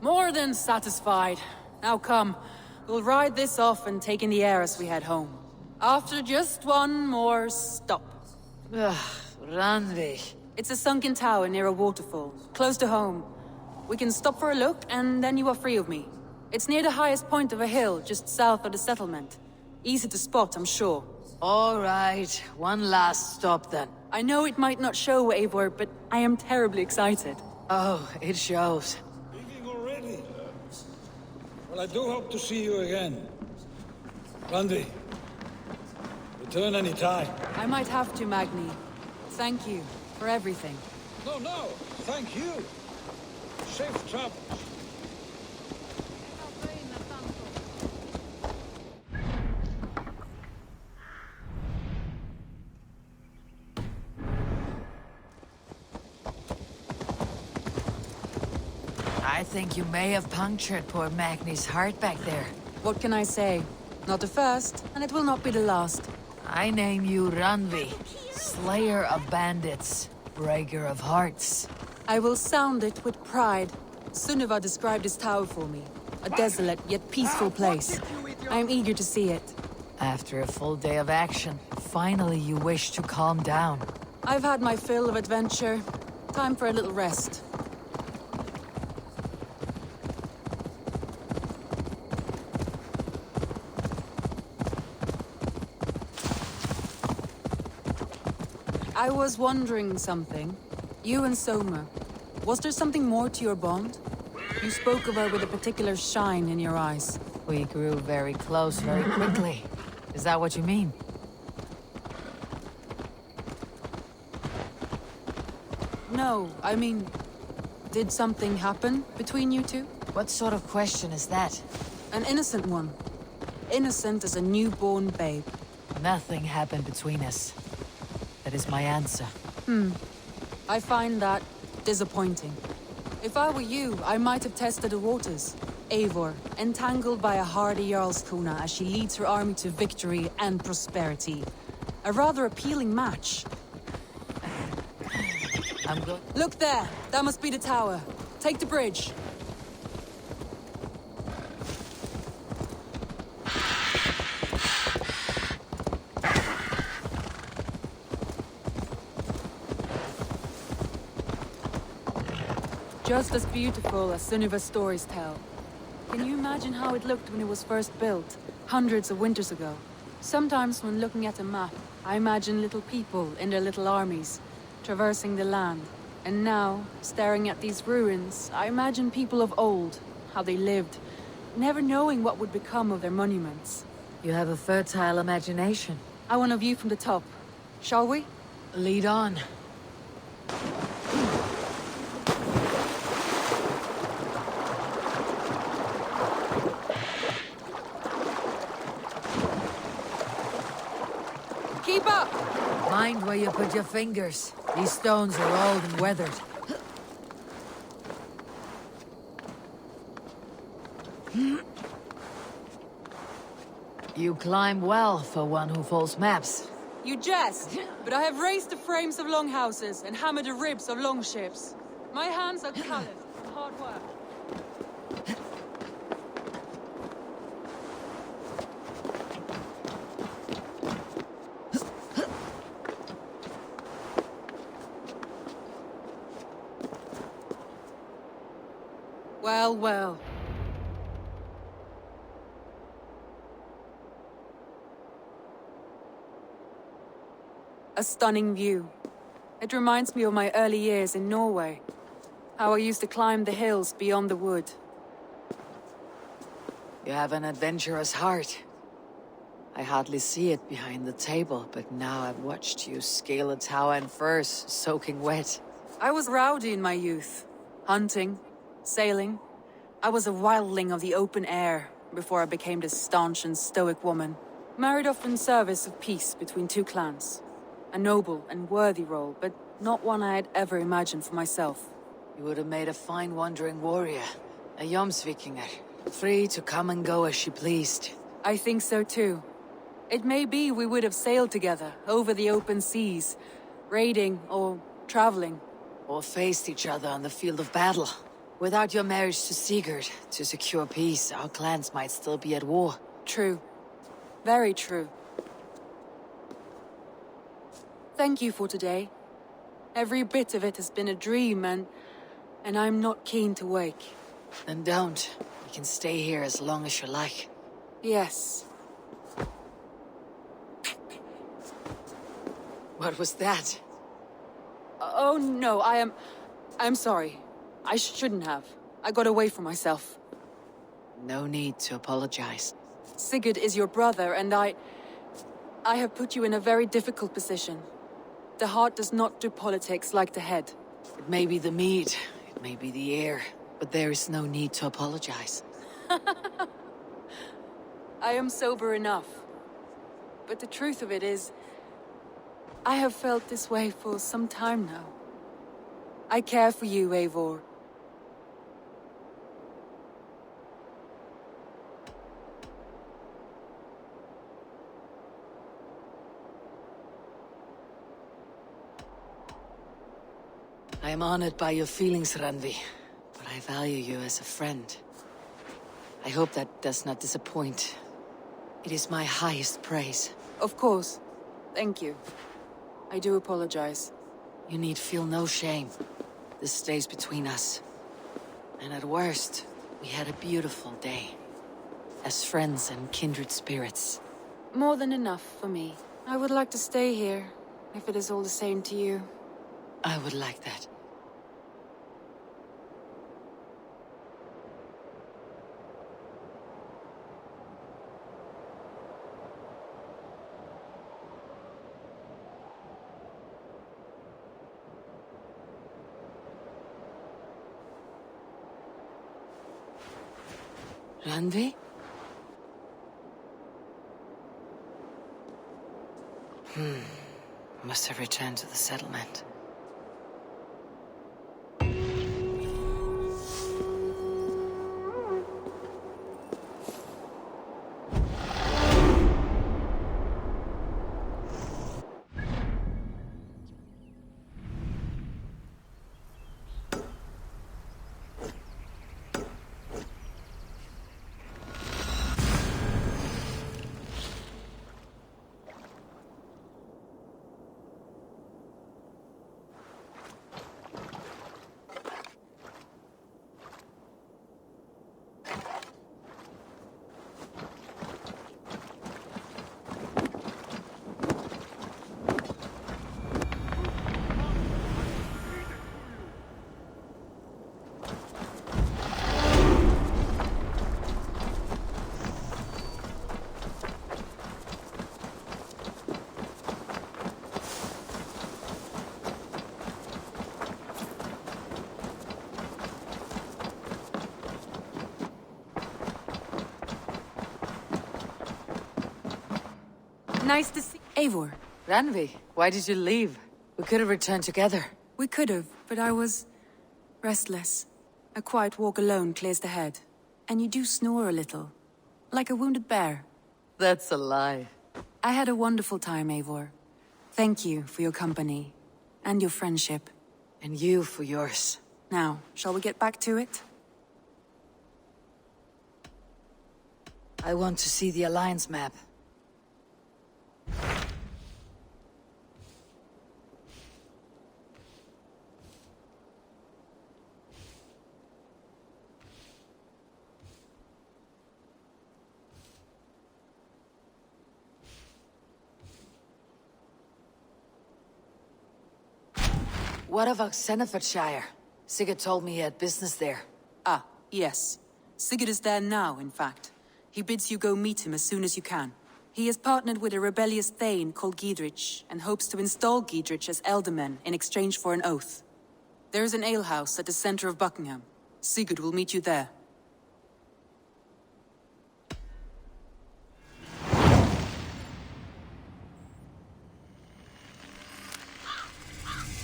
More than satisfied. Now come, We'll ride this off and take in the air as we head home. After just one more stop. Ugh, Randvi. It's a sunken tower near a waterfall, close to home. We can stop for a look, and then you are free of me. It's near the highest point of a hill, just south of the settlement. Easy to spot, I'm sure. All right, one last stop then. I know it might not show, Eivor, but I am terribly excited. Oh, it shows. Leaving already? Well, I do hope to see you again. Randvi, return any time. I might have to, Magni. Thank you for everything. No, thank you. Safe travels. I think you may have punctured poor Magni's heart back there. What can I say? Not the first, and it will not be the last. I name you Randvi, Slayer of Bandits, Breaker of Hearts. I will sound it with pride. Sunniva described this tower for me. A desolate yet peaceful place. I am eager to see it. After a full day of action, finally you wish to calm down. I've had my fill of adventure. Time for a little rest. I was wondering something. You and Soma. Was there something more to your bond? You spoke of her with a particular shine in your eyes. We grew very close very quickly. Is that what you mean? No, I mean... Did something happen between you two? What sort of question is that? An innocent one. Innocent as a newborn babe. Nothing happened between us. That is my answer. I find that disappointing. If I were you, I might have tested the waters. Eivor, entangled by a hardy Jarlskona as she leads her army to victory and prosperity. A rather appealing match. I'm good. Look there! That must be the tower. Take the bridge. Just as beautiful as Sunniva's stories tell. Can you imagine how it looked when it was first built, hundreds of winters ago? Sometimes when looking at a map, I imagine little people in their little armies, traversing the land. And now, staring at these ruins, I imagine people of old, how they lived, never knowing what would become of their monuments. You have a fertile imagination. I want a view from the top. Shall we? Lead on. Keep up! Mind where you put your fingers. These stones are old and weathered. You climb well for one who folds maps. You jest, but I have raised the frames of longhouses and hammered the ribs of longships. My hands are calloused from hard work. Well, well. A stunning view. It reminds me of my early years in Norway. How I used to climb the hills beyond the wood. You have an adventurous heart. I hardly see it behind the table, but now I've watched you scale a tower in furs, soaking wet. I was rowdy in my youth. Hunting, sailing. I was a wildling of the open air before I became this staunch and stoic woman. Married off in service of peace between two clans. A noble and worthy role, but not one I had ever imagined for myself. You would have made a fine wandering warrior. A Jomsvikinger. Free to come and go as she pleased. I think so too. It may be we would have sailed together over the open seas, raiding or traveling. Or faced each other on the field of battle. Without your marriage to Sigurd, to secure peace, our clans might still be at war. True. Very true. Thank you for today. Every bit of it has been a dream, and I'm not keen to wake. Then don't. You can stay here as long as you like. Yes. What was that? Oh no, I'm sorry. I shouldn't have. I got away from myself. No need to apologize. Sigurd is your brother, and I have put you in a very difficult position. The heart does not do politics like the head. It may be the mead, it may be the air, but there is no need to apologize. I am sober enough. But the truth of it is, I have felt this way for some time now. I care for you, Eivor. I am honored by your feelings, Randvi, but I value you as a friend. I hope that does not disappoint. It is my highest praise. Of course. Thank you. I do apologize. You need feel no shame. This stays between us. And at worst, we had a beautiful day. As friends and kindred spirits. More than enough for me. I would like to stay here, if it is all the same to you. I would like that. Randvi? Must have returned to the settlement. Nice to see Eivor. Randvi, why did you leave? We could have returned together. We could have, but I was restless. A quiet walk alone clears the head. And you do snore a little, like a wounded bear. That's a lie. I had a wonderful time, Eivor. Thank you for your company, and your friendship. And you for yours. Now, shall we get back to it? I want to see the Alliance map. What of Oxenfordshire? Sigurd told me he had business there. Ah, yes. Sigurd is there now, in fact. He bids you go meet him as soon as you can. He has partnered with a rebellious Thegn called Giedrich, and hopes to install Giedrich as Elderman in exchange for an oath. There is an alehouse at the center of Buckingham. Sigurd will meet you there.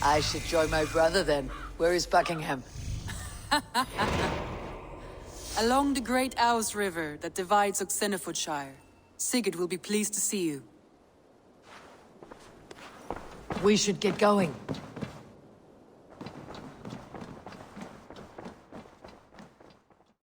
I should join my brother then. Where is Buckingham? Along the great Ouse River that divides Oxenfordshire. Sigurd will be pleased to see you. We should get going.